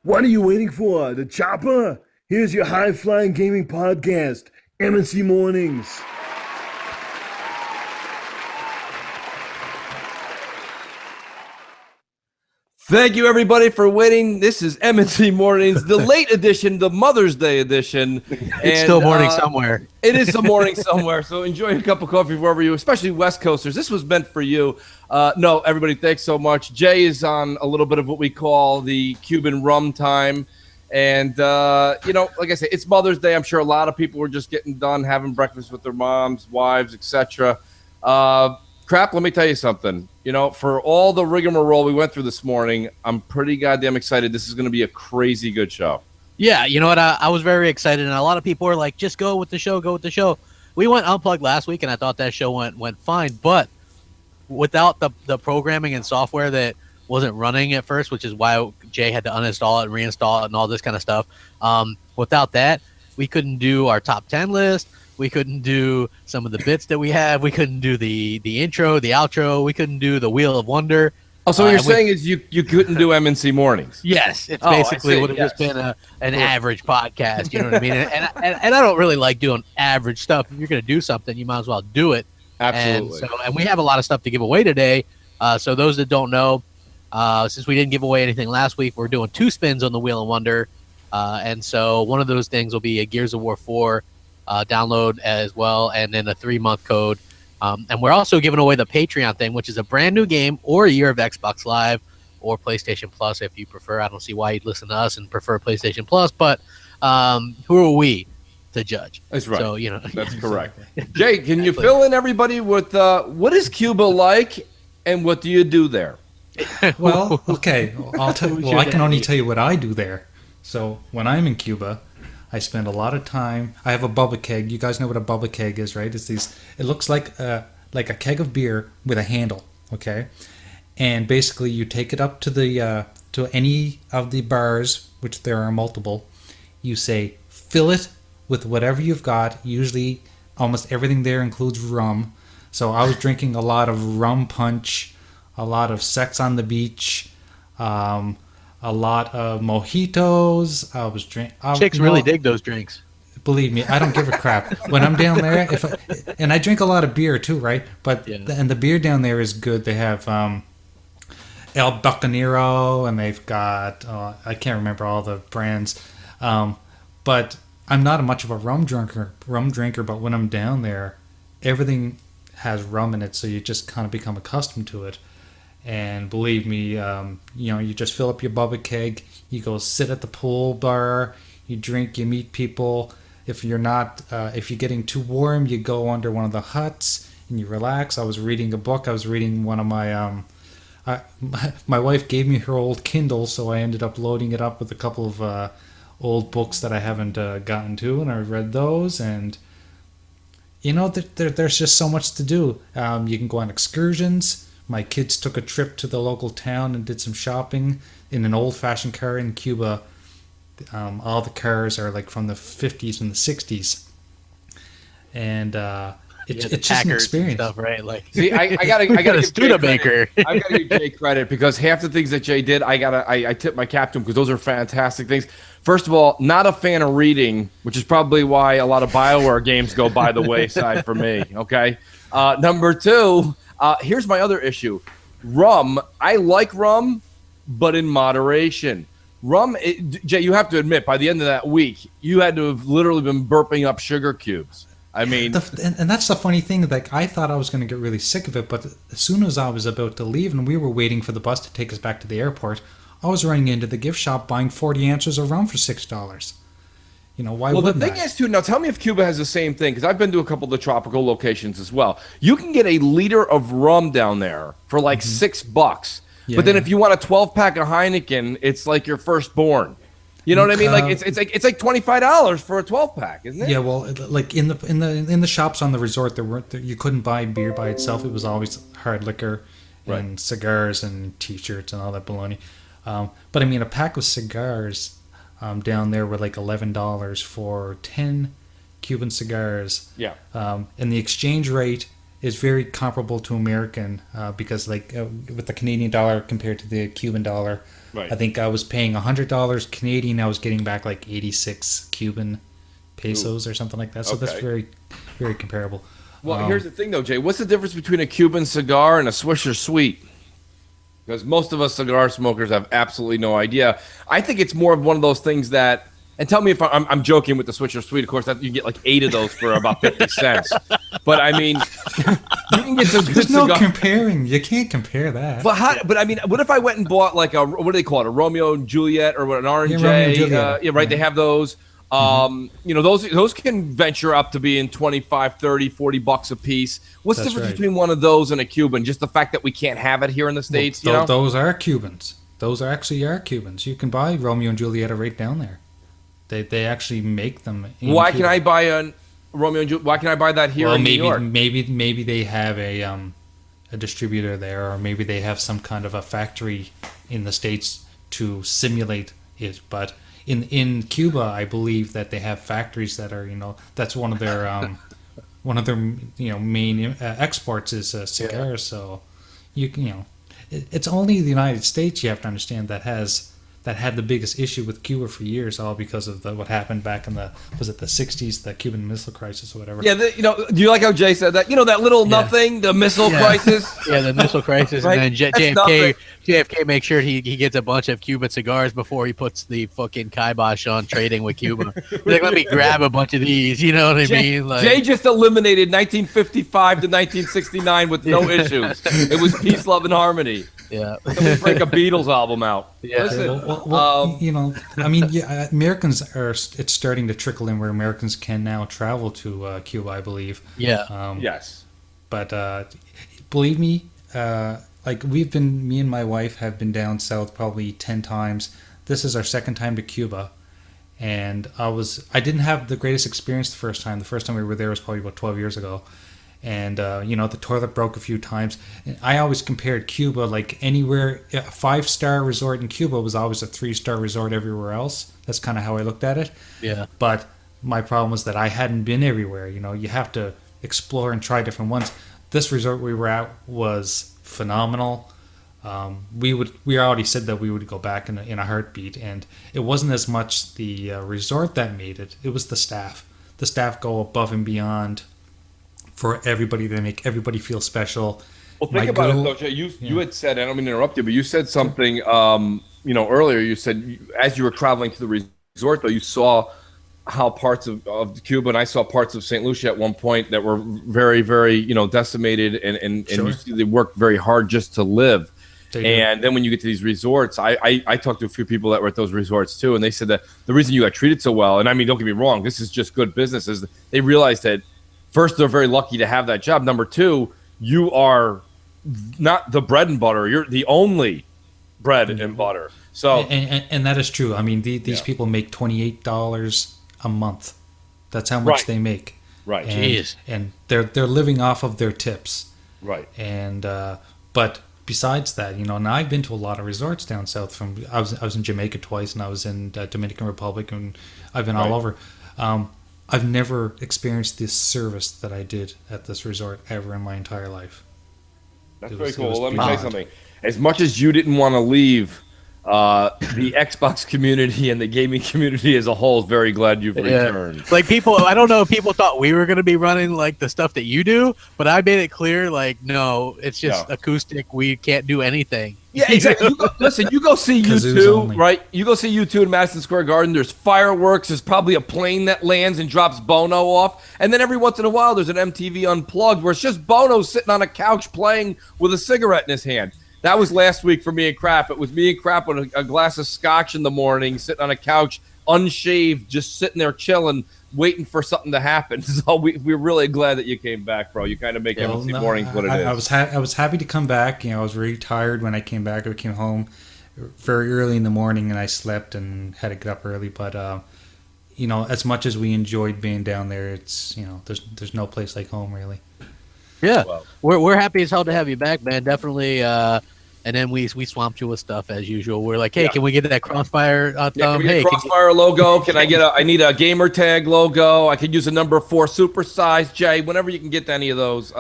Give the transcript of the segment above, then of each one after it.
What are you waiting for? The chopper? Here's your high-flying gaming podcast, MNC Mornings. Thank you, everybody, for waiting. This is MNC Mornings, the late edition, the Mother's Day edition. It's still morning somewhere. It is some morning somewhere, so enjoy a cup of coffee wherever you, especially West Coasters. This was meant for you. No, everybody, thanks so much. Jay is on a little bit of what we call the Cuban rum time. And, like I say, it's Mother's Day. I'm sure a lot of people were just getting done having breakfast with their moms, wives, etc. Crap, let me tell you something. For all the rigmarole we went through this morning, I'm pretty goddamn excited. This is going to be a crazy good show. Yeah, you know what? I was very excited, and a lot of people were like, just go with the show, go with the show. We went unplugged last week, and I thought that show went fine, but without the programming and software that wasn't running at first, which is why Jay had to uninstall it and reinstall it and all this kind of stuff, without that, we couldn't do our top 10 list. We couldn't do some of the bits that we have. We couldn't do the intro, the outro. We couldn't do the Wheel of Wonder. Oh, so what you're saying is you couldn't do MNC Mornings? Yes, it's basically would have just been an average podcast. You know what I mean? And I don't really like doing average stuff. If you're going to do something, you might as well do it. Absolutely. And we have a lot of stuff to give away today. So those that don't know, since we didn't give away anything last week, we're doing 2 spins on the Wheel of Wonder. And so one of those things will be a Gears of War 4 download as well, and then a 3-month code. And we're also giving away the Patreon thing, which is a brand new game or a year of Xbox Live or PlayStation Plus if you prefer. I don't see why you'd listen to us and prefer PlayStation Plus, but who are we to judge? That's right. So, that's correct. Jay, can you fill in everybody with what is Cuba like and what do you do there? Well, okay. I can only tell you what I do there. So when I'm in Cuba, I spend a lot of time. I have a bubba keg. You guys know what a bubba keg is, right? It's these. It looks like a keg of beer with a handle. Okay, and basically you take it up to the to any of the bars, which there are multiple. You say fill it with whatever you've got. Usually, almost everything there includes rum. So I was drinking a lot of rum punch, a lot of Sex on the Beach. A lot of mojitos. I was drinking. Chicks really dig those drinks. Believe me, I don't give a crap. When I'm down there, and I drink a lot of beer too, right? But and the beer down there is good. They have El Bucanero, and they've got I can't remember all the brands. But I'm not much of a rum drinker. But when I'm down there, everything has rum in it, so you just kind of become accustomed to it. And believe me, you just fill up your bubba keg, you go sit at the pool bar, you drink, you meet people. If you're getting too warm, you go under one of the huts and you relax. I was reading a book. I was reading one of my wife gave me her old Kindle, so I ended up loading it up with a couple of old books that I haven't gotten to, and I read those. And there's just so much to do. You can go on excursions. My kids took a trip to the local town and did some shopping in an old-fashioned car in Cuba. All the cars are like from the 50s and the 60s. And it's just an experience. Stuff, right? Like, see, I gotta give Studebaker. I gotta give Jay credit because half the things that Jay did, I tip my cap to him because those are fantastic things. First of all, not a fan of reading, which is probably why a lot of BioWare games go by the wayside for me. Okay. Number 2. Here's my other issue. Rum. I like rum, but in moderation. Rum, Jay, you have to admit, by the end of that week, you had to have literally been burping up sugar cubes. I mean... And that's the funny thing. Like, I thought I was going to get really sick of it, but as soon as I was about to leave and we were waiting for the bus to take us back to the airport, I was running into the gift shop buying 40 ounces of rum for $6. Why wouldn't I? Well, the thing is, too, now tell me if Cuba has the same thing, because I've been to a couple of the tropical locations as well. You can get a liter of rum down there for like $6. Yeah, but then if you want a 12-pack of Heineken, it's like your firstborn. You know what I mean? Like it's like $25 for a 12-pack, isn't it? Yeah, well, like in the shops on the resort, you couldn't buy beer by itself. It was always hard liquor and cigars and T-shirts and all that baloney. But I mean, a pack of cigars down there were like $11 for 10 Cuban cigars. Yeah. And the exchange rate is very comparable to American because with the Canadian dollar compared to the Cuban dollar, Right. I think I was paying $100 Canadian. I was getting back like 86 Cuban pesos or something like that. So that's Okay. very, very comparable. Well, here's the thing, though, Jay. What's the difference between a Cuban cigar and a Swisher Sweet? Because most of us cigar smokers have absolutely no idea. I think it's more of one of those things that, and tell me if I'm joking with the Swisher Sweet. Of course, that you get like 8 of those for about 50 cents. But I mean, you can get some good There's no cigar. comparing. You can't compare that. But I mean, what if I went and bought like what do they call it? A Romeo and Juliet or what? An R&J? Yeah, Romeo and Juliet. Yeah, right. They have those. You know, those can venture up to being 25, 30, 40 bucks a piece. What's the That's difference right. between one of those and a Cuban? Just the fact that we can't have it here in the States, you know? Those are Cubans. Those are actually Cubans. You can buy Romeo and Juliet right down there. They actually make them. Why can I buy a Romeo and Juliet? Why can I buy that here in New York? Maybe they have a distributor there, or maybe they have some kind of a factory in the States to simulate it. But in Cuba, I believe that they have factories that are, that's one of their main exports is cigars. So it's only the United States, you have to understand, that had the biggest issue with Cuba for years, all because of what happened back in the 60s, the Cuban Missile Crisis or whatever. Yeah, do you like how Jay said that? That little nothing, the missile crisis. Yeah, the missile crisis, Right? and then That's nothing. JFK makes sure he gets a bunch of Cuban cigars before he puts the fucking kibosh on trading with Cuba. He's like, let me grab a bunch of these. You know what I mean? Like, Jay just eliminated 1955 to 1969 with no issues. It was peace, love, and harmony. yeah, Somebody break a Beatles album out. Yeah. Listen, Well, Americans are. It's starting to trickle in where Americans can now travel to Cuba, I believe. yeah. yes. But believe me, me and my wife have been down south probably 10 times. This is our second time to Cuba, and I didn't have the greatest experience the first time. The first time we were there was probably about 12 years ago. And, the toilet broke a few times. And I always compared Cuba, like anywhere, a 5-star resort in Cuba was always a 3-star resort everywhere else. That's kind of how I looked at it. Yeah. But my problem was that I hadn't been everywhere. You have to explore and try different ones. This resort we were at was phenomenal. We already said that we would go back in a heartbeat. And it wasn't as much the resort that made it. It was the staff. The staff go above and beyond for everybody. They make everybody feel special. Well, think about it, though, Jay. You had said, I don't mean to interrupt you, but you said something, earlier. You said as you were traveling to the resort, though, you saw how parts of Cuba, and I saw parts of St. Lucia at one point that were very, very, decimated, and Sure. you see they worked very hard just to live. They do. And then when you get to these resorts, I talked to a few people that were at those resorts too, and they said that the reason you got treated so well, and I mean, don't get me wrong, this is just good business, is they realized that first, they're very lucky to have that job. Number two, you are not the bread and butter. You're the only bread and butter. So, and that is true. I mean, these people make $28 a month. That's how much Right. they make. right, Jeez. And they're living off of their tips. right. And but besides that, and I've been to a lot of resorts down south. I was in Jamaica twice, and I was in Dominican Republic, and I've been all over. I've never experienced this service that I did at this resort ever in my entire life. That's It very was- it cool. was Well, let me tell you beyond. something. As much as you didn't want to leave, the Xbox community and the gaming community as a whole is very glad you've returned. Like I don't know if people thought we were going to be running like the stuff that you do, but I made it clear, like, no, it's just acoustic. We can't do anything. Yeah, exactly. You go see Kazoos U2, only. right? You go see U2 in Madison Square Garden. There's fireworks. There's probably a plane that lands and drops Bono off. And then every once in a while, there's an MTV Unplugged where it's just Bono sitting on a couch playing with a cigarette in his hand. That was last week for me and Crap. It was me and Crap with a glass of scotch in the morning, sitting on a couch, unshaved, just sitting there chilling, waiting for something to happen. So we're really glad that you came back, bro. You kind of make MC Mornings what it is. I was happy to come back. I was very tired when I came back. I came home very early in the morning, and I slept and had to get up early. But as much as we enjoyed being down there, it's there's no place like home, really. Yeah, Well. we're happy as hell to have you back, man. Definitely. And then we swamped you with stuff as usual. We're like, hey, can we get that Crossfire Yeah, can thumb? we get Hey, a Crossfire logo? Can I get I need a gamer tag logo. I could use a number 4 supersize, Jay. Whenever you can get to any of those.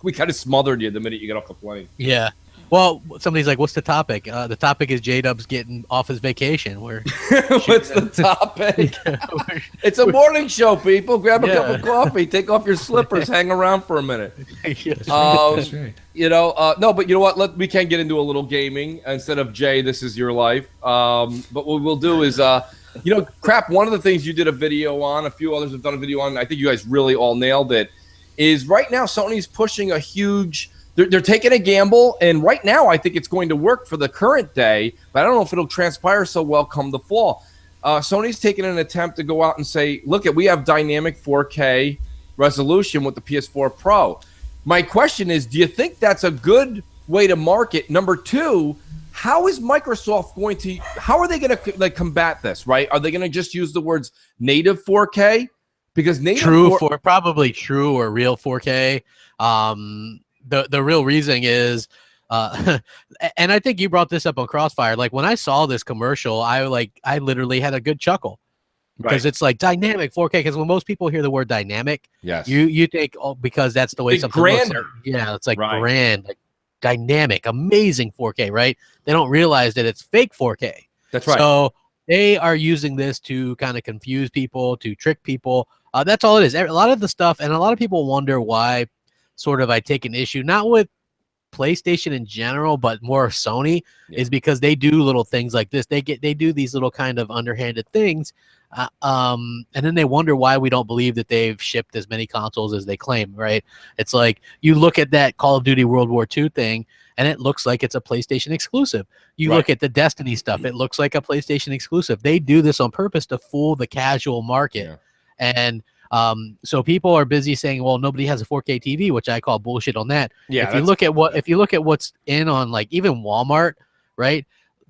We kind of smothered you the minute you get off the plane. Yeah. Well, somebody's like, "What's the topic?" The topic is J-Dub's getting off his vacation. What's the topic? It's a morning show, people. Grab a cup of coffee, take off your slippers, hang around for a minute. That's right. You know, no, but you know what? We can get into a little gaming instead of Jay. This is your life. But what we'll do is, you know, crap. One of the things you did a video on, a few others have done a video on. I think you guys really all nailed it. Is right now Sony's pushing a huge. They're taking a gamble, and right now I think it's going to work for the current day, but I don't know if it'll transpire so well come the fall. Sony's taking an attempt to go out and say, look, we have dynamic 4K resolution with the PS4 Pro. My question is, do you think that's a good way to market? Number two, how is Microsoft going to, how are they going to like combat this, right? Are they going to just use the words native 4K? Because native probably true or real 4K. The real reason is, and I think you brought this up on Crossfire. Like when I saw this commercial, I literally had a good chuckle because it's like dynamic 4K. Because when most people hear the word dynamic, yes, you think because that's the way something grander. looks. Yeah, it's like grand, like dynamic, amazing 4K. Right? They don't realize that it's fake 4K. That's right. So they are using this to kind of confuse people, to trick people. That's all it is. A lot of the stuff, and a lot of people wonder why. Sort of I take an issue not with PlayStation in general, but more Sony is because they do little things like this. They do these little kind of underhanded things, and then they wonder why we don't believe that they've shipped as many consoles as they claim. Right? It's like you look at that Call of Duty World War II thing, and it looks like it's a PlayStation exclusive. You look at the Destiny stuff; it looks like a PlayStation exclusive. They do this on purpose to fool the casual market, and so people are busy saying, well, nobody has a 4K TV, which I call bullshit on that. Yeah. If you look at what's in on like even Walmart, right?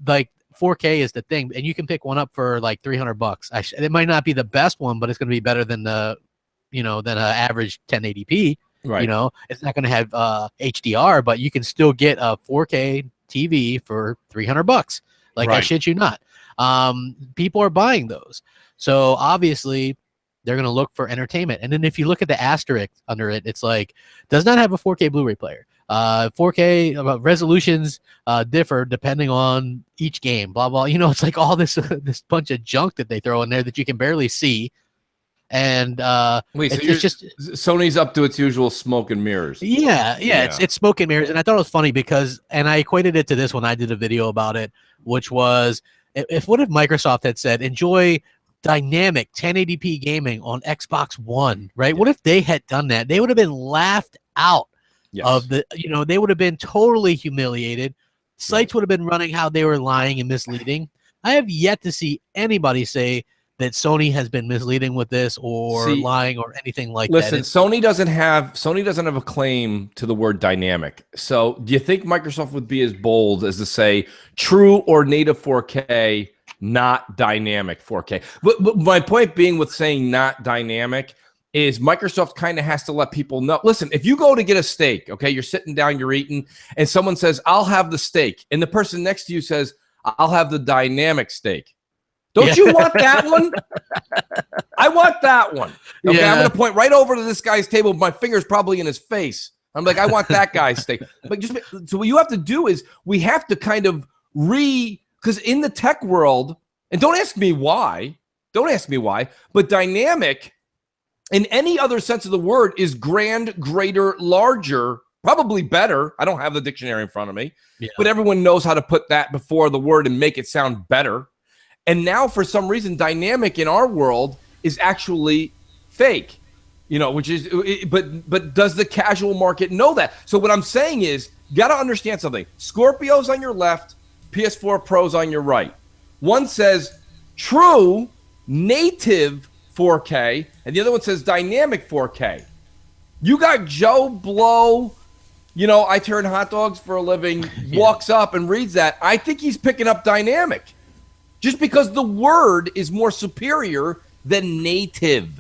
Like 4K is the thing, and you can pick one up for like $300. It might not be the best one, but it's going to be better than than an average 1080p. Right. You know, it's not going to have HDR, but you can still get a 4K TV for $300. Like I shit you not. People are buying those, so obviously. They're going to look for entertainment. And then if you look at the asterisk under it, it's like, does not have a 4K Blu-ray player. 4K resolutions differ depending on each game, blah, blah. You know, it's like all this this bunch of junk that they throw in there that you can barely see. And it's just Sony's up to its usual smoke and mirrors. Yeah. It's smoke and mirrors. And I thought it was funny because, and I equated it to this when I did a video about it, which was, what if Microsoft had said, enjoy dynamic 1080p gaming on Xbox One, right? What if they had done that? They would have been laughed out of the, they would have been totally humiliated. Sites would have been running how they were lying and misleading. I have yet to see anybody say that Sony has been misleading with this or lying or anything like that. Listen, Sony doesn't have a claim to the word dynamic. So do you think Microsoft would be as bold as to say true or native 4K, not dynamic 4K? But my point being with saying not dynamic is Microsoft kind of has to let people know. Listen, if you go to get a steak, okay, you're sitting down, you're eating, and someone says, I'll have the steak, and the person next to you says, I'll have the dynamic steak. Don't you want that one? I want that one. Okay, I'm going to point right over to this guy's table. My finger's probably in his face. I'm like, I want that guy's steak. But so what you have to do is we have to kind of because in the tech world, and don't ask me why, but dynamic in any other sense of the word is grand, greater, larger, probably better. I don't have the dictionary in front of me, but everyone knows how to put that before the word and make it sound better. And now, for some reason, dynamic in our world is actually fake, which is, but does the casual market know that? So what I'm saying is, you got to understand something. Scorpio's on your left, PS4 Pro's on your right. One says true native 4K, and the other one says dynamic 4K. You got Joe Blow, I turn hot dogs for a living, walks up and reads that. I think he's picking up dynamic. Just because the word is more superior than native.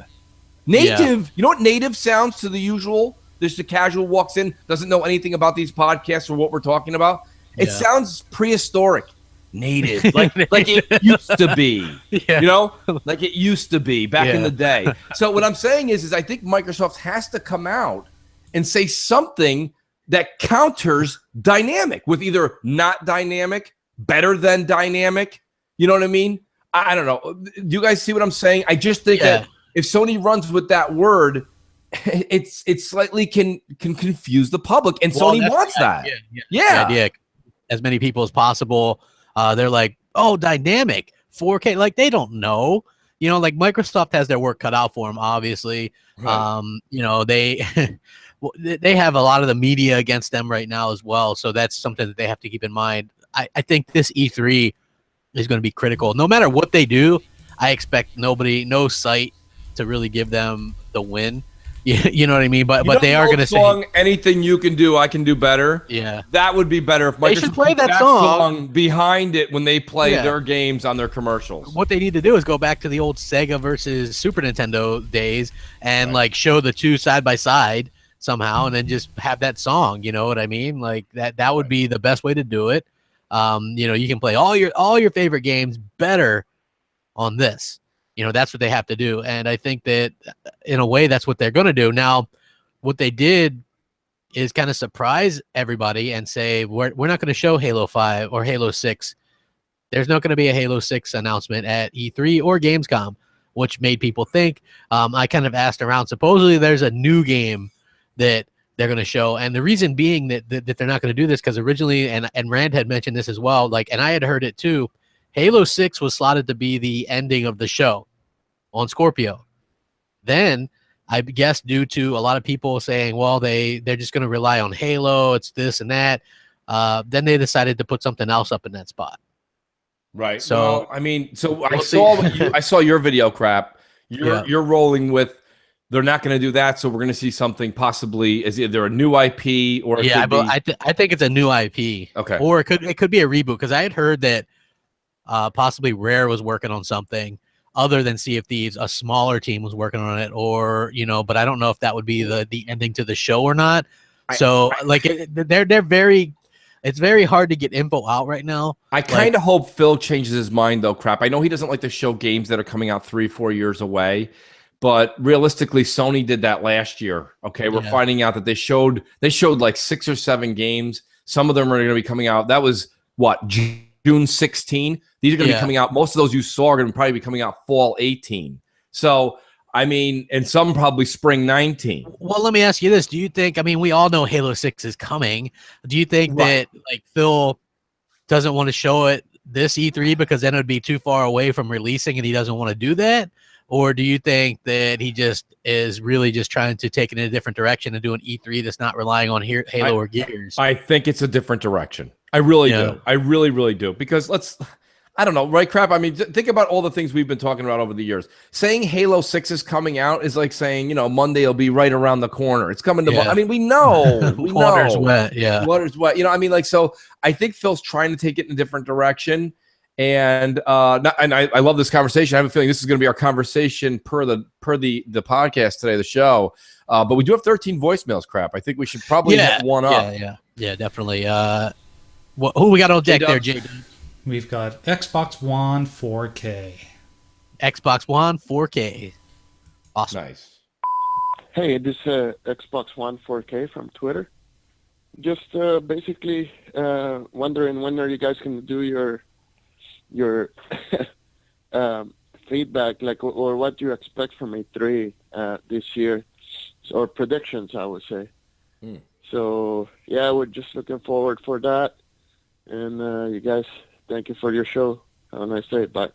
Native, you know what native sounds to the usual? There's the casual walks in, doesn't know anything about these podcasts or what we're talking about. It sounds prehistoric. Native, like it used to be, like it used to be back in the day. So what I'm saying is I think Microsoft has to come out and say something that counters dynamic with either not dynamic, better than dynamic. You know what I mean? I don't know. Do you guys see what I'm saying? I just think that if Sony runs with that word, it slightly can confuse the public, and Sony wants that. Yeah. The idea, as many people as possible. They're like, oh, dynamic 4K. Like, they don't know. You know, like Microsoft has their work cut out for them, obviously. Right. You know, they have a lot of the media against them right now as well. So that's something that they have to keep in mind. I think this E3 is going to be critical. No matter what they do, I expect no site to really give them the win. You know what I mean? But they are going to say anything you can do, I can do better. Yeah, that would be better if Microsoft should play that song behind it when they play their games on their commercials. What they need to do is go back to the old Sega versus Super Nintendo days and like show the two side by side somehow, and then just have that song. You know what I mean? Like that would be the best way to do it. You know, you can play all your favorite games better on this. You know, that's what they have to do. And I think that in a way, that's what they're going to do. Now, what they did is kind of surprise everybody and say, we're not going to show Halo 5 or Halo 6. There's not going to be a Halo 6 announcement at E3 or Gamescom, which made people think. I kind of asked around. Supposedly, there's a new game that they're going to show. And the reason being that they're not going to do this, because originally, and Rand had mentioned this as well, like, and I had heard it too, Halo 6 was slotted to be the ending of the show on Scorpio. Then, I guess due to a lot of people saying, well, they're just going to rely on Halo, it's this and that, then they decided to put something else up in that spot. Right. So, well, I mean, I saw your video, Crap. You're rolling with, they're not going to do that, so we're going to see something possibly as either a new IP or I think it's a new IP. Okay. Or it could be a reboot, because I had heard that possibly Rare was working on something other than Sea of Thieves. A smaller team was working on it, or but I don't know if that would be the ending to the show or not. They're very. It's very hard to get info out right now. I kind of hope Phil changes his mind, though, Crap. I know he doesn't like to show games that are coming out 3-4 years away, but realistically, Sony did that last year. Okay, we're finding out that they showed like 6 or 7 games. Some of them are going to be coming out. That was what, June 16. These are going to be coming out. Most of those you saw are going to probably be coming out fall 18. So, I mean, and some probably spring 19. Well, let me ask you this. Do you think, I mean, we all know Halo 6 is coming. Do you think that, like, Phil doesn't want to show it this E3 because then it would be too far away from releasing and he doesn't want to do that? Or do you think that he just is really just trying to take it in a different direction and do an E3 that's not relying on Halo or Gears? I think it's a different direction. I really do. I really, really do. Because I don't know, right, Crap? I mean, think about all the things we've been talking about over the years. Saying Halo 6 is coming out is like saying, Monday will be right around the corner. It's coming to, I mean, we know. Water's wet, Water's wet. I mean, like, so I think Phil's trying to take it in a different direction. And I love this conversation. I have a feeling this is going to be our conversation per the podcast today, the show. But we do have 13 voicemails, Crap. I think we should probably hit one up. Yeah, definitely. Who we got on deck there, Jay? We've got Xbox One 4K. Xbox One 4K. Awesome. Nice. Hey, this is Xbox One 4K from Twitter. Just basically wondering when are you guys going to do your feedback, like, or what you expect from E3 this year, or predictions, I would say. So yeah, we're just looking forward for that. And you guys, thank you for your show. Have a nice day. Bye.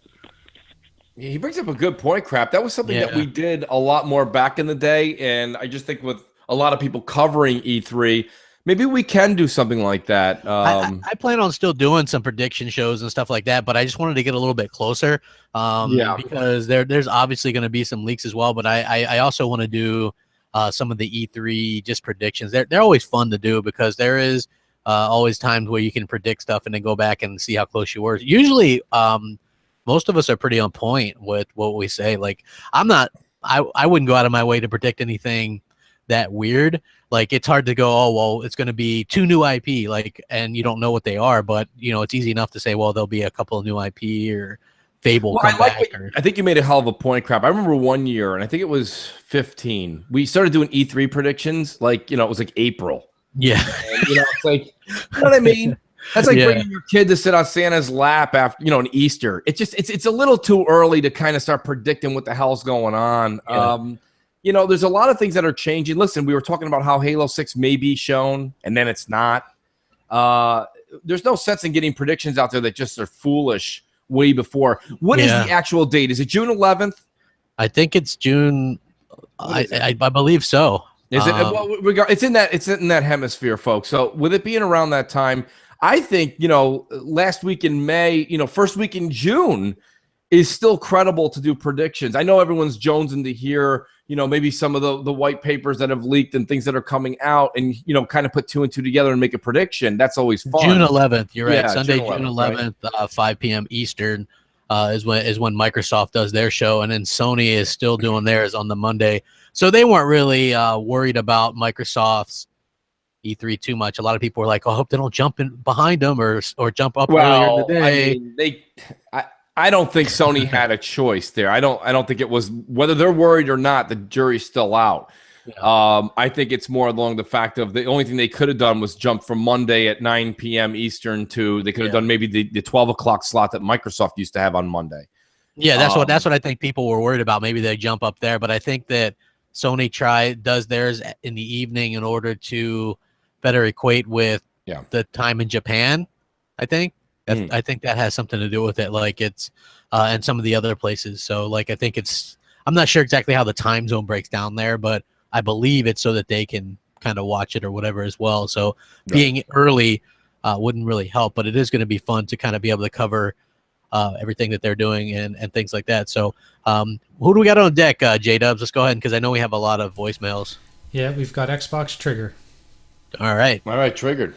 Yeah, he brings up a good point, Crap. That was something that we did a lot more back in the day, and I just think with a lot of people covering E3, maybe we can do something like that. I plan on still doing some prediction shows and stuff like that, but I just wanted to get a little bit closer because there's obviously going to be some leaks as well, but I also want to do some of the E3 just predictions. They're always fun to do because there is always times where you can predict stuff and then go back and see how close you were. Usually, most of us are pretty on point with what we say. Like, I wouldn't go out of my way to predict anything that weird. Like, it's hard to go, oh, well, it's going to be 2 new IP, like, and you don't know what they are, but, it's easy enough to say, well, there'll be a couple of new IP or Fable Well, come back. I think you made a hell of a point, Crap. I remember one year, and I think it was 15. We started doing E3 predictions, like, it was like April. Yeah. And, it's like, you know what I mean? That's like bringing your kid to sit on Santa's lap after, an Easter. It's a little too early to kind of start predicting what the hell's going on. Yeah. There's a lot of things that are changing. Listen, we were talking about how Halo 6 may be shown, and then it's not. There's no sense in getting predictions out there that just are foolish way before. What is the actual date? Is it June 11th? I think it's June. I believe so. Is it? Well, it's in that hemisphere, folks. So with it being around that time, I think last week in May, first week in June is still credible to do predictions. I know everyone's jonesing to hear maybe some of the white papers that have leaked and things that are coming out, and kind of put 2 and 2 together and make a prediction. That's always fun. June 11th, you're right. Yeah, Sunday, June 11th, right? 5 p.m. Eastern is when Microsoft does their show, and then Sony is still doing theirs on the Monday. So they weren't really worried about Microsoft's E3 too much. A lot of people were like, "I hope they don't jump in behind them or jump up earlier in the day." I don't think Sony had a choice there. I don't think it was, whether they're worried or not, the jury's still out. Yeah. I think it's more along the fact of the only thing they could have done was jump from Monday at 9 p.m. Eastern to, they could have done maybe the 12 o'clock slot that Microsoft used to have on Monday. Yeah, that's what I think people were worried about. Maybe they jump up there, but I think that Sony does theirs in the evening in order to better equate with the time in Japan, I think. I think that has something to do with it, like it's and some of the other places. So like I think I'm not sure exactly how the time zone breaks down there, but I believe it's so that they can kind of watch it or whatever as well. So being early wouldn't really help, but it is going to be fun to kind of be able to cover everything that they're doing and things like that. So who do we got on deck, J-Dubs? Let's go ahead, because I know we have a lot of voicemails. Yeah, we've got Xbox Trigger. All right, triggered.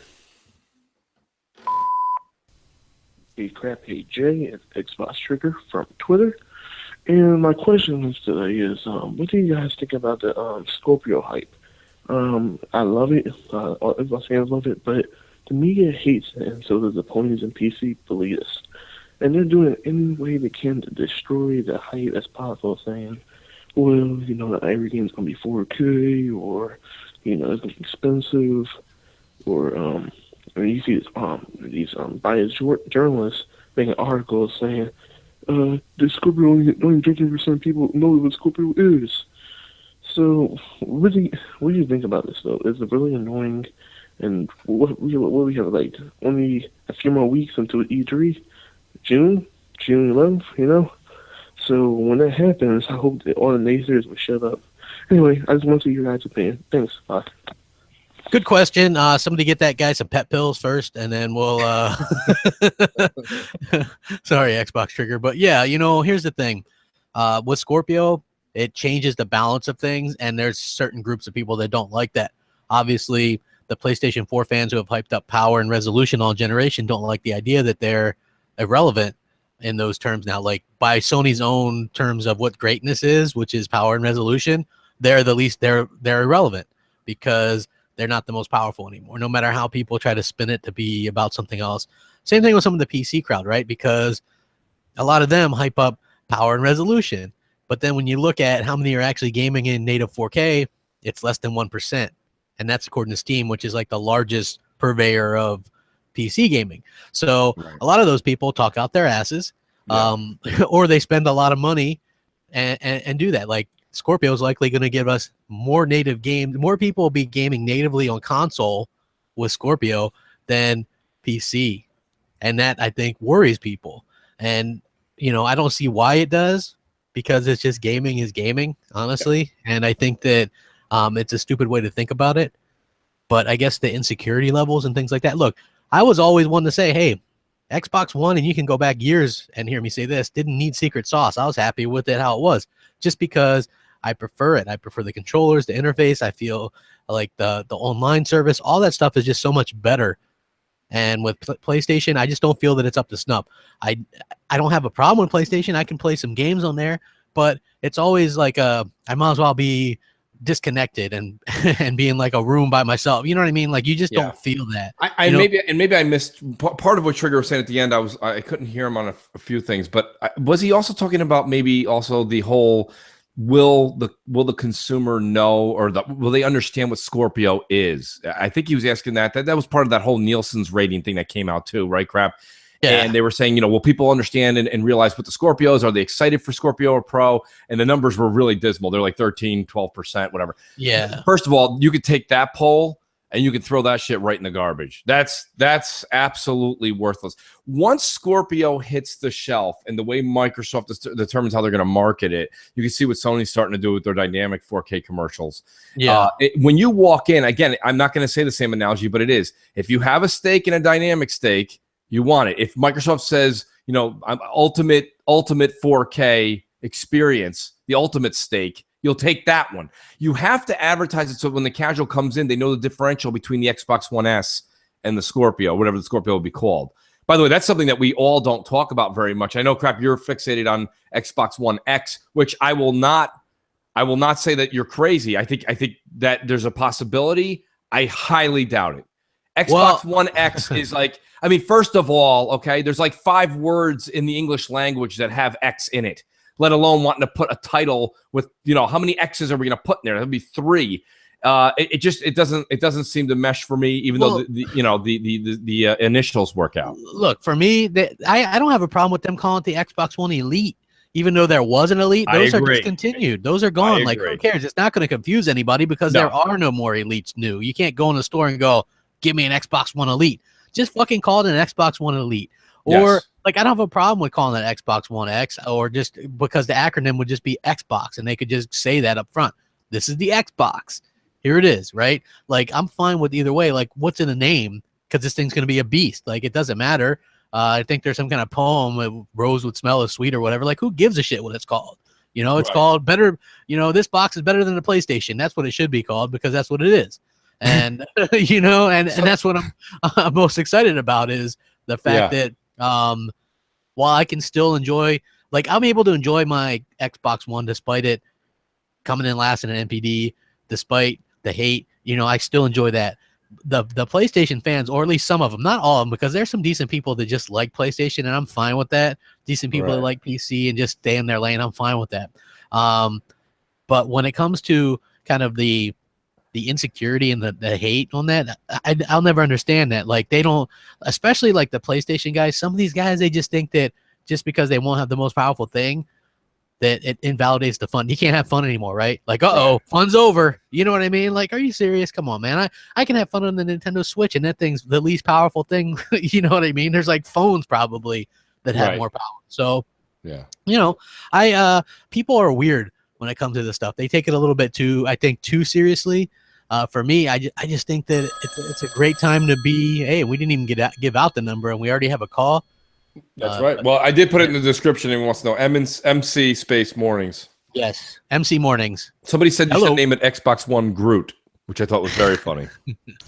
Hey, Crap, hey, Jay, it's Xbox Trigger from Twitter. And my question today is, what do you guys think about the Scorpio hype? I love it. Xbox fans love it, but the media hates it, and so does the ponies and PC elitists. And they're doing any way they can to destroy the hype as possible, saying, well, not every game's going to be 4K, or, it's going to be expensive, or, you see these biased journalists making articles saying, the Scorpio, only 13% of people know what Scorpio is. So, really, what do you think about this, though? Is it really annoying? And what we have, like, only a few more weeks until E3? June 11th, So, when that happens, I hope that all the naysayers will shut up. Anyway, I just want to see your guys' opinion. Thanks. Bye. Good question. Somebody get that guy some pet pills first, and then we'll. Sorry, Xbox Trigger, but yeah, here's the thing. With Scorpio, it changes the balance of things, and there's certain groups of people that don't like that. Obviously, the PlayStation 4 fans who have hyped up power and resolution all generation don't like the idea that they're irrelevant in those terms now. Like by Sony's own terms of what greatness is, which is power and resolution, they're irrelevant because they're not the most powerful anymore, no matter how people try to spin it to be about something else. Same thing with some of the PC crowd, right? Because a lot of them hype up power and resolution. But then when you look at how many are actually gaming in native 4K, it's less than 1%. And that's according to Steam, which is like the largest purveyor of PC gaming. So a lot of those people talk out their asses, or they spend a lot of money and do that. Like, Scorpio is likely going to give us more native games. More people will be gaming natively on console with Scorpio than PC. And that, I think, worries people. And, I don't see why it does, because it's just gaming is gaming, honestly. And I think that it's a stupid way to think about it. But I guess the insecurity levels and things like that. Look, I was always one to say, hey, Xbox One, and you can go back years and hear me say this, didn't need secret sauce. I was happy with it how it was, just because I prefer it. I prefer the controllers, the interface. I feel like the online service, all that stuff is just so much better. And with PlayStation, I just don't feel that it's up to snuff. I don't have a problem with PlayStation. I can play some games on there, but it's always like I might as well be disconnected and and being like a room by myself. You know what I mean? Like you just don't feel that. Maybe I missed part of what Trigger was saying at the end. I couldn't hear him on a few things, but was he also talking about maybe also the whole will the consumer know, or will they understand what Scorpio is? I think he was asking that was part of that whole Nielsen's rating thing that came out too, right? Crap. Yeah. And they were saying, will people understand and realize what the Scorpio is? Are they excited for Scorpio or Pro? And the numbers were really dismal. They're like 13, 12%, whatever. Yeah. First of all, you could take that poll and you could throw that shit right in the garbage. That's absolutely worthless. Once Scorpio hits the shelf and the way Microsoft determines how they're going to market it, you can see what Sony's starting to do with their dynamic 4K commercials. Yeah. When you walk in, again, I'm not going to say the same analogy, but it is. If you have a steak and a dynamic steak, you want it. If Microsoft says, ultimate 4K experience, the ultimate steak, you'll take that one. You have to advertise it so when the casual comes in, they know the differential between the Xbox One S and the Scorpio, whatever the Scorpio will be called. By the way, that's something that we all don't talk about very much. I know, Crap, you're fixated on Xbox One X, which I will not say that you're crazy. I think that there's a possibility. I highly doubt it. Xbox One X is like, first of all, okay, there's like 5 words in the English language that have X in it, let alone wanting to put a title with, how many X's are we going to put in there? That'd be 3. It doesn't seem to mesh for me, even though the initials work out. Look, for me, I don't have a problem with them calling it the Xbox One Elite, even though there was an Elite. Those are discontinued. Those are gone. Like, who cares? It's not going to confuse anybody because there are no more Elites new. You can't go in the store and go, give me an Xbox One Elite. Just fucking call it an Xbox One Elite. Or, I don't have a problem with calling it Xbox One X, or just because the acronym would just be Xbox, and they could just say that up front. This is the Xbox. Here it is, right? Like, I'm fine with either way. Like, what's in the name? Because this thing's going to be a beast. Like, it doesn't matter. I think there's some kind of poem, Rose would smell as sweet or whatever. Like, who gives a shit what it's called? It's called better. This box is better than the PlayStation. That's what it should be called, because that's what it is. And and that's what I'm most excited about, is the fact that while I can still enjoy, like, I'm able to enjoy my Xbox One despite it coming in last in an NPD, despite the hate, I still enjoy that. The PlayStation fans, or at least some of them, not all of them, because there's some decent people that just like PlayStation, and I'm fine with that. Decent people that like PC and just stay in their lane, I'm fine with that. But when it comes to kind of the insecurity and the hate on that, I'll never understand that. Like, they don't, especially like the PlayStation guys, some of these guys, they just think that just because they won't have the most powerful thing, that it invalidates the fun. You can't have fun anymore, right? Like, fun's over. You know what I mean? Like, are you serious? Come on, man. I can have fun on the Nintendo Switch, and that thing's the least powerful thing. You know what I mean? There's like phones probably that have more power. So, people are weird when it comes to this stuff. They take it a little bit too seriously. For me, I just think that it's a great time to be, hey, we didn't even give out the number, and we already have a call. That's right. Well, I did put it in the description. Anyone wants to know? MC space mornings. Yes, MC mornings. Somebody said you should name it Xbox One Groot, which I thought was very funny.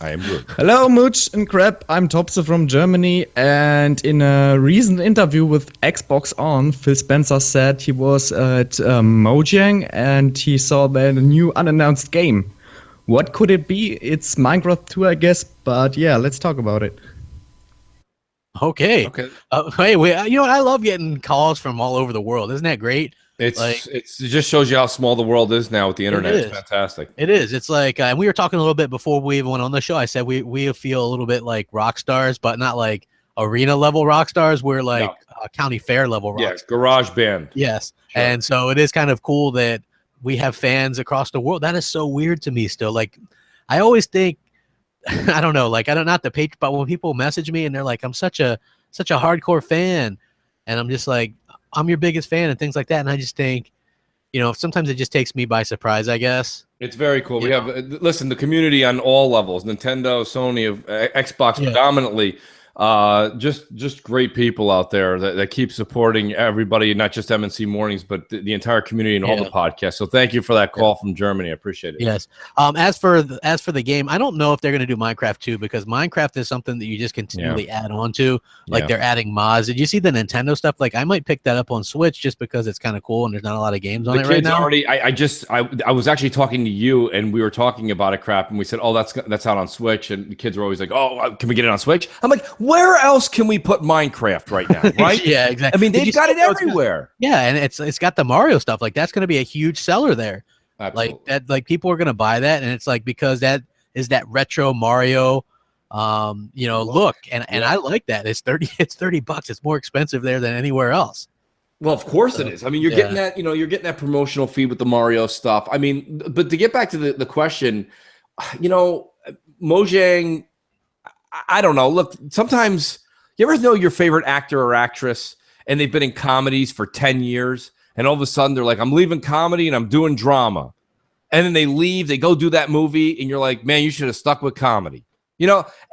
I am Groot. Hello, Mooch and Crap. I'm Topse from Germany, and in a recent interview with Xbox On, Phil Spencer said he was at Mojang and he saw the new unannounced game. What could it be? It's Minecraft 2, I guess, but yeah, let's talk about it. Okay. Hey, I love getting calls from all over the world. Isn't that great? It just shows you how small the world is now with the internet. It's fantastic. It is. It's like, and we were talking a little bit before we even went on the show. I said we feel a little bit like rock stars, but not like arena level rock stars. We're like county fair level rock stars. Garage band. Yes. Sure. And so it is kind of cool that we have fans across the world. That is so weird to me still. Like, I always think, I don't know, like, I don't, not the page, but when people message me and they're like, I'm such a hardcore fan, and I'm just like, I'm your biggest fan and things like that. And I just think, sometimes it just takes me by surprise, I guess. It's very cool. We have, listen, the community on all levels, Nintendo, Sony, Xbox predominantly. Just great people out there that keep supporting everybody, not just MNC Mornings, but the entire community and all the podcasts. So thank you for that call from Germany. I appreciate it. Yes. As for the game, I don't know if they're going to do Minecraft 2 because Minecraft is something that you just continually add on to. Like they're adding mods. Did you see the Nintendo stuff? Like I might pick that up on Switch just because it's kind of cool and there's not a lot of games on it right now. I was actually talking to you and we were talking about it, crap, and we said, oh, that's out on Switch, and the kids were always like, oh, can we get it on Switch? I'm like, where else can we put Minecraft right now, right? Yeah, exactly. I mean, they've got it everywhere. And it's got the Mario stuff. Like that's going to be a huge seller there. Absolutely. Like that, like people are going to buy that, and it's like because that is that retro Mario, look, and I like that. It's $30. It's more expensive there than anywhere else. Well, of course it is. I mean, you're getting that, you're getting that promotional fee with the Mario stuff. I mean, but to get back to the question, Mojang, I don't know. Look, sometimes you ever know your favorite actor or actress and they've been in comedies for 10 years and all of a sudden they're like, I'm leaving comedy and I'm doing drama. And then they leave, they go do that movie and you're like, man, you should have stuck with comedy.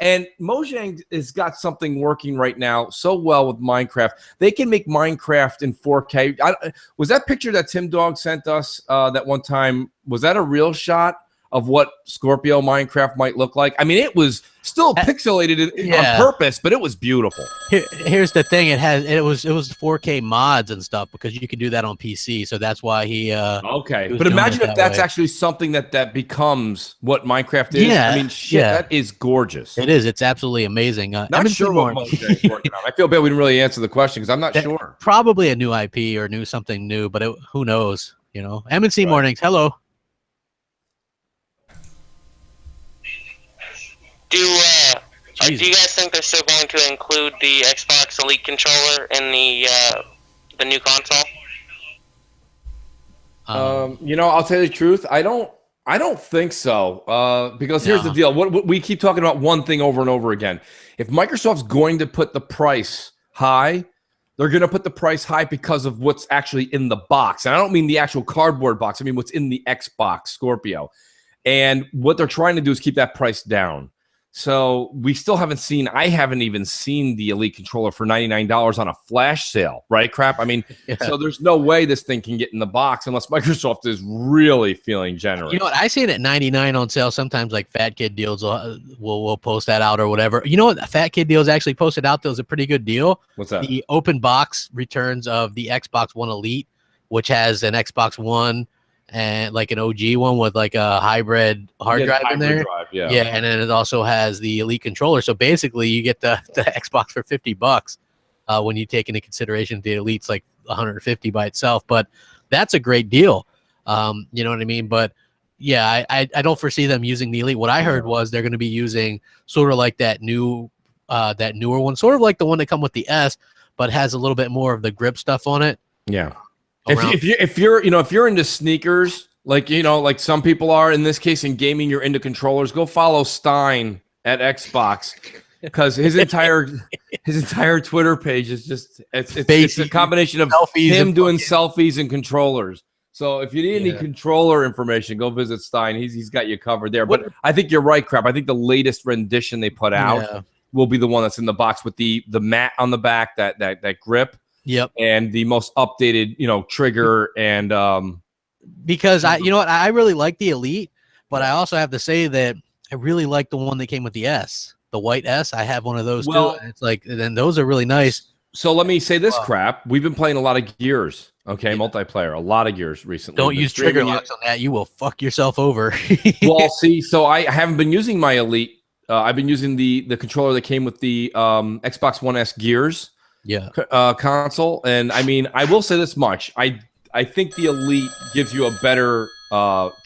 And Mojang has got something working right now so well with Minecraft. They can make Minecraft in 4K. Was that picture that Tim Dog sent us that one time, was that a real shot of what Scorpio Minecraft might look like? I mean, it was still pixelated on purpose, but it was beautiful. Here's the thing: it was 4K mods and stuff because you can do that on PC. So that's why he. Okay, but imagine if that's actually something that becomes what Minecraft is. Yeah, I mean, shit, that is gorgeous. It is. It's absolutely amazing. Not sure what Mojang's working on. I feel bad we didn't really answer the question because I'm not sure. Probably a new IP or something new, but who knows? MNC Mornings. Hello. Do you guys think they're still going to include the Xbox Elite controller in the new console? I'll tell you the truth. I don't think so. Because here's the deal. What we keep talking about one thing over and over again. If Microsoft's going to put the price high, they're going to put the price high because of what's actually in the box. And I don't mean the actual cardboard box. I mean what's in the Xbox Scorpio. And what they're trying to do is keep that price down. So we still I haven't even seen the Elite controller for $99 on a flash sale, right? Crap. I mean, so there's no way this thing can get in the box unless Microsoft is really feeling generous. You know what? I see it at $99 on sale. Sometimes like Fat Kid Deals will post that out or whatever. You know what? Fat Kid Deals actually posted out. That was a pretty good deal. What's that? The open box returns of the Xbox One Elite, which has an Xbox One and like an OG one with like a hybrid hard drive in there. And then it also has the Elite controller. So basically you get the Xbox for $50 when you take into consideration the Elite's like $150 by itself. But that's a great deal. You know what I mean? But yeah, I don't foresee them using the Elite. What I heard was they're going to be using sort of like that newer one, sort of like the one that come with the S, but has a little bit more of the grip stuff on it. Yeah. If you're into sneakers, like some people are, in this case in gaming, you're into controllers, go follow Stein at Xbox because his entire Twitter page is just it's a combination of him doing selfies and controllers. So if you need any controller information, go visit Stein. He's got you covered there. But I think you're right, Crap. I think the latest rendition they put out will be the one that's in the box with the mat on the back, that grip. Yep. And the most updated, trigger and because I really like the Elite, but I also have to say that I really like the one that came with the S, the white S. I have one of those too. And it's like, then those are really nice. So let me say this, Crap. We've been playing a lot of Gears, multiplayer, a lot of Gears recently. Don't use trigger locks on that. You will fuck yourself over. Well, see, so I haven't been using my Elite. I've been using the controller that came with the Xbox One S Gears. Console, and I mean, I will say this much: I think the Elite gives you a better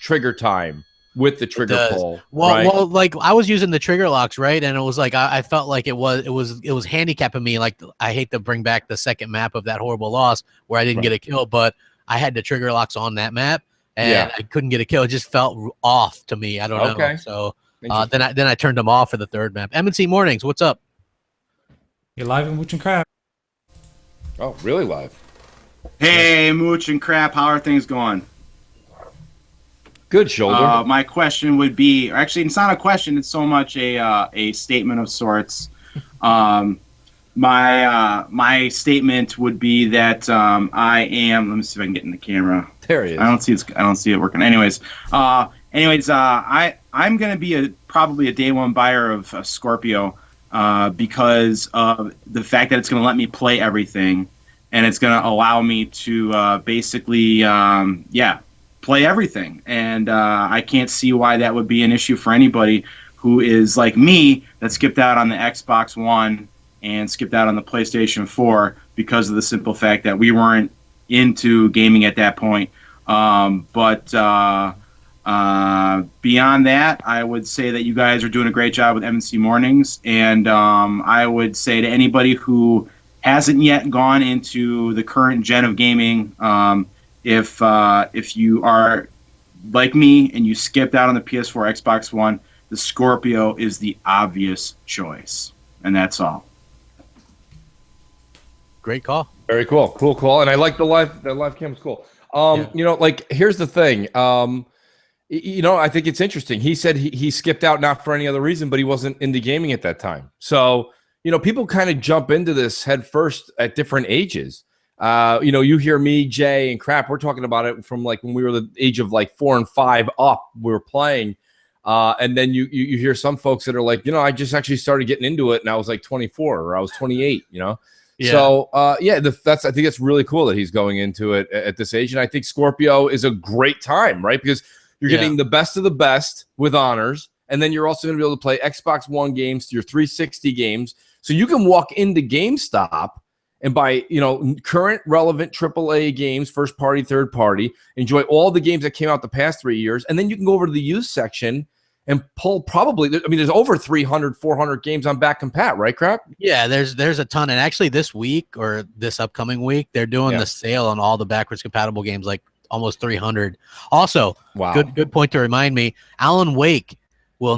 trigger time with the trigger pull. Well, like I was using the trigger locks, right, and it was like I felt like it was handicapping me. Like I hate to bring back the second map of that horrible loss where I didn't get a kill, but I had the trigger locks on that map, and I couldn't get a kill. It just felt off to me. I don't know. So then I turned them off for the third map. MNC Mornings, what's up? You're live in Mooch and Crap. Oh, really live? Hey, Mooch and Crap, how are things going? Good, Shoulder. My question would be, or actually, it's not a question. It's so much a statement of sorts. My statement would be that I am. Let me see if I can get in the camera. There he is. I don't see it working. Anyways, I'm gonna be probably a day one buyer of Scorpio because of the fact that it's gonna let me play everything, and it's gonna allow me to basically play everything. And I can't see why that would be an issue for anybody who is like me that skipped out on the Xbox One and skipped out on the PlayStation 4 because of the simple fact that we weren't into gaming at that point. But beyond that, I would say that you guys are doing a great job with MNC Mornings, and I would say to anybody who hasn't yet gone into the current gen of gaming, if you are like me and you skipped out on the PS4, Xbox One, the Scorpio is the obvious choice, and that's all. Great call. Very cool. Cool call. And I like the live cam is cool. You know, like, here's the thing. You know, I think it's interesting. He said he skipped out not for any other reason, but he wasn't into gaming at that time. So, you know, people kind of jump into this head first at different ages. You know, you hear me, Jay, and Crap, we're talking about it from like when we were the age of like 4 and 5 up, we were playing. And then you hear some folks that are like, you know, I just actually started getting into it and I was like 24 or I was 28, you know? Yeah. So, I think it's really cool that he's going into it at this age. And I think Scorpio is a great time, right? Because you're getting the best of the best with honors. And then you're also going to be able to play Xbox One games, your 360 games. So you can walk into GameStop and buy, you know, current relevant AAA games, first party, third party, enjoy all the games that came out the past 3 years. And then you can go over to the used section and pull there's over 300, 400 games on back compat, right, Crap? Yeah, there's a ton. And actually this week or this upcoming week, they're doing the sale on all the backwards compatible games, like almost 300. Also, good point to remind me, Alan Wake will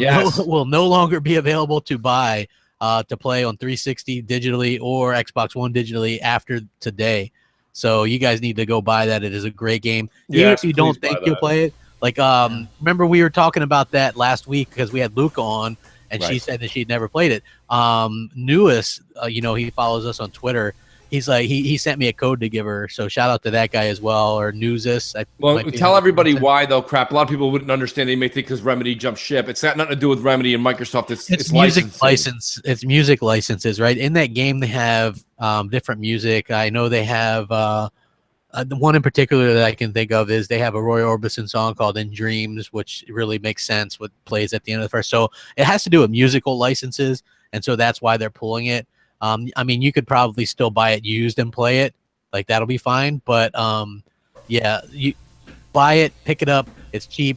no longer be available to buy to play on 360 digitally or Xbox One digitally after today. So you guys need to go buy that. It is a great game. Even if you don't think you'll play it. Like, remember we were talking about that last week because we had Luca on, and she said that she'd never played it. Newest, you know, he follows us on Twitter. He's like, he sent me a code to give her. So shout out to that guy as well, or Newsus. Well, tell everybody why, though, Crap. A lot of people wouldn't understand. They may think because Remedy jumped ship. It's got nothing to do with Remedy and Microsoft. It's music license. It's music licenses, right? In that game, they have different music. I know they have the one in particular that I can think of is they have a Roy Orbison song called In Dreams, which really makes sense what plays at the end of the first. So it has to do with musical licenses, and so that's why they're pulling it. I mean, you could probably still buy it used and play it. Like, that'll be fine. But, yeah, you buy it, pick it up. It's cheap.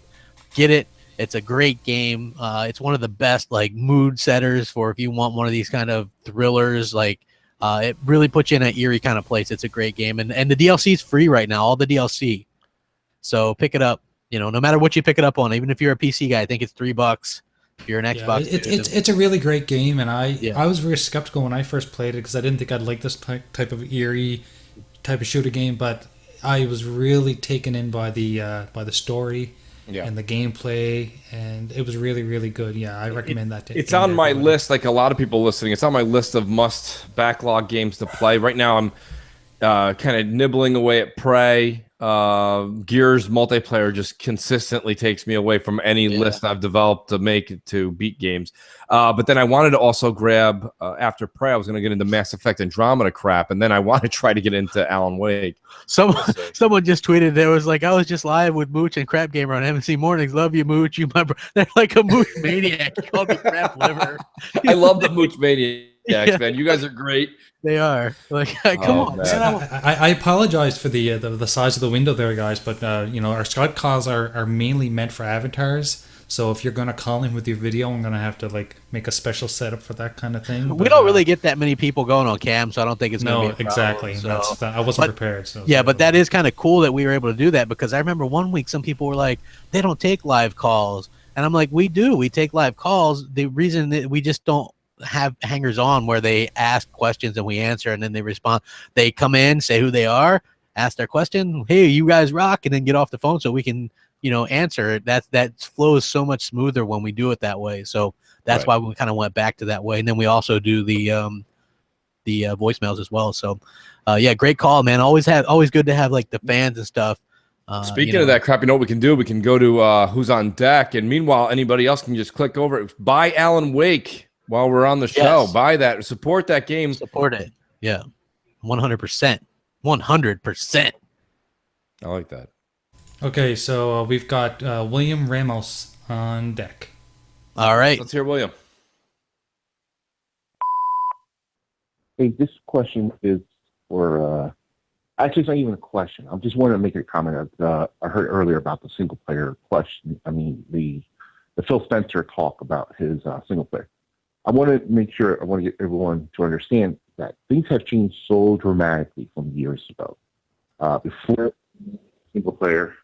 Get it. It's a great game. It's one of the best, like, mood setters for if you want one of these kind of thrillers. Like, it really puts you in an eerie kind of place. It's a great game. And the DLC is free right now, all the DLC. So pick it up. You know, no matter what you pick it up on, even if you're a PC guy, I think it's $3. If you're an Xbox, it's a really great game, and I was very skeptical when I first played it because I didn't think I'd like this type of eerie type of shooter game. But I was really taken in by the story and the gameplay, and it was really, really good. Yeah, I recommend that. It's on my list, like a lot of people listening. It's on my list of must backlog games to play. Right now, I'm kind of nibbling away at Prey. Gears multiplayer just consistently takes me away from any list I've developed to make to beat games. But then I wanted to also grab, after Prey, I was going to get into Mass Effect Andromeda crap, and then I want to try to get into Alan Wake. Someone just tweeted, there was like, I was just live with Mooch and Crap Gamer on MNC Mornings. Love you, Mooch. You my bro. They're like a Mooch maniac. You called me Crap Liver. I love the Mooch maniacs, man. You guys are great. They are. Like, come on, man. I apologize for the size of the window there, guys, but you know, our Skype calls are mainly meant for avatars. So if you're gonna call in with your video, I'm gonna have to like make a special setup for that kind of thing. We don't really get that many people going on cam, so I don't think it's gonna be a exactly. Problem, so. I wasn't prepared. So, but that is kind of cool that we were able to do that, because I remember one week some people were like, they don't take live calls, and I'm like, we do. We take live calls. The reason that we just don't have hangers on where they ask questions and we answer and then they respond. They come in, say who they are, ask their question, hey, you guys rock, and then get off the phone so we can, you know, answer it. That flows so much smoother when we do it that way. So that's why we kind of went back to that way. And then we also do the voicemails as well. So, yeah, great call, man. Always good to have like the fans and stuff. Speaking of that crap, you know what we can do? We can go to Who's on Deck, and meanwhile, anybody else can just click over it. Buy Alan Wake while we're on the show. Buy that. Support that game. Support it. Yeah, 100%. 100%. I like that. Okay, so we've got William Ramos on deck. All right. Let's hear William. Hey, this question is for, actually, it's not even a question. I just wanted to make a comment. I heard earlier about the single player question. I mean, the Phil Spencer talk about his single player. I want to make sure, I want to get everyone to understand that things have changed so dramatically from years ago. Before single player,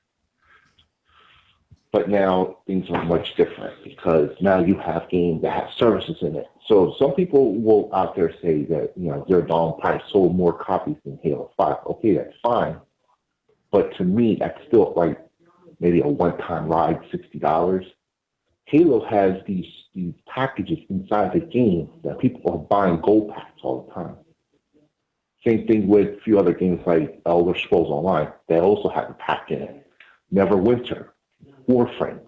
but now things are much different because now you have games that have services in it. So some people will out there say that, you know, Zero Dawn probably sold more copies than Halo 5. Okay, that's fine. But to me, that's still like maybe a one-time ride, $60. Halo has these packages inside the game that people are buying gold packs all the time. Same thing with a few other games like Elder Scrolls Online that also have a pack in it. Neverwinter, Warframe.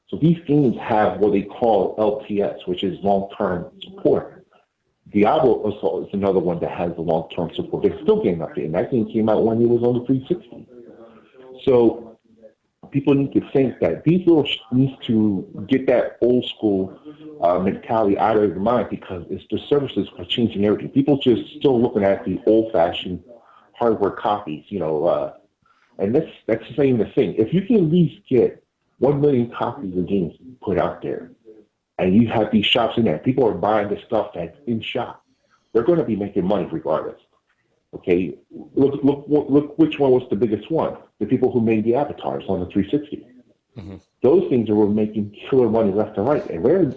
So these games have what they call LTS, which is long-term support. Diablo Assault is another one that has the long-term support. They're still getting updated, and that game came out when it was on the 360. So people need to think that these little needs to get that old school mentality out of their mind because it's the services are changing everything. People just still looking at the old-fashioned hardware copies, you know, and that's the same thing. If you can at least get 1 million copies of games put out there, and you have these shops in there, people are buying the stuff that's in shop, they're going to be making money regardless. Okay, look which one was the biggest one? The people who made the avatars on the 360. Mm-hmm. Those things were making killer money left and right, and Rare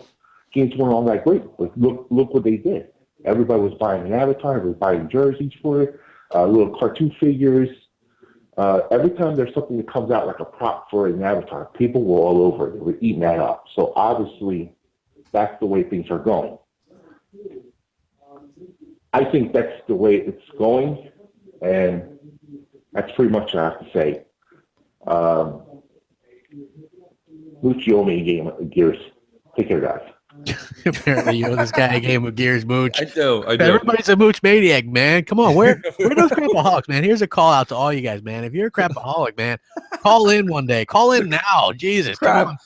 games weren't all that great. But look what they did. Everybody was buying an avatar, everybody was buying jerseys for it, little cartoon figures. Every time there's something that comes out like a prop for an avatar, people were all over it. They were eating that up. So obviously, that's the way things are going. I think that's the way it's going, and that's pretty much what I have to say. Mooch, owe me a game of Gears. Take care, guys. Apparently, you owe this guy a game of Gears, Mooch. I do. Everybody's a Mooch maniac, man. Come on, where are those crapaholics, man? Here's a call out to all you guys, man. If you're a crapaholic, man, call in one day. Call in now. Jesus, crap.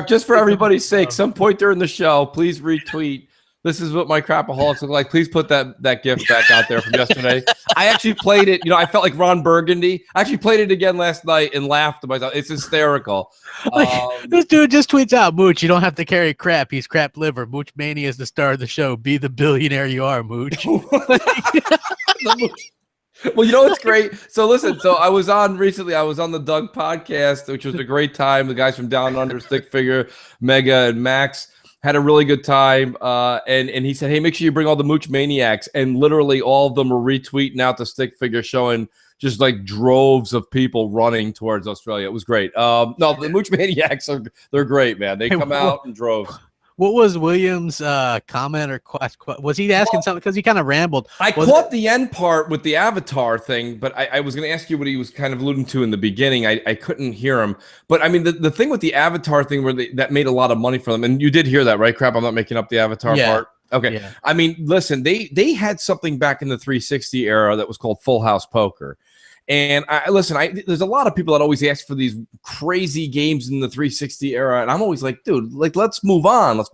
Just for everybody's sake, some point during the show, please retweet. This is what my crapaholics look like. Please put that gift back out there from yesterday. I actually played it. You know, I felt like Ron Burgundy. I actually played it again last night and laughed to myself. It's hysterical. This dude just tweets out, Mooch, you don't have to carry crap. He's crap liver. Mooch Mania is the star of the show. Be the billionaire you are, Mooch. Well, you know what's great? So listen, I was on the Doug podcast, which was a great time. The guys from Down Under, Stick Figure, Mega, and Max had a really good time. And he said, hey, make sure you bring all the Mooch Maniacs. And literally all of them were retweeting out the Stick Figure, showing just like droves of people running towards Australia. It was great. No, the Mooch Maniacs they're great, man. They come out in droves. What was William's comment or question? Was he asking something? Because he kind of rambled. I caught the end part with the avatar thing, but I was going to ask you what he was kind of alluding to in the beginning. I couldn't hear him. But, I mean, the thing with the avatar thing that made a lot of money for them, and you did hear that, right? Crap, I'm not making up the avatar part. Okay. Yeah. I mean, listen, they had something back in the 360 era that was called Full House Poker. And there's a lot of people that always ask for these crazy games in the 360 era. And I'm always like, dude, let's move on.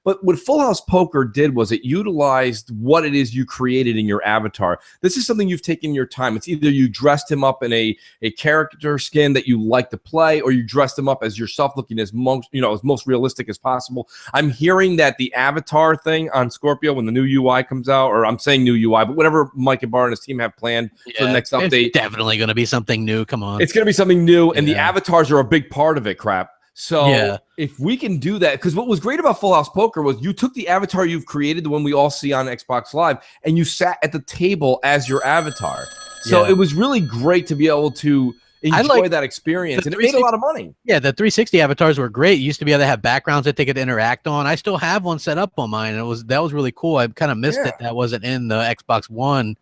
But what Full House Poker did was it utilized what it is you created in your avatar. This is something you've taken your time. It's either you dressed him up in a character skin that you like to play, or you dressed him up as yourself, looking as most realistic as possible. I'm hearing that the avatar thing on Scorpio, when the new UI comes out, or I'm saying new UI, but whatever Mike and Bar and his team have planned for the next update. It's definitely going to be something new. Come on. It's going to be something new, and the avatars are a big part of it, crap. So if we can do that, because what was great about Full House Poker was you took the avatar you've created, the one we all see on Xbox Live, and you sat at the table as your avatar. So it was really great to be able to enjoy that experience, and it made a lot of money. Yeah, the 360 avatars were great. You used to be able to have backgrounds that they could interact on. I still have one set up on mine, and that was really cool. I kind of missed it that wasn't in the Xbox One.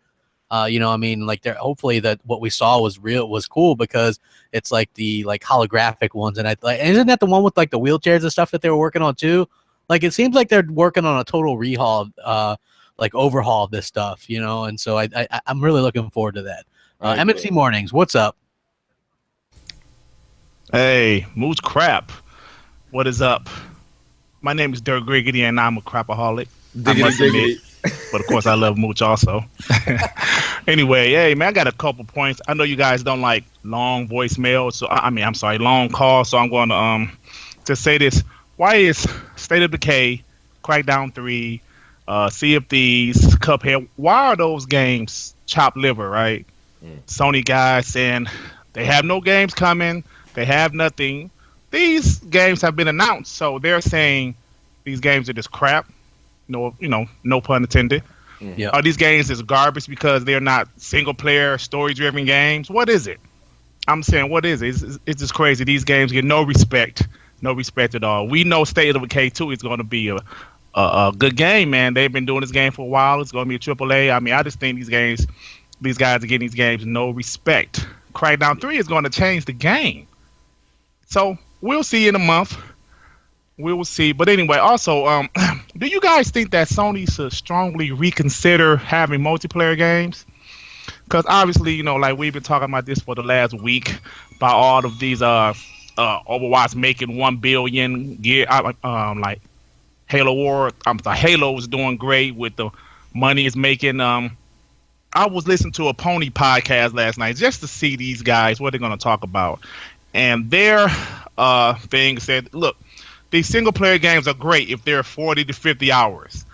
You know, I mean, like, hopefully that what we saw was cool, because it's like the holographic ones, and isn't that the one with like the wheelchairs and stuff that they were working on too? Like, it seems like they're working on a total overhaul of this stuff, you know, and so I'm really looking forward to that. MNC Mornings, what's up? Hey, Moose Crap. What is up? My name is Dirk Griggity, and I'm a crapaholic. I must admit. But of course, I love Mooch also. Anyway, hey, man, I got a couple points. I know you guys don't like long voicemails, so I'm sorry, long calls. So I'm going to say this. Why is State of Decay, Crackdown 3, Sea of Thieves, Cuphead, why are those games chopped liver, right? Sony guys saying they have no games coming, they have nothing. These games have been announced, so they're saying these games are just crap. No pun intended. Yeah. Are these games is garbage because they're not single player, story driven games? What is it? I'm saying, what is it? It's just crazy. These games get no respect at all. We know State of Decay 2 is going to be a good game, man. They've been doing this game for a while. It's going to be a AAA. I mean, I just think these guys are getting these games no respect. Crackdown 3 is going to change the game. So we'll see in a month. We will see. But anyway, also, do you guys think that Sony should strongly reconsider having multiplayer games? Because obviously, like we've been talking about this for the last week, by all of these Overwatch making 1 billion gear, like Halo War. Halo is doing great with the money it's making. I was listening to a Pony podcast last night just to see these guys what they're going to talk about, and their thing said, look. These single-player games are great if they're 40 to 50 hours.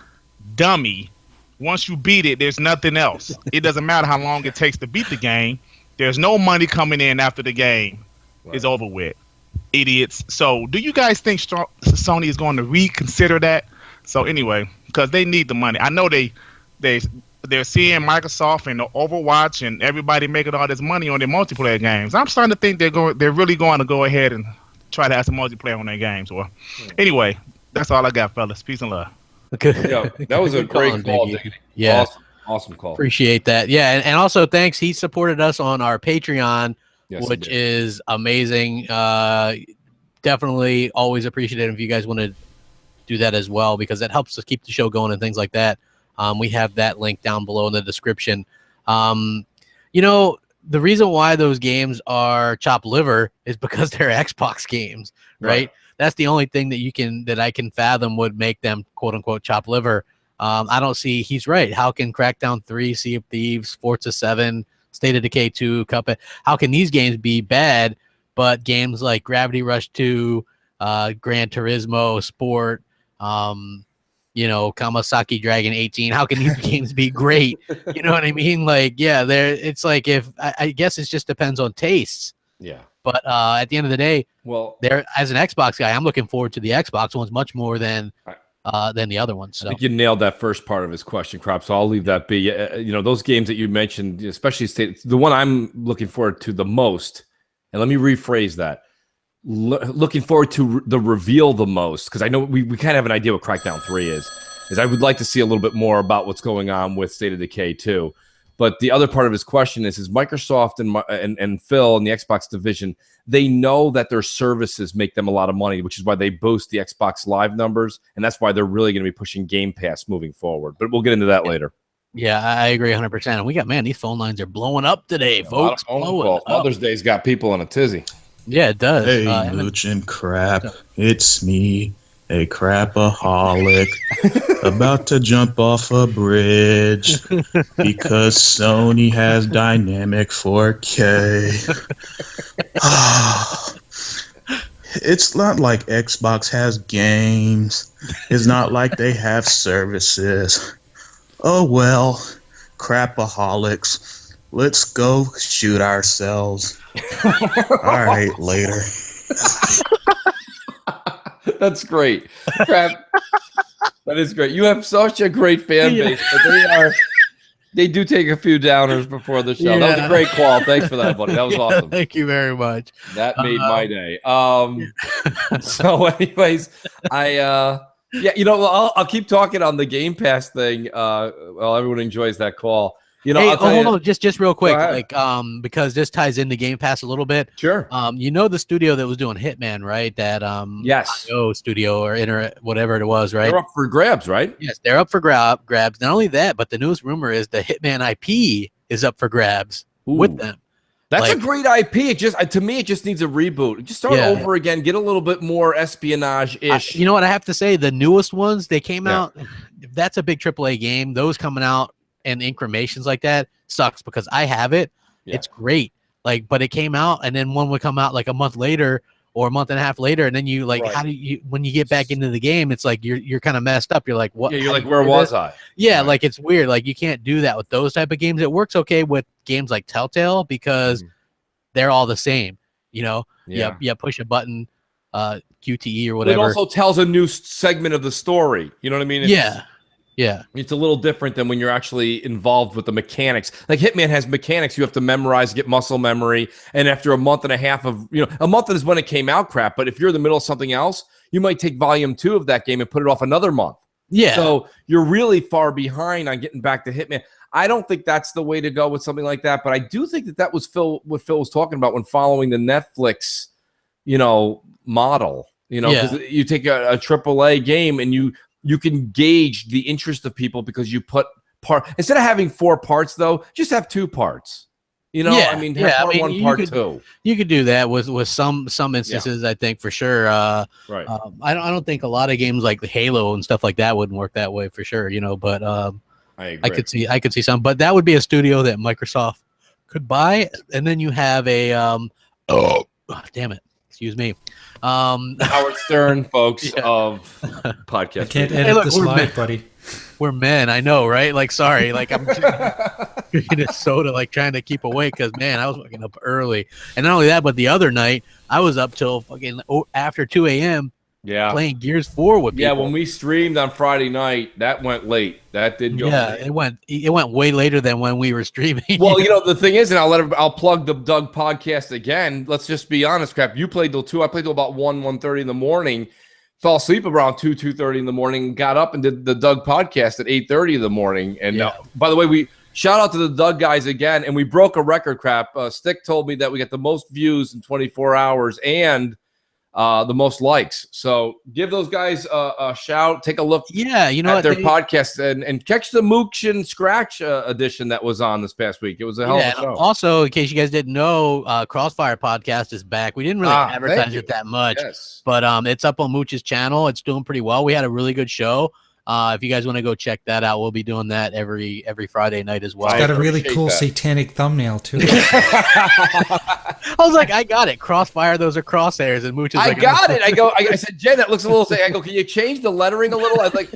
Dummy. Once you beat it, there's nothing else. It doesn't matter how long it takes to beat the game. There's no money coming in after the game is over with. Idiots. So do you guys think Sony is going to reconsider that? So anyway, because they need the money. I know they're seeing Microsoft and Overwatch and everybody making all this money on their multiplayer games. I'm starting to think they're really going to go ahead and try to have some multiplayer on their games. Well, anyway, that's all I got, fellas. Peace and love. Okay. Yeah, that was a great call, Diggity. Yeah. Awesome call. Appreciate that. Yeah, and also thanks. He supported us on our Patreon, which is amazing. Definitely always appreciate it if you guys want to do that as well, because that helps us keep the show going and things like that. We have that link down below in the description. The reason why those games are chopped liver is because they're Xbox games, right? That's the only thing that I can fathom would make them quote unquote chopped liver. I don't see. He's right. How can Crackdown 3, Sea of Thieves, Forza 7, State of Decay 2, Cuphead? How can these games be bad, but games like Gravity Rush 2, Gran Turismo Sport, Kawasaki Dragon 18. How can these games be great? You know what I mean? Like, yeah, it's like I guess it just depends on tastes. Yeah. But at the end of the day, well, there as an Xbox guy, I'm looking forward to the Xbox ones much more than the other ones. So. I think you nailed that first part of his question, Crop. So I'll leave that be. Those games that you mentioned, especially the one I'm looking forward to the most, and let me rephrase that. Looking forward to the reveal the most, because I know we kind of have an idea what Crackdown 3 is I would like to see a little bit more about what's going on with State of Decay 2. But the other part of his question is Microsoft and Phil in the Xbox division, they know that their services make them a lot of money, which is why they boost the Xbox Live numbers, and that's why they're really going to be pushing Game Pass moving forward. But we'll get into that later. Yeah, I agree 100%. And we got, these phone lines are blowing up today, folks. Mother's Day's got people in a tizzy. Yeah, it does. Hey, Mooch and Crap, it's me, a crapaholic, about to jump off a bridge because Sony has dynamic 4K. It's not like Xbox has games. It's not like they have services. Oh well, crapaholics. Let's go shoot ourselves. All right, later. That's great. Crap. That is great. You have such a great fan base. But They do take a few downers before the show. That was a great call. Thanks for that, buddy. That was awesome. Thank you very much. That made my day. So, anyways, I'll keep talking on the Game Pass thing. While everyone enjoys that call. Hey, hold on, just real quick, because this ties into Game Pass a little bit. Sure. The studio that was doing Hitman, right? That yes, studio or whatever it was, right? They're up for grabs, right? Yes, they're up for grabs. Not only that, but the newest rumor is the Hitman IP is up for grabs with them. That's a great IP. It just to me, it just needs a reboot. Just start over again. Get a little bit more espionage-ish. You know what I have to say? The newest ones, they came out. That's a big AAA game. Those coming out and incremations like that sucks because I have it. It's great. But it came out and then one would come out like a month later or a month and a half later, and then you how do you when you get back into the game, it's like you're kind of messed up. You're like, what? Yeah, you're like, where was I? Yeah, like it's weird. Like you can't do that with those type of games. It works okay with games like Telltale because they're all the same. You push a button, QTE or whatever. It also tells a new segment of the story. You know what I mean? Yeah. It's a little different than when you're actually involved with the mechanics. Like Hitman has mechanics you have to memorize, get muscle memory. And after a month and a half of, a month is when it came out crap. But if you're in the middle of something else, you might take volume 2 of that game and put it off another month. Yeah. So you're really far behind on getting back to Hitman. I don't think that's the way to go with something like that. But I do think that was what Phil was talking about when following the Netflix, model. Because you take a AAA game and you can gauge the interest of people because you put instead of having 4 parts though, just have 2 parts. Part 1, part 2. You could do that with some instances, I think for sure. Right. I don't think a lot of games like Halo and stuff like that wouldn't work that way for sure. But I agree. I could see some, but that would be a studio that Microsoft could buy, and then you have a damn it. Excuse me. Howard Stern, folks of podcast. I can't edit this live, buddy. We're men, I know, right? Like, sorry, like I'm drinking a soda, like trying to keep awake because man, I was waking up early, and not only that, but the other night I was up till fucking after 2 a.m. playing Gears 4 with people. Yeah, when we streamed on Friday night, that went late. That did go late. It went way later than when we were streaming. Well, the thing is, and I'll plug the Doug podcast again. Let's just be honest, crap. You played till 2. I played till about 1:30 in the morning. Fell asleep around 2:30 in the morning. Got up and did the Doug podcast at 8:30 in the morning. And by the way, we shout out to the Doug guys again, and we broke a record, crap. Stick told me that we got the most views in 24 hours and the most likes. So give those guys a shout. Take a look at their podcast and catch the Mooch and Scratch edition that was on this past week. It was a hell of a show. Also, in case you guys didn't know, Crossfire podcast is back. We didn't really advertise it that much, but it's up on Mooch's channel. It's doing pretty well. We had a really good show. If you guys want to go check that out, we'll be doing that every Friday night as well. It's got a really cool satanic thumbnail too. I was like, I got it. Crossfire, those are crosshairs, and Mooch is like, I got it. I said, Jen, that looks a little. I go, can you change the lettering a little? I was like,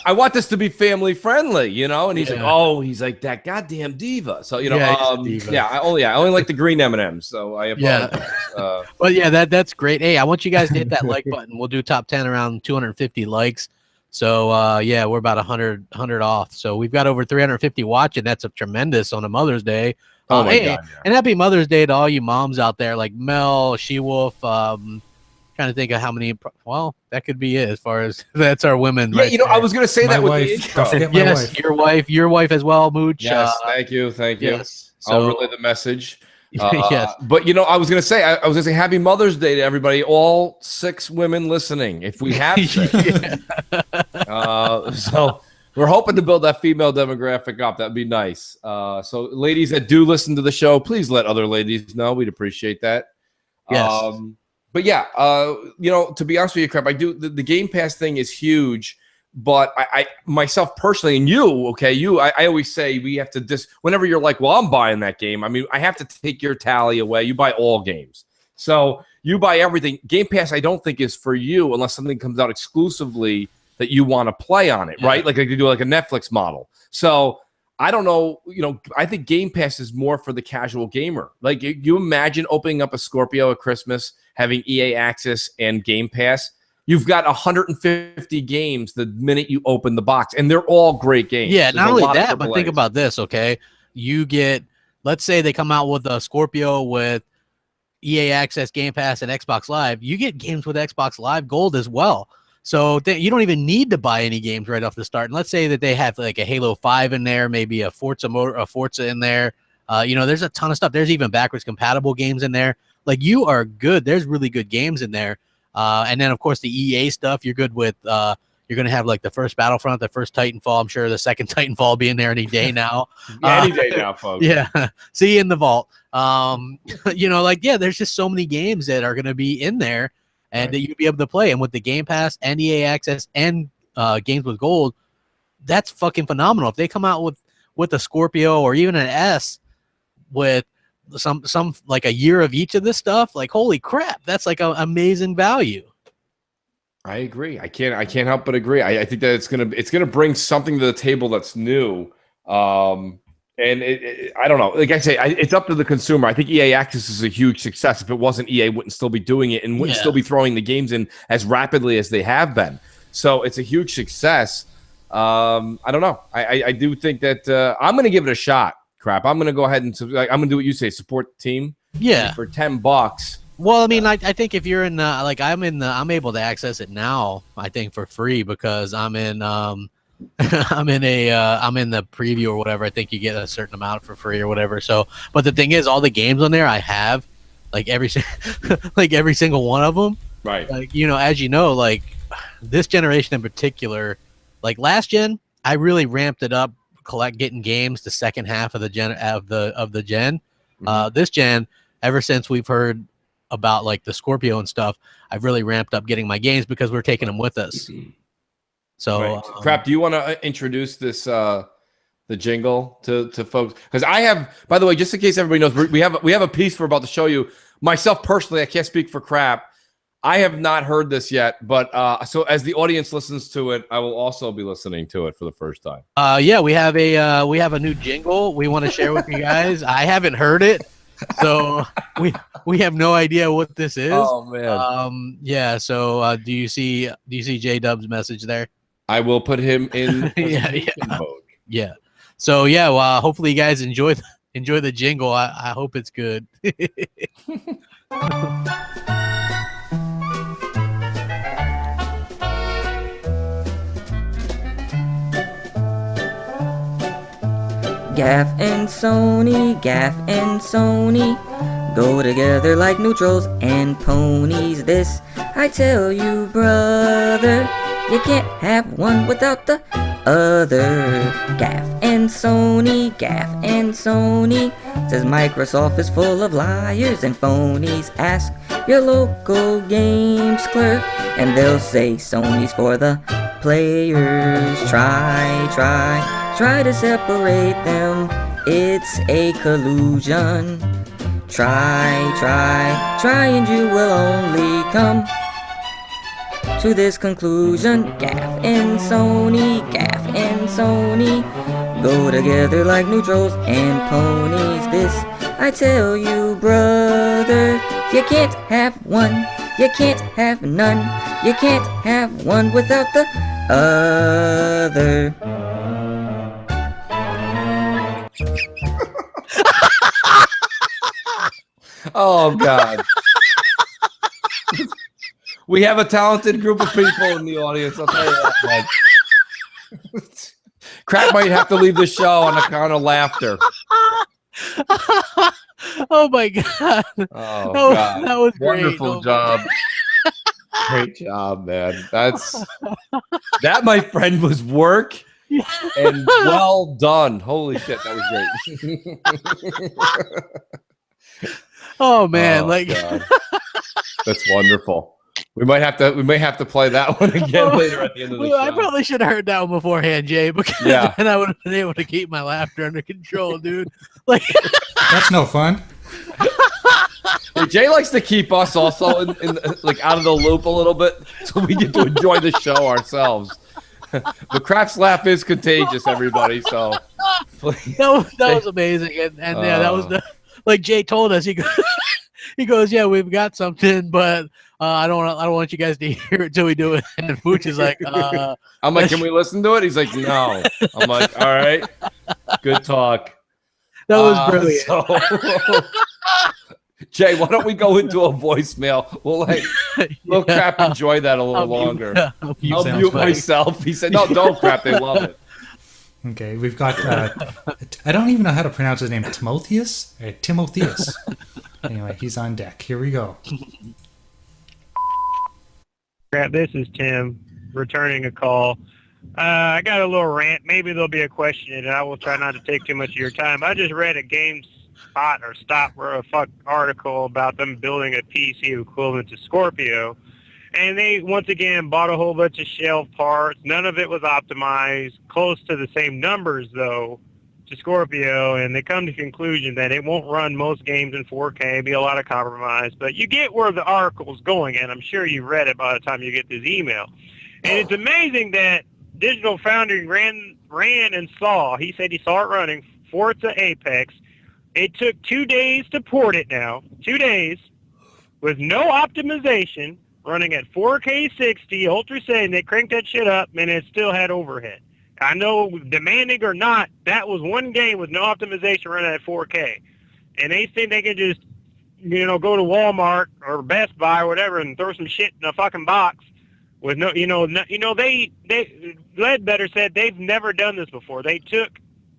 I want this to be family friendly, And he's like, that goddamn diva. So I only like the green M&Ms. So I apologize. But that's great. Hey, I want you guys to hit that like button. We'll do top 10 around 250 likes. So, we're about 100 off. So we've got over 350 watching. That's a tremendous on a Mother's Day. Oh my God, yeah. And happy Mother's Day to all you moms out there like Mel, She-Wolf. Trying to think of how many. Well, that could be it as far as that's our women. Yeah, right I was going to say that with wife. the intro. Don't forget my wife. Your wife as well, Mooch. Yes, thank you. Yes. I'll relay the message. Yes. But I was going to say, happy Mother's Day to everybody, all 6 women listening, if we have to. So we're hoping to build that female demographic up. That'd be nice. So ladies that do listen to the show, please let other ladies know. We'd appreciate that. Yes. But yeah, to be honest with you, Crap, I do the Game Pass thing is huge. But I myself personally, and I always say we have to whenever you're like, well, I'm buying that game. I mean, I have to take your tally away. You buy all games. So you buy everything. Game Pass, I don't think is for you unless something comes out exclusively that you want to play on it, right? Like they do like a Netflix model. So I don't know, I think Game Pass is more for the casual gamer. Like you imagine opening up a Scorpio at Christmas, having EA Access and Game Pass. you've got 150 games the minute you open the box, and they're all great games. Yeah, There's not a only lot of that, but think AAAs. about this, okay? You get, let's say they come out with a Scorpio with EA Access, Game Pass, and Xbox Live. You get games with Xbox Live Gold as well. So you don't even need to buy any games right off the start. And let's say that they have like a Halo 5 in there, maybe a Forza in there. There's a ton of stuff. There's even backwards compatible games in there. Like, you are good. There's really good games in there. And then, of course, the EA stuff, you're good with. You're going to have like the first Battlefront, the first Titanfall. I'm sure the second Titanfall will be in there any day now. Any day now, folks. Yeah. See you in the vault. There's just so many games that are going to be in there and that you'll be able to play. And with the Game Pass and EA Access and games with gold, that's fucking phenomenal. If they come out with a Scorpio or even an S with some like a year of each of this stuff, like, holy crap, that's like an amazing value. I agree. I can't help but agree. I think that it's gonna bring something to the table that's new. And I don't know. Like I say, it's up to the consumer. I think EA Access is a huge success. If it wasn't, EA wouldn't still be doing it and wouldn't still be throwing the games in as rapidly as they have been. So it's a huge success. I don't know. I do think that I'm going to give it a shot. Crap. I'm going to go ahead and I'm going to do what you say. Support the team. Yeah. For $10. Well, I mean, I think if you're in I'm able to access it now, I think, for free, because I'm in I'm in the preview or whatever. I think you get a certain amount for free or whatever. So, but the thing is, all the games on there I have, like every single one of them. Right. Like, as you know, like this generation in particular, like last gen, I really ramped it up, getting games the second half of the gen. This gen, ever since we've heard about like the Scorpio and stuff, I've really ramped up getting my games because we're taking them with us. So, Crap, do you want to introduce this the jingle to folks? Because I have, by the way, just in case everybody knows, we have a piece we're about to show you. Myself personally, I can't speak for Crap. I have not heard this yet, but so as the audience listens to it, I will also be listening to it for the first time. We have a new jingle we want to share with you guys. I haven't heard it, so we have no idea what this is. Oh man. Yeah. So do you see J Dub's message there? I will put him in. mode. Yeah. So yeah. Well, hopefully you guys enjoy the jingle. I hope it's good. Gaff and Sony go together like neutrals and ponies. This I tell you, brother, you can't have one without the other. Gaff and Sony says Microsoft is full of liars and phonies. Ask your local games clerk and they'll say Sony's for the players. Try to separate them, it's a collusion. Try and you will only come to this conclusion. Gaff and Sony go together like neutrals and ponies. This I tell you, brother, you can't have one, you can't have none, you can't have one without the other. Oh God. We have a talented group of people in the audience. I'll tell you that, man. Crap might have to leave the show on account of laughter. Oh my God. Oh, God. That was great. Wonderful job. Great job, man. That, my friend, was work and well done. Holy shit, that was great. Oh man, God. That's wonderful. We may have to play that one again later at the end of the show. I probably should have heard that one beforehand, Jay, because then I would have been able to keep my laughter under control, dude. Like that's no fun. Hey, Jay likes to keep us also in like out of the loop a little bit, so we get to enjoy the show ourselves. The Crap's laugh is contagious, everybody. So that was amazing, and yeah, that was like Jay told us. He goes, yeah, we've got something, but I don't want you guys to hear it till we do it. And Pooch is like, I'm like, can we listen to it? He's like, no. I'm like, all right, good talk. That was brilliant. So, Jay, why don't we go into a voicemail? We'll Crap enjoy that a little longer. I'll mute myself. He said, no, don't Crap. They love it. Okay, we've got, I don't even know how to pronounce his name, Timotheus? Timotheus. Anyway, he's on deck. Here we go. This is Tim, returning a call. I got a little rant. Maybe there'll be a question, and I will try not to take too much of your time. I just read a GameSpot or Stop or a fuck article about them building a PC equivalent to Scorpio. And they, once again, bought a whole bunch of shelf parts. None of it was optimized. Close to the same numbers, though, to Scorpio. And they come to the conclusion that it won't run most games in 4K. Be a lot of compromise. But you get where the article's going, and I'm sure you read it by the time you get this email. And it's amazing that Digital Foundry ran and saw. He said he saw it running Forza Apex. It took 2 days to port it now. 2 days with no optimization. Running at 4K 60, Ultra saying they cranked that shit up, and it still had overhead. I know, demanding or not, that was one game with no optimization running at 4K. And they think they can just, go to Walmart or Best Buy or whatever and throw some shit in a fucking box with they Ledbetter said they've never done this before. They took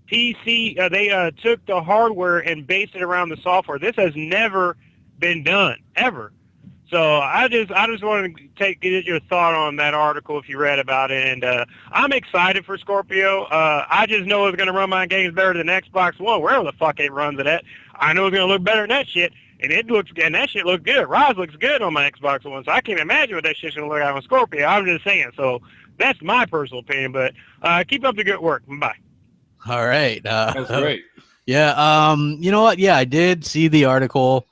they took the hardware and based it around the software. This has never been done, ever. So I just wanted to get your thought on that article if you read about it, and I'm excited for Scorpio. I just know it's going to run my games better than Xbox One, wherever the fuck it runs it at. I know it's going to look better than that shit, and that shit looks good. Rise looks good on my Xbox One, so I can't imagine what that shit's going to look like on Scorpio. I'm just saying. So that's my personal opinion, but keep up the good work. Bye. All right. That's great. Yeah. You know what? Yeah, I did see the article.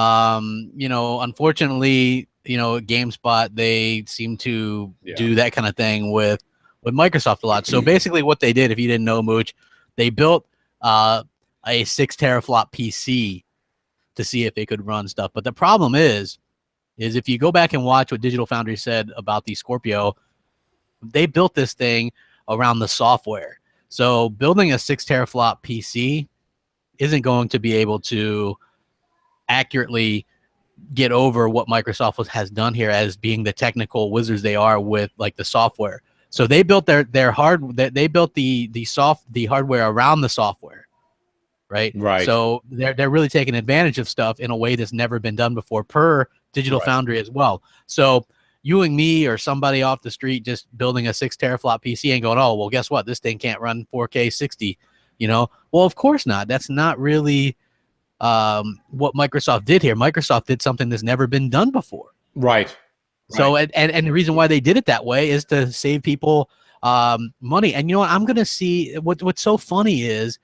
Unfortunately, GameSpot, they seem to do that kind of thing with Microsoft a lot. So basically what they did, if you didn't know, Mooch, they built a 6 teraflop PC to see if it could run stuff. But the problem is if you go back and watch what Digital Foundry said about the Scorpio, they built this thing around the software. So building a 6 teraflop PC isn't going to be able to accurately get over what Microsoft has done here as being the technical wizards they are with like the software. So they built they built the hardware around the software, right? Right. So they're really taking advantage of stuff in a way that's never been done before per Digital Foundry as well. So you and me or somebody off the street just building a 6 teraflop PC and going, oh, well, guess what? This thing can't run 4K 60, Well, of course not. That's not really what Microsoft did here. Microsoft did something that's never been done before. Right. So, and the reason why they did it that way is to save people money. And you know what? I'm going to see what's so funny is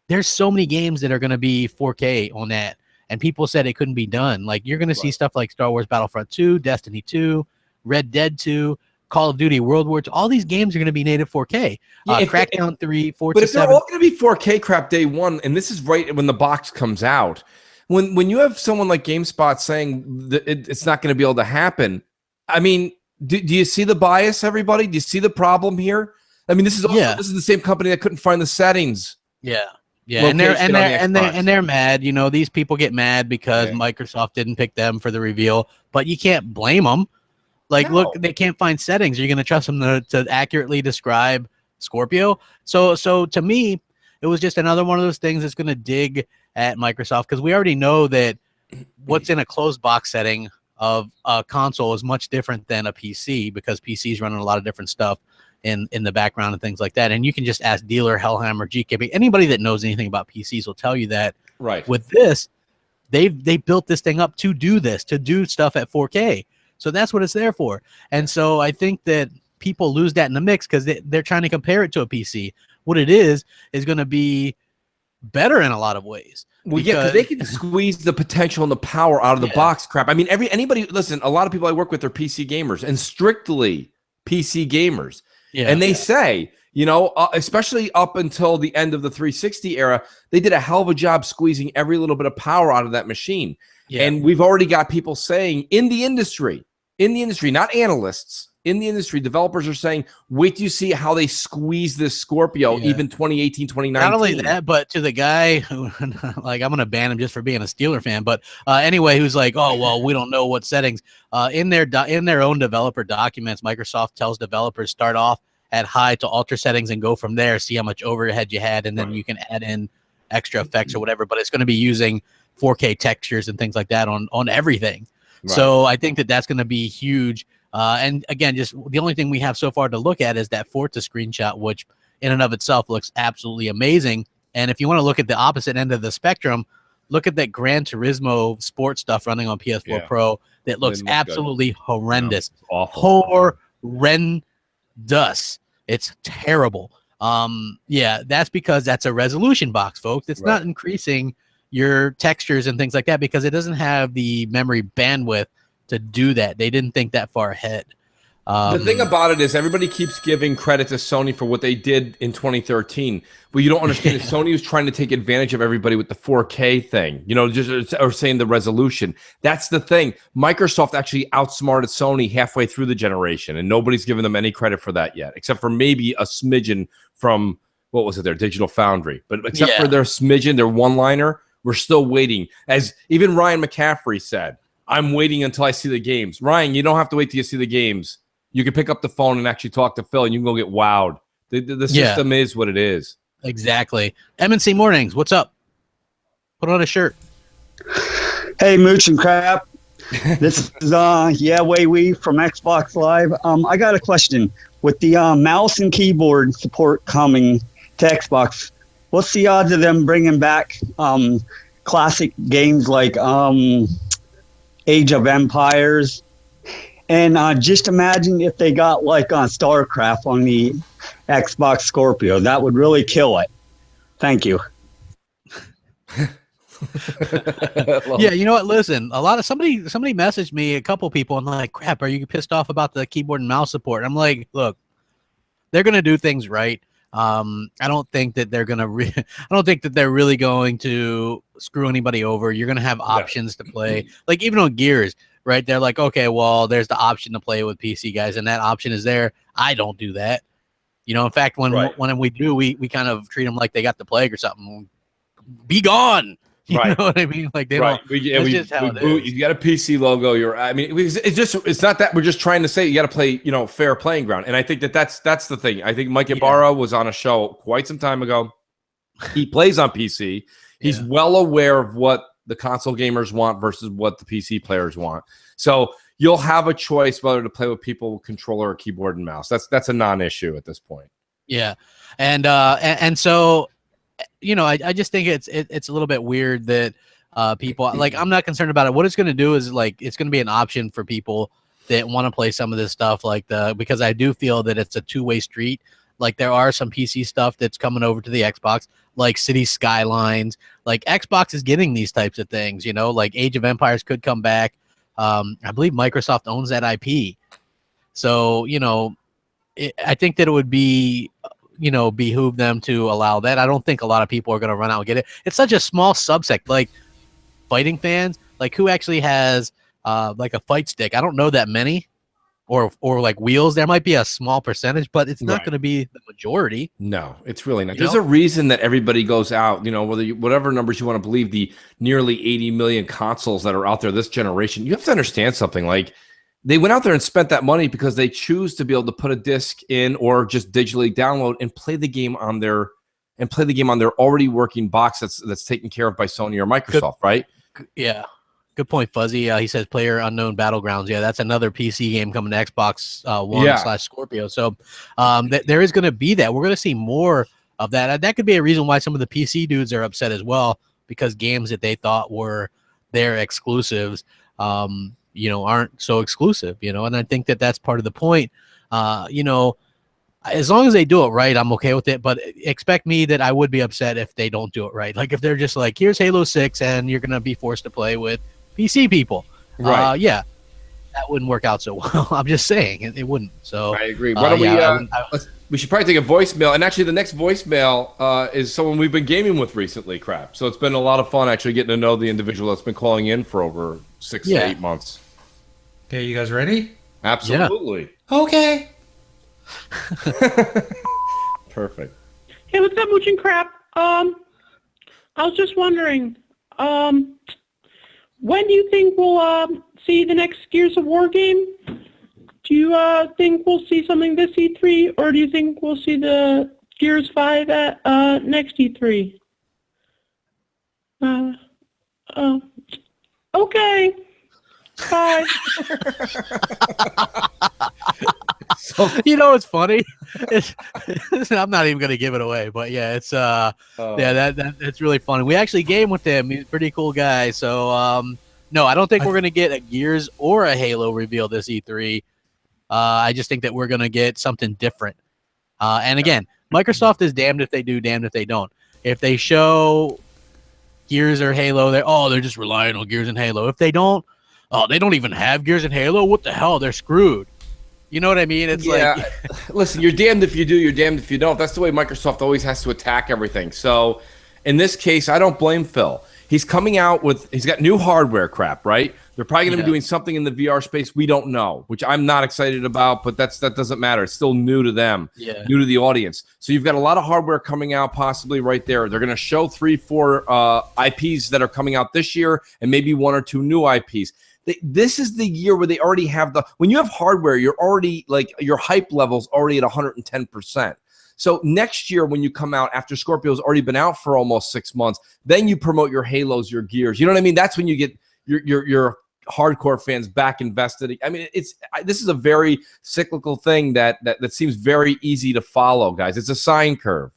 there's so many games that are going to be 4K on that. And people said it couldn't be done. Like you're going to see stuff like Star Wars Battlefront 2, Destiny 2, Red Dead 2, Call of Duty, World War II. All these games are going to be native 4K. Crackdown 3, Forza 7. But if they're all going to be 4K crap day one, and this is right when the box comes out, when you have someone like GameSpot saying that it's not going to be able to happen, I mean, do you see the bias, everybody? Do you see the problem here? I mean, this is the same company that couldn't find the settings. Yeah. Yeah, and they're mad. These people get mad because Microsoft didn't pick them for the reveal, but you can't blame them. Look, they can't find settings. You're going to trust them to accurately describe Scorpio. So to me, it was just another one of those things that's going to dig at Microsoft because we already know that what's in a closed box setting of a console is much different than a PC because PC's running a lot of different stuff in the background and things like that. And you can just ask Dealer, Hellhammer, GKB. Anybody that knows anything about PCs will tell you that. Right. With this, they built this thing up to do this, to do stuff at 4K. So that's what it's there for. And so I think that people lose that in the mix because they're trying to compare it to a PC. What it is going to be better in a lot of ways. Well, because they can squeeze the potential and the power out of the box crap. I mean, anybody, listen, a lot of people I work with are PC gamers and strictly PC gamers. Yeah. And they say, You know, especially up until the end of the 360 era, they did a hell of a job squeezing every little bit of power out of that machine. Yeah. And we've already got people saying in the industry, not analysts, in the industry, developers are saying, wait till you see how they squeeze this Scorpio, even 2018, 2019. Not only that, but to the guy who, like, I'm going to ban him just for being a Steeler fan. But anyway, who's like, oh, well, we don't know what settings. In their own developer documents, Microsoft tells developers start off at high to alter settings and go from there, see how much overhead you had, and then you can add in extra effects or whatever. But it's going to be using 4K textures and things like that on everything. Right. So I think that that's going to be huge. And again, just the only thing we have so far to look at is that Forza screenshot, which in and of itself looks absolutely amazing. And if you want to look at the opposite end of the spectrum, look at that Gran Turismo sports stuff running on PS4 Pro that looks absolutely horrendous. No, awful. Horrendous. It's terrible. Yeah, that's because that's a resolution box, folks. It's not increasing your textures and things like that because it doesn't have the memory bandwidth to do that. They didn't think that far ahead. The thing about it is everybody keeps giving credit to Sony for what they did in 2013. But you don't understand is Sony was trying to take advantage of everybody with the 4K thing, you know, just or saying the resolution. That's the thing. Microsoft actually outsmarted Sony halfway through the generation, and nobody's given them any credit for that yet, except for maybe a smidgen from, what was it, their Digital Foundry. But except for their smidgen, their one-liner, we're still waiting. As even Ryan McCaffrey said, I'm waiting until I see the games. Ryan, you don't have to wait till you see the games. You can pick up the phone and actually talk to Phil, and you can go get wowed. The system is what it is. Exactly. MNC Mornings, what's up? Put on a shirt. Hey, Mooch and Crap. This is Wei Wee from Xbox Live. I got a question. With the mouse and keyboard support coming to Xbox, what's the odds of them bringing back classic games like Age of Empires? And just imagine if they got like StarCraft on the Xbox Scorpio. That would really kill it. Thank you. Yeah, you know what? Listen, somebody messaged me, a couple people, and like, crap, are you pissed off about the keyboard and mouse support? I'm like, look, they're gonna do things right. I don't think that they're gonna. I don't think that they're really going to screw anybody over. You're gonna have options to play, like even on Gears. Right, they're like, okay, well, there's the option to play with PC guys, and that option is there. I don't do that, you know. In fact, when we do, we kind of treat them like they got the plague or something. Be gone, you know what I mean? Like they don't. Just how it is. You got a PC logo. It's not that we're just trying to say you got to play, you know, fair playing ground. And I think that's the thing. I think Mike Ibarra was on a show quite some time ago. He plays on PC. He's well aware of what the console gamers want versus what the PC players want. So you'll have a choice whether to play with people with controller or keyboard and mouse. That's a non-issue at this point. Yeah. And so, you know, I just think it's a little bit weird that people, like, I'm not concerned about it. What it's going to do is, like, it's going to be an option for people that want to play some of this stuff, like because I do feel that it's a two-way street. Like, there are some PC stuff that's coming over to the Xbox, like City Skylines. Like, Xbox is getting these types of things, you know, like Age of Empires could come back. I believe Microsoft owns that IP. So, you know, I think that it would be, you know, behoove them to allow that. I don't think a lot of people are going to run out and get it. It's such a small subsect, like fighting fans, like who actually has like a fight stick. I don't know that many. Or like wheels. There might be a small percentage, but it's not going to be the majority. No, it's really not. There's a reason that everybody goes out, you know, whatever numbers you want to believe, the nearly 80 million consoles that are out there this generation. You have to understand something. Like, they went out there and spent that money because they choose to be able to put a disc in or just digitally download and play the game on their already working box that's taken care of by Sony or Microsoft, right? Yeah. Good point, Fuzzy. He says Player Unknown Battlegrounds. Yeah, that's another PC game coming to Xbox One / Scorpio. So there is going to be that. We're going to see more of that. That could be a reason why some of the PC dudes are upset as well, because games that they thought were their exclusives, you know, aren't so exclusive, you know. And I think that that's part of the point. You know, as long as they do it right, I'm okay with it. But expect me that I would be upset if they don't do it right. Like, if they're just like, here's Halo 6 and you're going to be forced to play with PC people. Right. Yeah, that wouldn't work out so well. I'm just saying it wouldn't. So I agree. Why don't We should probably take a voicemail. And actually, the next voicemail is someone we've been gaming with recently, Crap. So it's been a lot of fun actually getting to know the individual that's been calling in for over 6 to 8 months. Okay, you guys ready? Absolutely. Yeah. Okay. Perfect. Hey, what's up, Mooch and Crap? I was just wondering, when do you think we'll see the next Gears of War game? Do you think we'll see something this E3, or do you think we'll see the Gears 5 at next E3? Okay. Bye. So, you know what's funny? I'm not even gonna give it away, but yeah, it's that's really funny. We actually game with him. He's a pretty cool guy. So no, I don't think we're gonna get a Gears or a Halo reveal this E3. I just think that we're gonna get something different. And again, Microsoft is damned if they do, damned if they don't. If they show Gears or Halo, they're just relying on Gears and Halo. If they don't, they don't even have Gears and Halo. What the hell? They're screwed. You know what I mean? It's like, listen, you're damned if you do, you're damned if you don't. That's the way Microsoft always has to attack everything. So in this case, I don't blame Phil. He's coming out he's got new hardware, Crap, right? They're probably going to be doing something in the VR space we don't know, which I'm not excited about, but that doesn't matter. It's still new to them, new to the audience. So you've got a lot of hardware coming out possibly right there. They're going to show 3-4 IPs that are coming out this year and maybe 1 or 2 new IPs. This is the year where they already have when you have hardware, you're already like your hype level's already at 110%. So next year when you come out after Scorpio's already been out for almost 6 months, then you promote your Halos, your Gears. You know what I mean? That's when you get your hardcore fans back invested. I mean, this is a very cyclical thing that seems very easy to follow, guys. It's a sine curve.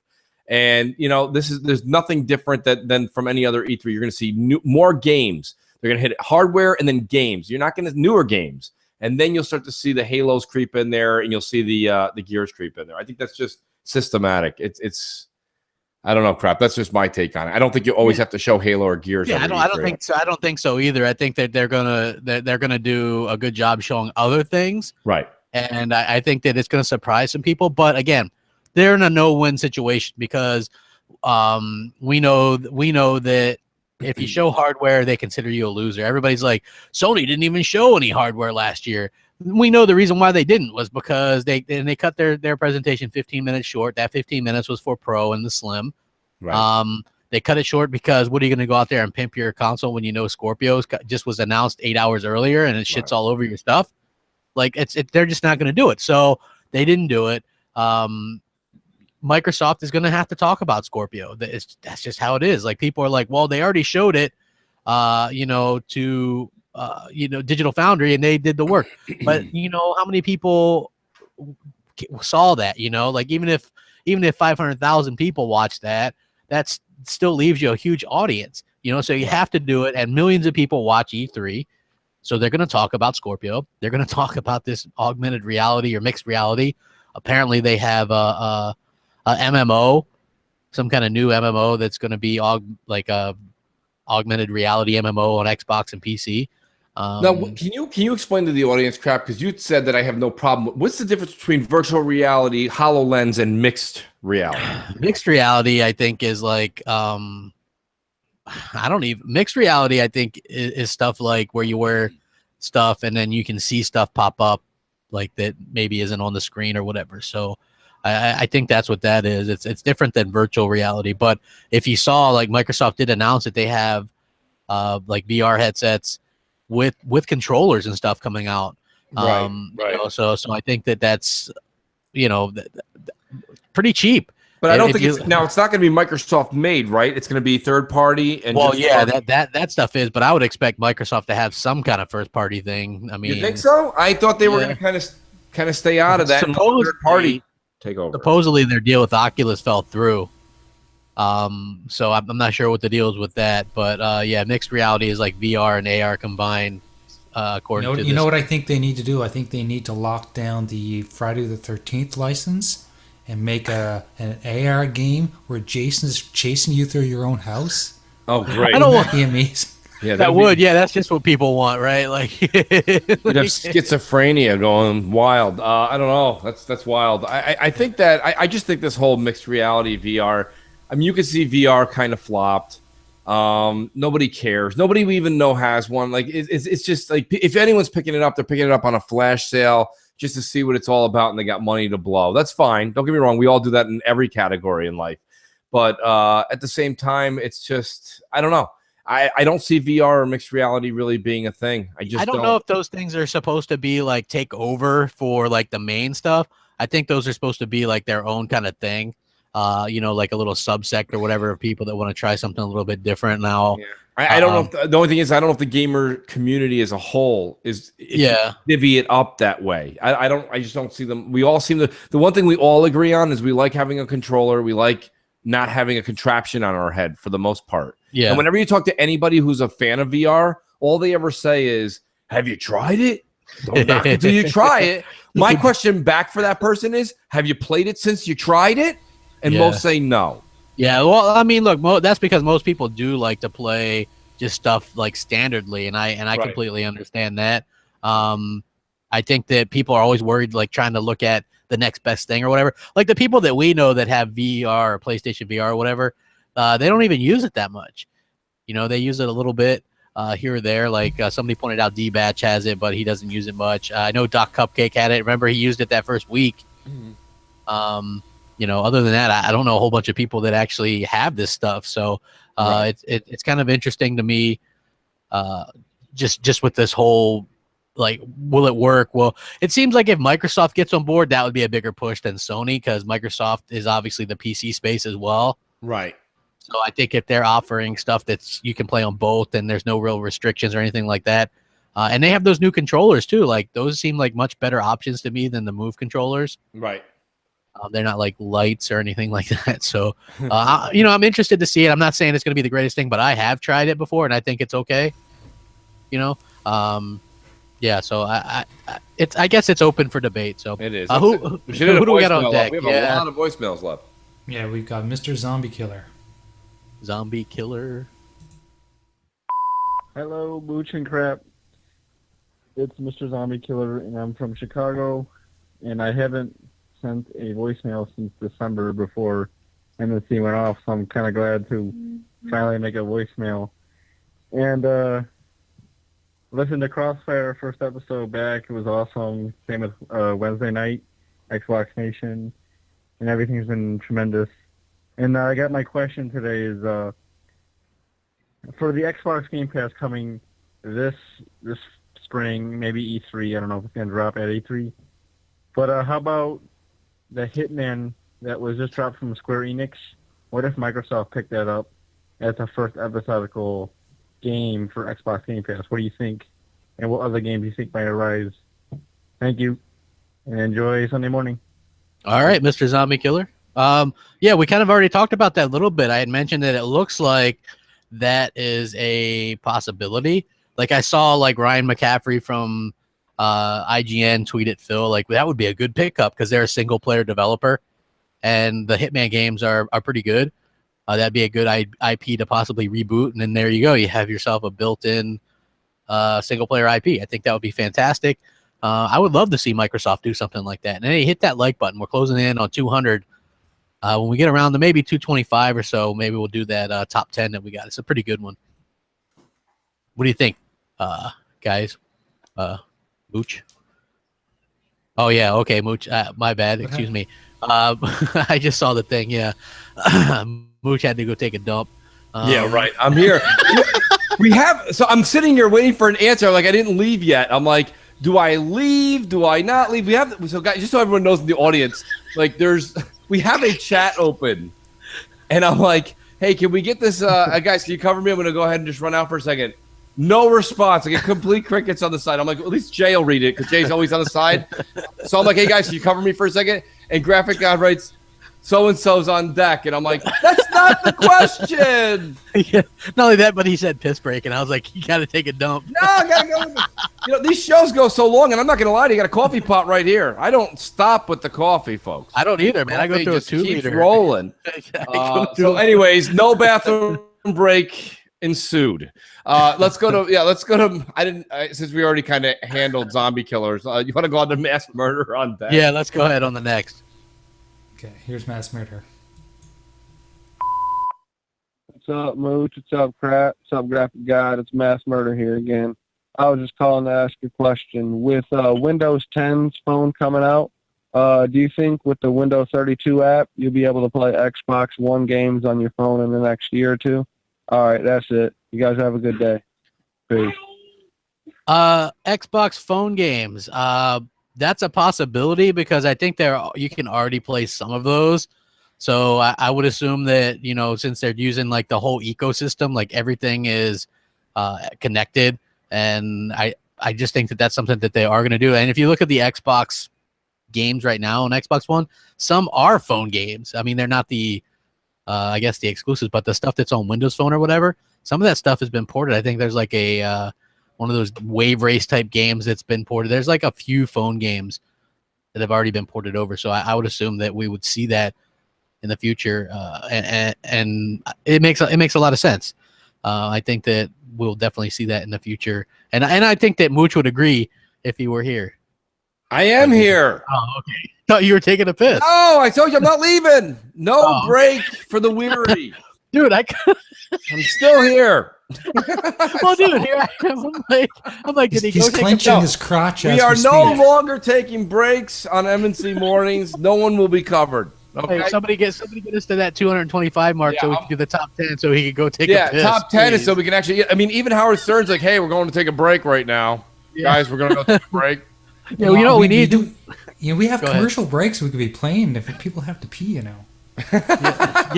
And you know, there's nothing different than from any other E3. You're going to see more games. They're going to hit hardware and then games. You're not going to newer games. And then you'll start to see the Halos creep in there and you'll see the Gears creep in there. I think that's just systematic. It's I don't know, Crap. That's just my take on it. I don't think you always have to show Halo or Gears. Yeah, I don't think so. I don't think so either. I think that they're gonna do a good job showing other things. Right. And I think that it's gonna surprise some people. But again, they're in a no-win situation because we know that if you show hardware, they consider you a loser. Everybody's like, Sony didn't even show any hardware last year. We know the reason why they didn't was because they cut their presentation 15 minutes short. That 15 minutes was for Pro and the Slim. Right. They cut it short because what are you going to go out there and pimp your console when you know Scorpio just was announced 8 hours earlier and it shits all over your stuff? Like they're just not going to do it. So they didn't do it. Microsoft is going to have to talk about Scorpio. That's just how it is. Like people are like, well, they already showed it, to Digital Foundry and they did the work. But you know how many people saw that? You know, like even if 500,000 people watch that still leaves you a huge audience. You know, so you have to do it, and millions of people watch E3. So they're going to talk about Scorpio. They're going to talk about this augmented reality or mixed reality. Apparently, they have a MMO, some kind of new MMO that's going to be like a augmented reality MMO on Xbox and PC. Now, can you explain to the audience, Crap? Because you said that I have no problem. What's the difference between virtual reality, HoloLens, and mixed reality? Mixed reality, I think, is like mixed reality. I think is stuff like where you wear stuff and then you can see stuff pop up like that maybe isn't on the screen or whatever. So I think that's what that is. It's different than virtual reality. But if you saw, like Microsoft did announce that they have like VR headsets with controllers and stuff coming out. Right. You know, so I think that's pretty cheap. But I don't think it's not going to be Microsoft made, right? It's going to be third party. And that stuff is. But I would expect Microsoft to have some kind of first party thing. I mean, you think so? I thought they were going to kind of stay out of that. And third party take over. Supposedly their deal with Oculus fell through. So I'm not sure what the deal is with that, but mixed reality is like VR and AR combined. According to this. You know what I think they need to do? I think they need to lock down the Friday the 13th license and make an AR game where Jason's chasing you through your own house. Oh, great! Wouldn't that be amazing? Yeah, that would. Yeah, that's just what people want, right? Like, you'd have schizophrenia going wild. I don't know. That's wild. I think that I just think this whole mixed reality VR. I mean, you can see VR kind of flopped. Nobody cares. Nobody we even know has one. Like, it's just like if anyone's picking it up, they're picking it up on a flash sale just to see what it's all about, and they got money to blow. That's fine. Don't get me wrong. We all do that in every category in life. But at the same time, it's just I don't know. I don't see VR or mixed reality really being a thing. I don't know if those things are supposed to be like take over for like the main stuff. I think those are supposed to be like their own kind of thing. Like a little subsect or whatever of people that want to try something a little bit different now. Yeah. I don't know if the only thing is I don't know if the gamer community as a whole is divvy it up that way. I just don't see them. We all seem to the one thing we all agree on is we like having a controller. We like not having a contraption on our head for the most part. Yeah. And whenever you talk to anybody who's a fan of VR, all they ever say is, "Have you tried it? Don't knock it till you try it." My question back for that person is, "Have you played it since you tried it?" And most say no. Yeah, well, I mean, look, that's because most people do like to play just stuff like standardly, and I completely understand that. I think that people are always worried, like trying to look at the next best thing or whatever. Like the people that we know that have VR or PlayStation VR or whatever, they don't even use it that much. They use it a little bit here or there. Like somebody pointed out, D-Batch has it, but he doesn't use it much. I know Doc Cupcake had it. Remember, he used it that first week. Other than that, I don't know a whole bunch of people that actually have this stuff. So it's kind of interesting to me, just with this whole, like, will it work? Well, it seems like if Microsoft gets on board, that would be a bigger push than Sony, because Microsoft is obviously the PC space as well. Right. So I think if they're offering stuff that's you can play on both and there's no real restrictions or anything like that, and they have those new controllers too, like those seem like much better options to me than the Move controllers. Right. They're not like lights or anything like that. So, I'm interested to see it. I'm not saying it's going to be the greatest thing, but I have tried it before and I think it's okay. Yeah. So I guess it's open for debate. So it is. Who do we got on deck? We have a lot of voicemails left. Yeah, we've got Mr. Zombie Killer. Zombie Killer. Hello, Mooch and Crap. It's Mr. Zombie Killer, and I'm from Chicago, and I haven't sent a voicemail since December before MNC went off, so I'm kind of glad to finally make a voicemail. And listen to Crossfire first episode back. It was awesome. Same with Wednesday night, Xbox Nation, and everything's been tremendous. And I got my question today is for the Xbox Game Pass coming this spring, maybe E3. I don't know if it's going to drop at E3. But how about the Hitman that was just dropped from Square Enix? What if Microsoft picked that up as the first episodical game for Xbox Game Pass? What do you think? And what other games do you think might arise? Thank you, and enjoy Sunday morning. All right, Mr. Zombie Killer. Yeah, we kind of already talked about that a little bit. I had mentioned that it looks like that is a possibility. Like I saw like Ryan McCaffrey from IGN tweeted Phil, like that would be a good pickup because they're a single player developer and the Hitman games are pretty good. That'd be a good IP to possibly reboot. And then there you go. You have yourself a built-in single player IP. I think that would be fantastic. I would love to see Microsoft do something like that. And hey, hit that like button. We're closing in on 200. When we get around to maybe 225 or so, maybe we'll do that top 10 that we got. It's a pretty good one. What do you think, guys? Mooch? Oh, yeah. Okay, Mooch. My bad. Excuse me. I just saw the thing. Yeah. Mooch had to go take a dump. Yeah, right. I'm here. So I'm sitting here waiting for an answer. Like, I didn't leave yet. I'm like, do I leave? Do I not leave? So guys, just so everyone knows in the audience, like we have a chat open and I'm like, hey, can we get this, guys, can you cover me? I'm going to go ahead and just run out for a second. No response. I get complete crickets on the side. I'm like, at least Jay will read it because Jay's always on the side. So I'm like, hey guys, can you cover me for a second? And Graphic God writes, so-and-so's on deck. And I'm like, that's not the question. Yeah. Not only that, but he said piss break. And I was like, you got to take a dump. No, I got to go. These shows go so long. And I'm not going to lie to you. I got a coffee pot right here. I don't stop with the coffee, folks. I don't either, man. I go through a 2 keeps liter. rolling. So anyways, no bathroom break ensued. Let's go to since we already kind of handled zombie killers. You want to go on to mass murder on that? Yeah, let's go ahead on the next. Okay, here's mass murder. What's up, Mooch? What's up, Crap? What's up, Graphic God? It's Mass Murder here again. I was just calling to ask a question. With Windows 10's phone coming out, do you think with the Windows 32 app, you'll be able to play Xbox One games on your phone in the next year or two? All right, that's it. You guys have a good day. Peace. Xbox phone games. That's a possibility because I think you can already play some of those. So I would assume that, since they're using like the whole ecosystem, like everything is connected. And I just think that that's something that they are going to do. And if you look at the Xbox games right now on Xbox One, some are phone games. I mean, they're not the exclusives, but the stuff that's on Windows Phone or whatever, some of that stuff has been ported. I think there's like one of those wave race type games that's been ported. There's like a few phone games that have already been ported over. So I would assume that we would see that in the future, and it makes a lot of sense. I think that we'll definitely see that in the future, and I think that Mooch would agree if he were here. I am here. Oh, okay. Thought you were taking a piss. Oh, I told you I'm not leaving. No break for the weary, dude. I'm still here. Well, dude, here I am. I'm like, did he he's go clenching his crotch. We are no longer taking breaks on MNC mornings. No one will be covered. Okay. Hey, somebody get us to that 225 mark so we can do the top 10 so he could go take a piss. Top 10 is so we can actually. I mean, even Howard Stern's like, hey, we're going to take a break right now, guys. We're going to go take a break. Yeah, we need to. We have commercial breaks we could be playing if people have to pee. Yeah,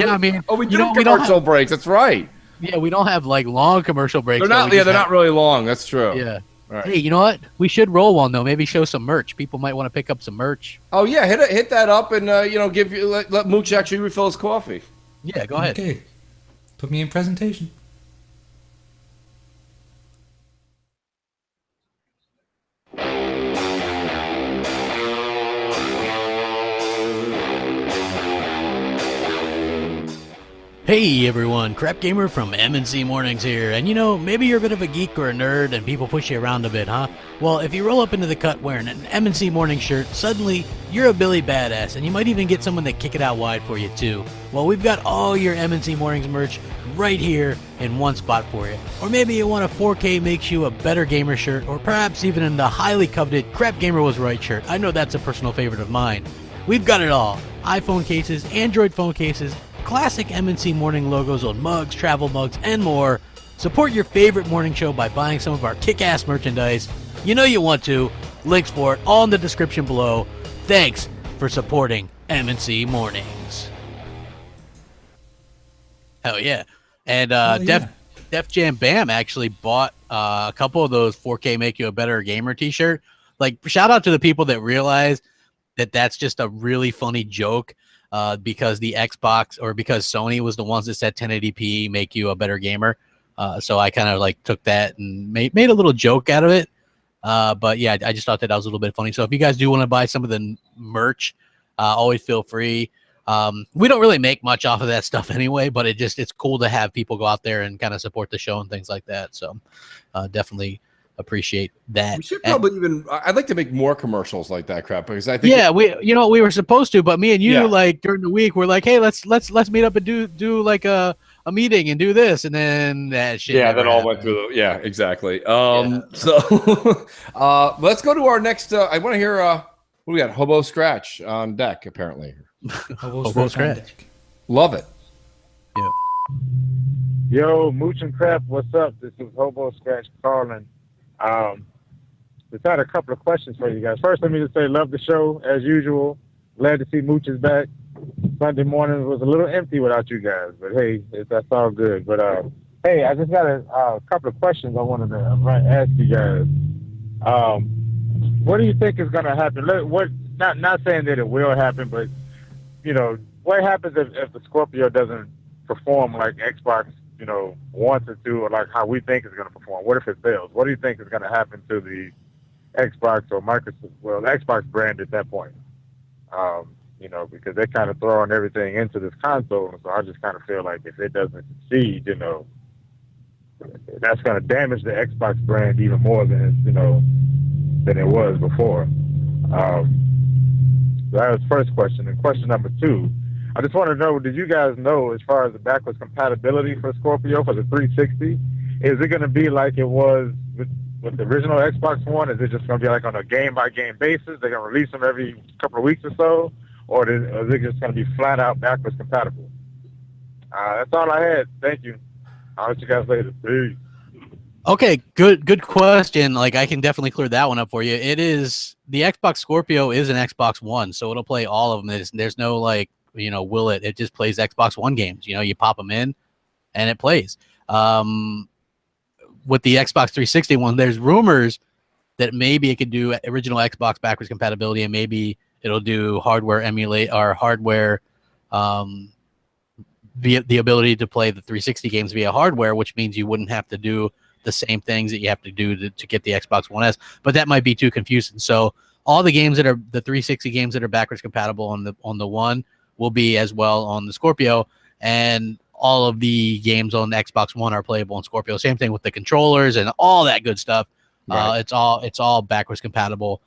I mean, we do commercial breaks. That's right. Yeah, we don't have like long commercial breaks. They're not. They're not really long. That's true. Yeah. Right. Hey, you know what? We should roll one though. Maybe show some merch. People might want to pick up some merch. Oh yeah, hit that up and give you let Mooch actually refill his coffee. Yeah, go ahead. Okay, put me in presentation. Hey everyone, Crap Gamer from MNC Mornings here, and maybe you're a bit of a geek or a nerd and people push you around a bit, huh? Well, if you roll up into the cut wearing an MNC Morning shirt, suddenly you're a Billy Badass, and you might even get someone to kick it out wide for you too. Well, we've got all your MNC Mornings merch right here in one spot for you. Or maybe you want a 4K makes you a better gamer shirt, or perhaps even in the highly coveted Crap Gamer was right shirt. I know that's a personal favorite of mine. We've got it all. iPhone cases, Android phone cases, classic MNC Morning logos on mugs, travel mugs, and more. Support your favorite morning show by buying some of our kick-ass merchandise. You know you want to. Links for it all in the description below. Thanks for supporting MNC Mornings. Hell yeah. And Def Jam Bam actually bought a couple of those 4K Make You a Better Gamer t-shirt. Like, shout out to the people that realize that that's just a really funny joke. Because the Xbox or because Sony was the ones that said 1080p make you a better gamer. So I kind of like took that and made a little joke out of it. But yeah, I just thought that was a little bit funny. So if you guys do want to buy some of the merch, always feel free. We don't really make much off of that stuff anyway, but it's cool to have people go out there and kind of support the show and things like that. So definitely appreciate that. We should probably I'd like to make more commercials like that crap because I think we were supposed to, but me and you like during the week we're like, hey, let's meet up and do like a meeting and do this, and then that shit. Yeah, that all went through. Exactly. So let's go to our next. I want to hear what we got. Hobo Scratch on deck apparently. Hobo Scratch. Love it. Yeah. Yo, Mooch and Crap, what's up? This is Hobo Scratch calling. Just had a couple of questions for you guys. First, let me just say, love the show as usual. Glad to see Mooch is back. Sunday morning was a little empty without you guys, but hey, that's all good. But hey, I just got a couple of questions I wanted to ask you guys. What do you think is going to happen? Not saying that it will happen, but what happens if the Scorpio doesn't perform like Xbox wants it to, or like how we think it's going to perform? What if it fails? What do you think is going to happen to the Xbox or Microsoft, the Xbox brand at that point? Because they're kind of throwing everything into this console, so I just kind of feel like if it doesn't succeed, that's going to damage the Xbox brand even more than than it was before. So that was the first question. And question number 2, I just want to know, did you guys know, as far as the backwards compatibility for Scorpio for the 360, is it going to be like it was with the original Xbox One? Is it just going to be like on a game-by-game basis? They're going to release them every couple of weeks or so? Or is it just going to be flat-out backwards compatible? That's all I had. Thank you. I'll let you guys later. Peace. Okay, good question. Like, I can definitely clear that one up for you. It is, the Xbox Scorpio is an Xbox One, so it'll play all of them. There's no like, will it? It just plays Xbox One games. You pop them in, and it plays. With the Xbox 360 one, there's rumors that maybe it could do original Xbox backwards compatibility, and maybe it'll do hardware emulate or hardware, via the ability to play the 360 games via hardware, which means you wouldn't have to do the same things that you have to do to get the Xbox One S. But that might be too confusing. So all the games that are the 360 games that are backwards compatible on the One will be as well on the Scorpio, and all of the games on the Xbox One are playable on Scorpio. Same thing with the controllers and all that good stuff. Right. It's all backwards compatible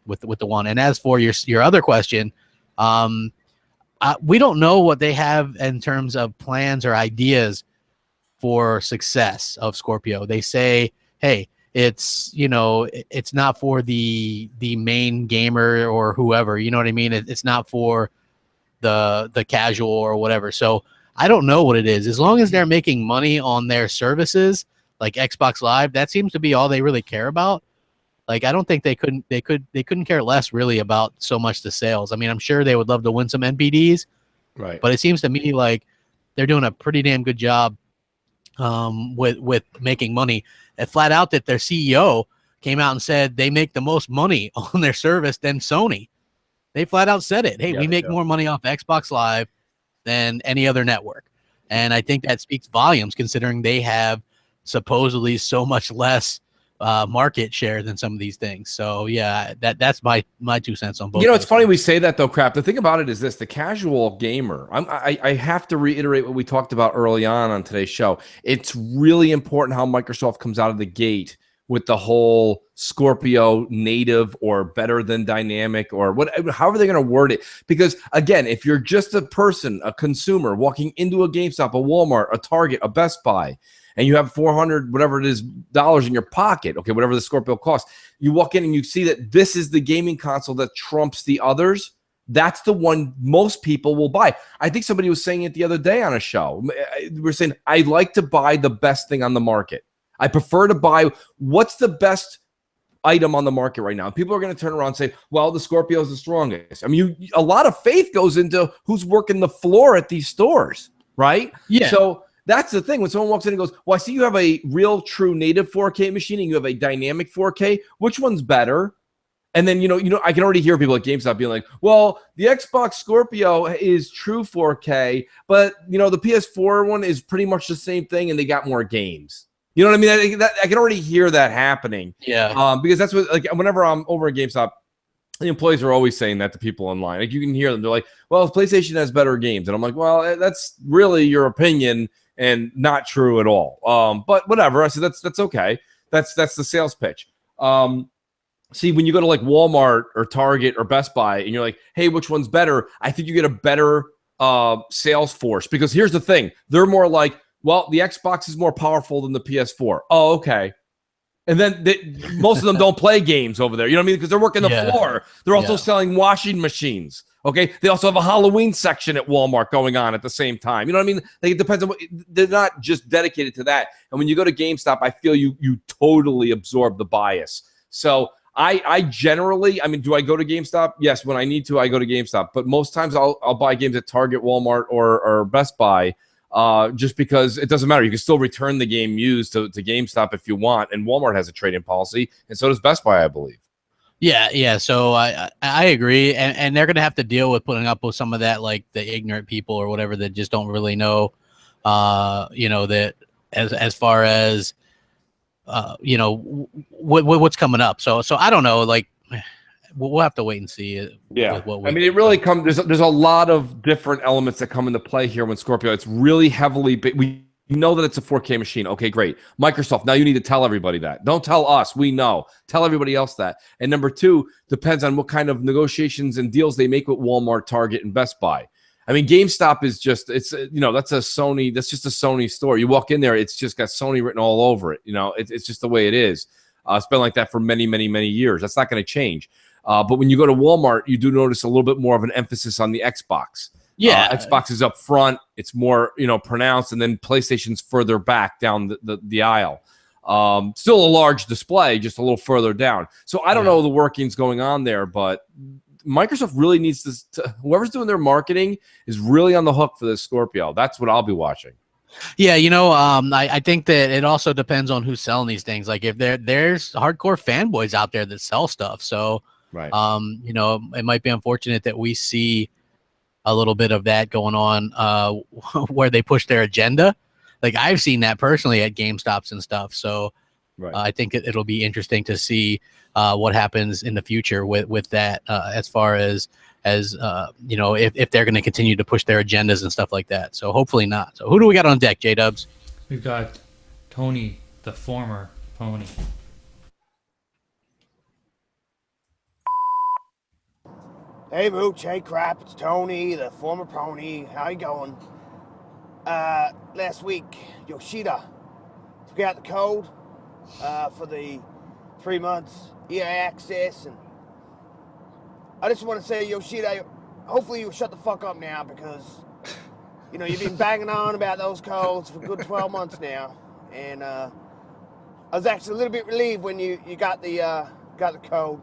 with the One. And as for your other question, we don't know what they have in terms of plans or ideas for success of Scorpio. They say, hey, it's it's not for the main gamer or whoever, you know what I mean? It's not for the casual or whatever. So I don't know what it is. As long as they're making money on their services like Xbox Live, that seems to be all they really care about. Like, I don't think they couldn't care less really about so much the sales. I mean, I'm sure they would love to win some NPDs, right? But it seems to me like they're doing a pretty damn good job with making money. And flat out that their CEO came out and said they make the most money on their service than Sony. They flat out said it. Hey, we make more money off Xbox Live than any other network. And I think that speaks volumes considering they have supposedly so much less market share than some of these things. So yeah, that's my 2 cents on both. It's funny we say that though, Crap. The thing about it is this: the casual gamer. I have to reiterate what we talked about early on today's show. It's really important how Microsoft comes out of the gate with the whole Scorpio native or better than dynamic or however they're going to word it. Because again, if you're just a person, a consumer walking into a GameStop, a Walmart, a Target, a Best Buy, and you have $400 whatever it is dollars in your pocket, okay, whatever the Scorpio costs, you walk in and you see that this is the gaming console that trumps the others. That's the one most people will buy. I think somebody was saying it the other day on a show. We're saying, I like to buy the best thing on the market. I prefer to buy what's the best item on the market right now. People are going to turn around and say, well, the Scorpio is the strongest. I mean, a lot of faith goes into who's working the floor at these stores, right? Yeah. So that's the thing. When someone walks in and goes, well, I see you have a real true native 4K machine and you have a dynamic 4K. Which one's better? And then, I can already hear people at GameStop being like, well, the Xbox Scorpio is true 4K, but, the PS4 one is pretty much the same thing and they got more games. You know what I mean? I can already hear that happening. Yeah. Because that's what, like, whenever I'm over at GameStop, the employees are always saying that to people online. Like, you can hear them. They're like, well, PlayStation has better games. And I'm like, well, that's really your opinion and not true at all. But whatever. I said, that's okay. That's the sales pitch. See, when you go to like Walmart or Target or Best Buy and you're like, hey, which one's better? I think you get a better sales force, because here's the thing. They're more like, well, the Xbox is more powerful than the PS4. Oh, okay. And then most of them don't play games over there. You know what I mean? Because they're working the floor. They're also selling washing machines. Okay. They also have a Halloween section at Walmart going on at the same time. You know what I mean? Like, it depends on they're not just dedicated to that. And when you go to GameStop, I feel you totally absorb the bias. So I generally, do I go to GameStop? Yes. When I need to, I go to GameStop. But most times I'll buy games at Target, Walmart, or Best Buy. Just because it doesn't matter. You can still return the game used to GameStop if you want. And Walmart has a trade-in policy, and so does Best Buy, I believe. Yeah. So I agree. And they're going to have to deal with putting up with some of that, like the ignorant people or whatever that just don't really know, that as far as, what's coming up. So I don't know, like, we'll have to wait and see. Yeah, it really comes. There's a lot of different elements that come into play here when Scorpio. It's really heavily. We You know that it's a 4K machine. Okay, great. Microsoft, now you need to tell everybody that. Don't tell us. We know. Tell everybody else that. And number two, depends on what kind of negotiations and deals they make with Walmart, Target, and Best Buy. I mean, GameStop is just, that's just a Sony store. You walk in there, it's just got Sony written all over it. It's just the way it is. It's been like that for many, many, many years. That's not going to change. But when you go to Walmart, you do notice a little bit more of an emphasis on the Xbox. Yeah, Xbox is up front. It's more, pronounced, and then PlayStation's further back down the aisle. Still a large display, just a little further down. So I don't know the workings going on there, but Microsoft really needs to whoever's doing their marketing is really on the hook for this Scorpio. That's what I'll be watching. Yeah, I think that it also depends on who's selling these things. Like if there's hardcore fanboys out there that sell stuff. So, right. It might be unfortunate that we see a little bit of that going on where they push their agenda. Like I've seen that personally at GameStops and stuff. So I think it'll be interesting to see what happens in the future with that as far as if they're going to continue to push their agendas and stuff like that. So hopefully not. So who do we got on deck, J-Dubs? We've got Tony, the former pony. Hey Mooch, hey Crap, it's Tony, the former pony. How you going? Last week, Yoshida took out the code for the 3 months EA access, and I just want to say, Yoshida, hopefully you shut the fuck up now, because you've been banging on about those codes for a good 12 months now, and I was actually a little bit relieved when you got the code.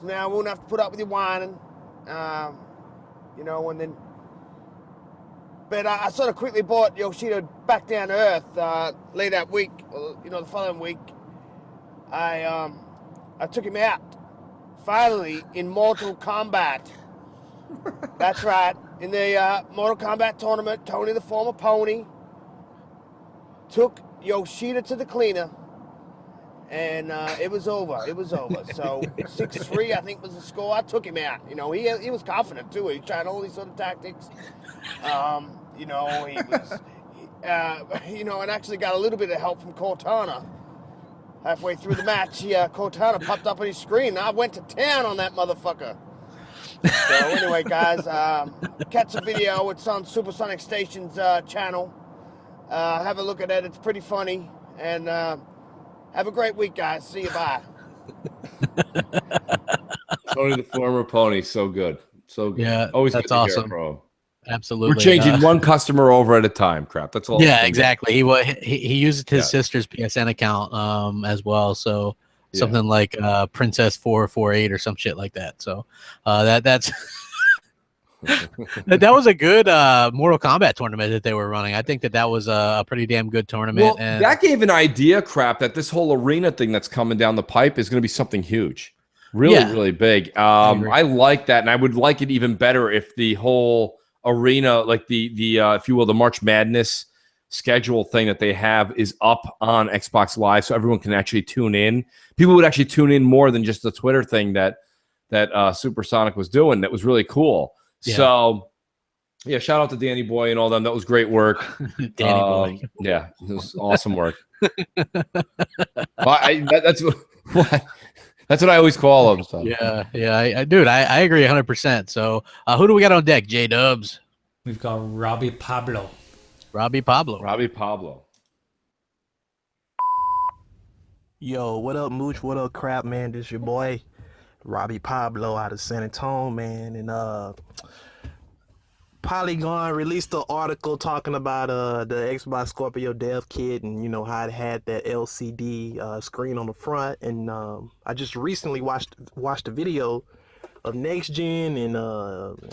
Now I won't have to put up with you whining, and then. But I sort of quickly brought Yoshida back down to earth late that week, the following week. I took him out, finally, in Mortal Kombat. That's right, in the Mortal Kombat tournament, Tony the former pony took Yoshida to the cleaner. And it was over. So 6-3, I think, was the score. I took him out. He was confident too. He tried all these sort of tactics. He was, and actually got a little bit of help from Cortana. Halfway through the match, Cortana popped up on his screen. I went to town on that motherfucker. So anyway, guys, catch the video. It's on Supersonic Station's channel. Have a look at it. It's pretty funny. And have a great week, guys. See you. Bye. Tony the former pony, so good. So good. Yeah, always that's good to hear awesome. from him. Absolutely. We're changing one customer over at a time, Crap. That's all. Yeah, exactly. He used his sister's PSN account as well. So something like Princess 448 or some shit like that. So that's that was a good Mortal Kombat tournament that they were running. I think that was a pretty damn good tournament. Well, and that gave an idea, Crap, that this whole arena thing that's coming down the pipe is going to be something huge. Really big. I like that, and I would like it even better if the whole arena, like the if you will, the March Madness schedule thing that they have is up on Xbox Live, so everyone can actually tune in. People would actually tune in more than just the Twitter thing that Supersonic was doing. That was really cool. Yeah. So, yeah, shout out to Danny Boy and all them. That was great work. Danny Boy. Yeah, it was awesome work. That's what I always call them. So. Yeah, dude, I agree 100%. So, who do we got on deck? J-Dubs. We've got Robbie Pablo. Robbie Pablo. Yo, what up, Mooch? What up, Crap, man? This your boy, Robbie Pablo out of San Antonio, man. And Polygon released an article talking about the Xbox Scorpio dev kit and how it had that LCD screen on the front. And I just recently watched a video of Next Gen and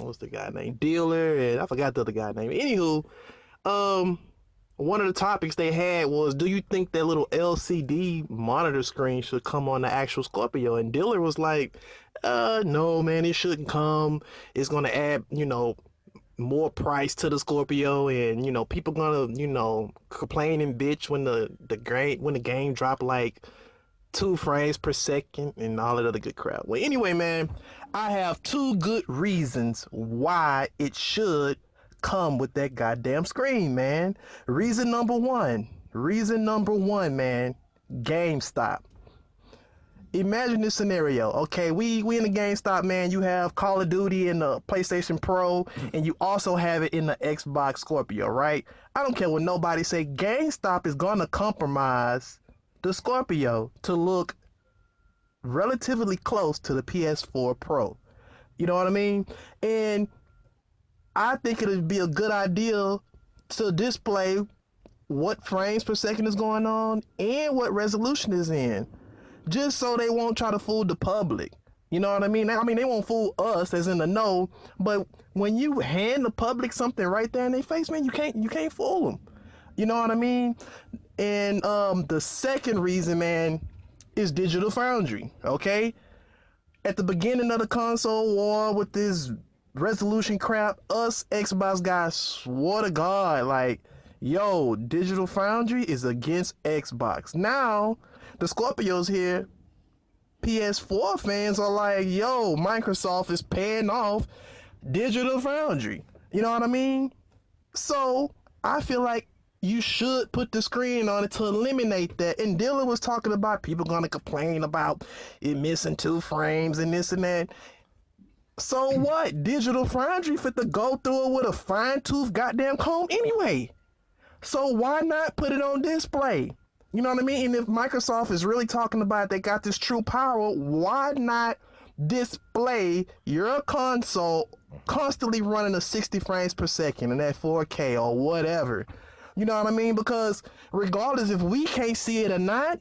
what's the guy named Dealer, and I forgot the other guy name. Anywho, one of the topics they had was, do you think that little LCD monitor screen should come on the actual Scorpio? And Dealer was like, no, man, it shouldn't come. It's gonna add, more price to the Scorpio, and people gonna complain and bitch when the game drop like 2 frames per second and all that other good crap. Well, anyway, man, I have 2 good reasons why it should come with that goddamn screen, man. Reason number one, man, GameStop. Imagine this scenario, okay? We in the GameStop, man. You have Call of Duty in the PlayStation Pro, and you also have it in the Xbox Scorpio, right? I don't care what nobody say. GameStop is gonna compromise the Scorpio to look relatively close to the PS4 Pro. You know what I mean? And I think it would be a good idea to display what frames per second is going on and what resolution is in, just so they won't try to fool the public. You know what I mean? I mean, they won't fool us as in the know, but when you hand the public something right there in their face, man, you can't fool them. You know what I mean? And the second reason, man, is Digital Foundry, okay? At the beginning of the console war with this resolution crap, us Xbox guys swore to God, like, yo, Digital Foundry is against Xbox. Now, the Scorpio's here. PS4 fans are like, yo, Microsoft is paying off Digital Foundry. You know what I mean? So, I feel like you should put the screen on it to eliminate that. And Dylan was talking about people gonna complain about it missing 2 frames and this and that. So what? Digital Foundry fit to go through it with a fine-tooth goddamn comb anyway. So why not put it on display? You know what I mean? And if Microsoft is really talking about they got this true power, why not display your console constantly running at 60 frames per second and at 4K or whatever? You know what I mean? Because regardless if we can't see it or not,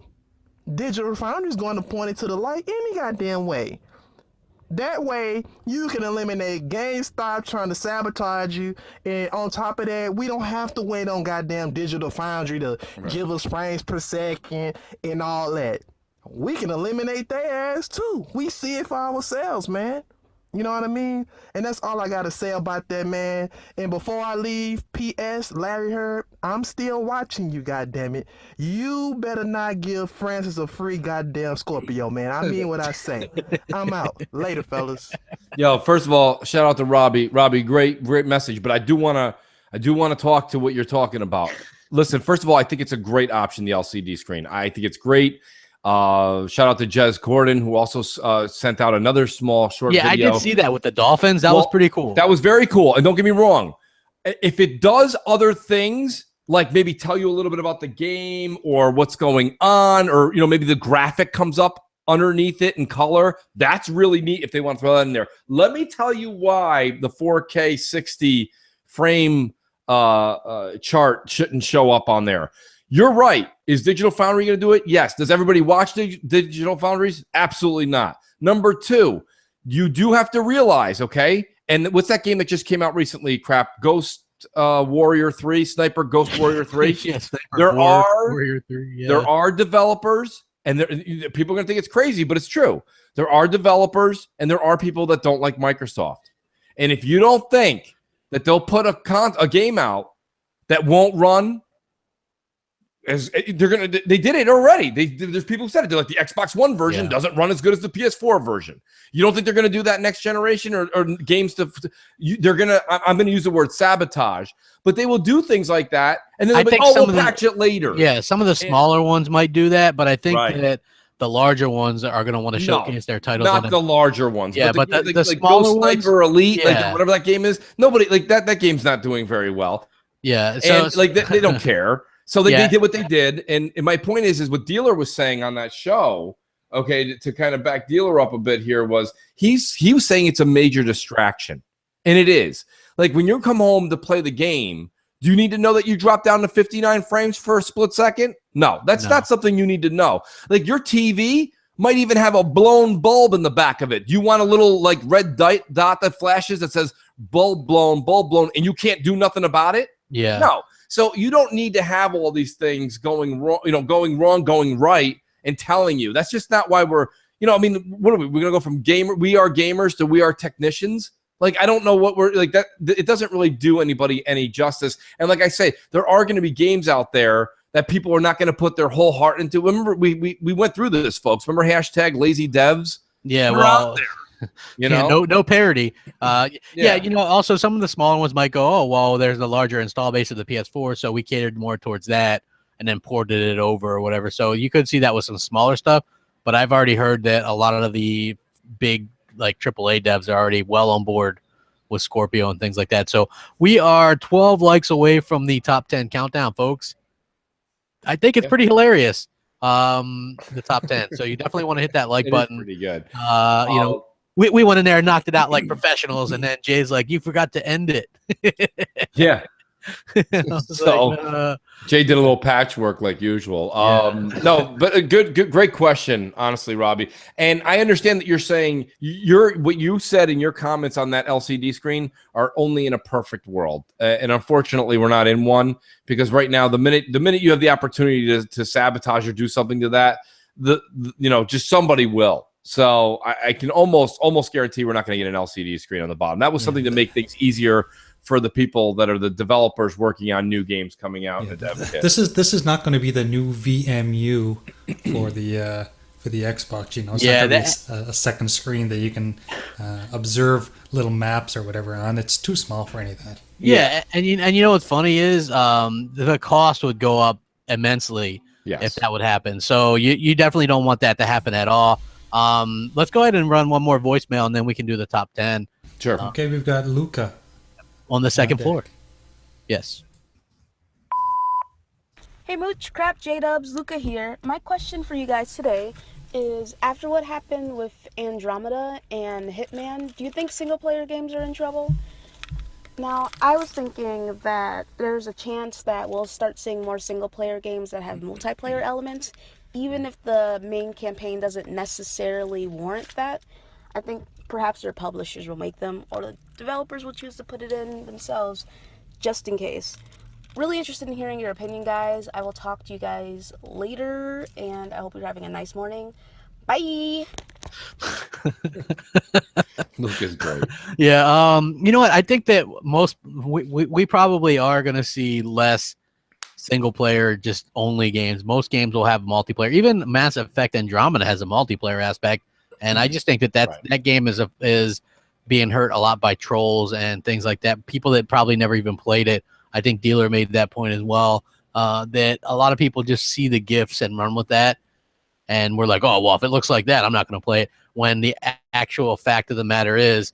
Digital Foundry is going to point it to the light any goddamn way. That way, you can eliminate GameStop trying to sabotage you, and on top of that, we don't have to wait on goddamn Digital Foundry to give us frames per second and all that. We can eliminate their ass too. We see it for ourselves, man. You know what I mean? And that's all I got to say about that, man. And before I leave, P.S. Larry Herb, I'm still watching you, goddammit. You better not give Francis a free goddamn Scorpio, man. I mean what I say. I'm out. Later, fellas. Yo, first of all, shout out to Robbie. Robbie, great message. But I do want to talk to what you're talking about. Listen, first of all, I think it's a great option, the LCD screen. I think it's great. Shout out to Jez Gordon, who also sent out another small short video. I did see that with the Dolphins. That was pretty cool. That was very cool. And don't get me wrong, if it does other things, like maybe tell you a little bit about the game or what's going on, or maybe the graphic comes up underneath it in color, that's really neat if they want to throw that in there. Let me tell you why the 4K 60 frame chart shouldn't show up on there. You're right. Is Digital Foundry going to do it? Yes. Does everybody watch Digital Foundries? Absolutely not. Number 2, you do have to realize, okay, and what's that game that just came out recently, crap? Ghost Warrior 3, Sniper Ghost Warrior 3? Yes, there Warrior 3, yeah. There are developers, and people are going to think it's crazy, but it's true. There are developers, and there are people that don't like Microsoft. And if you don't think that they'll put a game out that won't run, they did it already. There's people who said it. They're like, the Xbox One version doesn't run as good as the PS4 version. You don't think they're going to do that next generation or games they're going to, I'm going to use the word sabotage, but they will do things like that. And then they'll be like, we'll patch it later. Yeah. Some of the smaller ones might do that, but I think that the larger ones are going to want to showcase their titles. Not the larger ones. Yeah, but the like smaller ones, Sniper Elite, like whatever that game is, nobody like that game's not doing very well. Yeah. So they don't care. So they did what they did, and my point is what Dealer was saying on that show, okay, to kind of back Dealer up a bit here, was he was saying it's a major distraction, and it is. Like when you come home to play the game, do you need to know that you drop down to 59 frames for a split second? No, that's not something you need to know. Like your TV might even have a blown bulb in the back of it. You want a little like red dot that flashes that says bulb blown, and you can't do nothing about it? Yeah. No. So you don't need to have all these things going wrong, going right, and telling you. That's just not why we're, I mean, what are we? We're gonna go from we are gamers to we are technicians. Like, I don't know what we're like. That it doesn't really do anybody any justice. And like I say, there are going to be games out there that people are not going to put their whole heart into. Remember, we went through this, folks. Remember #LazyDevs? Yeah, We're out there. You Yeah, know, no parity. Yeah. Yeah, also some of the smaller ones might go, oh, well, there's a larger install base of the PS4, so we catered more towards that and then ported it over or whatever. So you could see that with some smaller stuff, but I've already heard that a lot of the big like AAA devs are already well on board with Scorpio and things like that. So we are 12 likes away from the top 10 countdown, folks. I think it's pretty hilarious. The top 10. So you definitely want to hit that like button. Pretty good. We went in there and knocked it out like professionals, and then Jay's like, "You forgot to end it." Yeah. So like, Jay did a little patchwork like usual. No, but a good, great question, honestly, Robbie. And I understand that you're saying what you said in your comments on that LCD screen are only in a perfect world, and unfortunately, we're not in one because right now, the minute you have the opportunity to sabotage or do something to that, just somebody will. So I can almost guarantee we're not going to get an LCD screen on the bottom. That was something to make things easier for the people that are the developers working on new games coming out. In the dev kit. This is not going to be the new VMU for the Xbox. It's not going to be a second screen that you can observe little maps or whatever on. It's too small for any of that. Yeah, and you know what's funny is the cost would go up immensely if that would happen. So you definitely don't want that to happen at all. Let's go ahead and run one more voicemail, and then we can do the top 10. Sure. Okay, we've got Luca on the second floor. Yes. Hey Mooch, Crap, J-Dubs, Luca here. My question for you guys today is, after what happened with Andromeda and Hitman, do you think single-player games are in trouble? Now, I was thinking that there's a chance that we'll start seeing more single-player games that have multiplayer elements, even if the main campaign doesn't necessarily warrant that. I think perhaps their publishers will make them, or the developers will choose to put it in themselves, just in case. Really interested in hearing your opinion, guys. I will talk to you guys later, and I hope you're having a nice morning. Bye! Luca's great. Yeah, you know what? I think that we probably are going to see less single-player, just only games. Most games will have multiplayer. Even Mass Effect Andromeda has a multiplayer aspect. And I just think that game is being hurt a lot by trolls and things like that. People that probably never even played it. I think Dealer made that point as well. That a lot of people just see the GIFs and run with that, and we're like, oh well, if it looks like that, I'm not going to play it. When the actual fact of the matter is,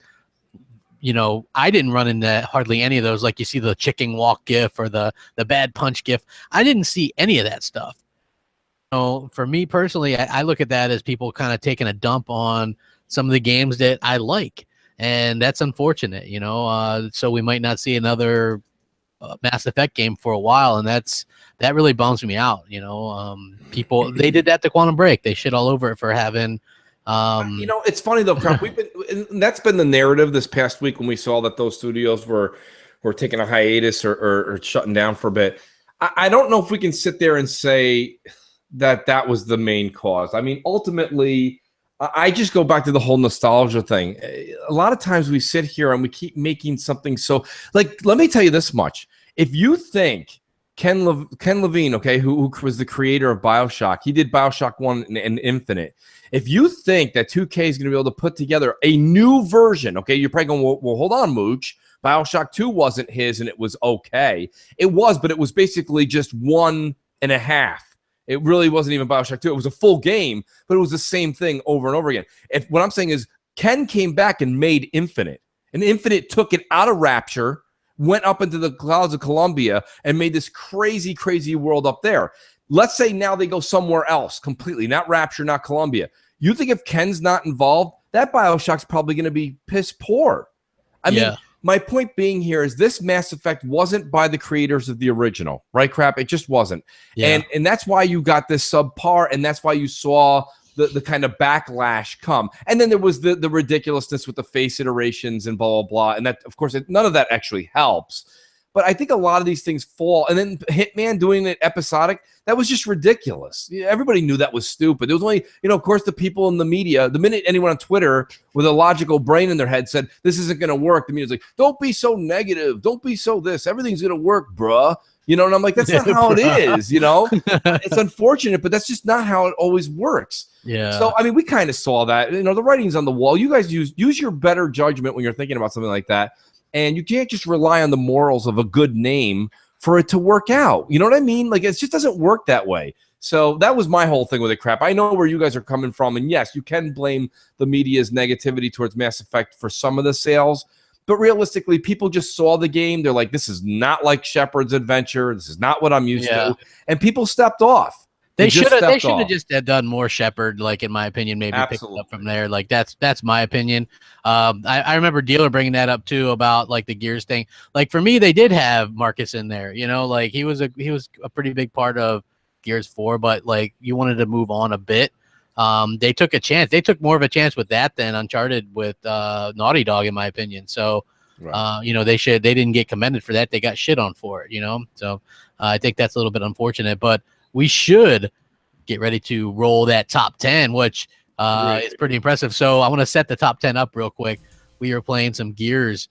I didn't run into hardly any of those. Like you see the chicken walk GIF or the bad punch GIF. I didn't see any of that stuff. For me personally, I look at that as people kind of taking a dump on some of the games that I like, and that's unfortunate, so we might not see another Mass Effect game for a while, and that really bums me out. People, they did that to Quantum Break. They shit all over it for having it's funny though, Crump. That's been the narrative this past week when we saw that those studios were taking a hiatus or shutting down for a bit. I don't know if we can sit there and say that was the main cause. I mean, ultimately, I just go back to the whole nostalgia thing. A lot of times we sit here and we keep making something so, like, let me tell you this much. If you think Ken Levine, okay, who was the creator of BioShock, he did BioShock 1 and Infinite. If you think that 2K is going to be able to put together a new version, okay, you're probably going, well, hold on, Mooch. BioShock 2 wasn't his and it was okay. It was, but it was basically just 1.5. It really wasn't even BioShock 2. It was a full game, but it was the same thing over and over again. What I'm saying is Ken came back and made Infinite. And Infinite took it out of Rapture, went up into the clouds of Columbia, and made this crazy, crazy world up there. Let's say now they go somewhere else completely, not Rapture, not Columbia. You think if Ken's not involved, that BioShock's probably going to be piss poor. I mean, my point being here is this Mass Effect wasn't by the creators of the original, right, Crap? It just wasn't. Yeah. And that's why you got this subpar, and that's why you saw the kind of backlash come. And then there was the ridiculousness with the face iterations and blah, blah, blah. And that, of course, none of that actually helps. But I think a lot of these things fall. And then Hitman doing it episodic, that was just ridiculous. Everybody knew that was stupid. There was only, of course, the people in the media, the minute anyone on Twitter with a logical brain in their head said, this isn't going to work, the media's like, don't be so negative. Don't be so this. Everything's going to work, bruh. You know, and I'm like, that's not how it is, you know? It's unfortunate, but that's just not how it always works. Yeah. So, I mean, we kind of saw that. You know, the writing's on the wall. You guys use your better judgment when you're thinking about something like that. And you can't just rely on the morals of a good name for it to work out. You know what I mean? Like, it just doesn't work that way. So that was my whole thing with it, crap. I know where you guys are coming from. And yes, you can blame the media's negativity towards Mass Effect for some of the sales. But realistically, people just saw the game. They're like, this is not like Shepard's Adventure. This is not what I'm used to. And people stepped off. They should have just done more Shepard, like, in my opinion, maybe pick it up from there. Like, that's my opinion. I remember Dealer bringing that up too about like the Gears thing. Like, for me, they did have Marcus in there, you know, like he was a pretty big part of Gears 4, but like you wanted to move on a bit. They took a chance. They took more of a chance with that than Uncharted with Naughty Dog, in my opinion. So, you know, they didn't get commended for that. They got shit on for it, you know? So I think that's a little bit unfortunate, but we should get ready to roll that top 10, which is pretty impressive. So I want to set the top 10 up real quick. We were playing some Gears.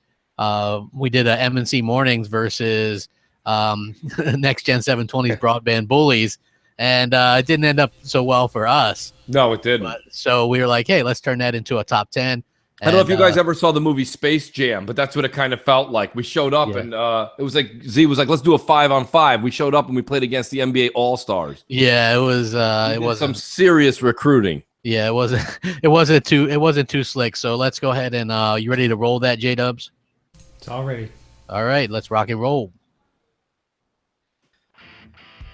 We did a M&C Mornings versus Next Gen 720's Broadband Bullies. And it didn't end up so well for us. No, it didn't. So we were like, hey, let's turn that into a top 10. I don't know if you guys ever saw the movie Space Jam, but that's what it kind of felt like. We showed up and it was like Z was like, let's do a 5-on-5. We showed up and we played against the NBA All-Stars. Yeah, it was it was some serious recruiting. Yeah, it wasn't too slick. So let's go ahead and you ready to roll that, J-Dubs? It's all ready. All right, let's rock and roll.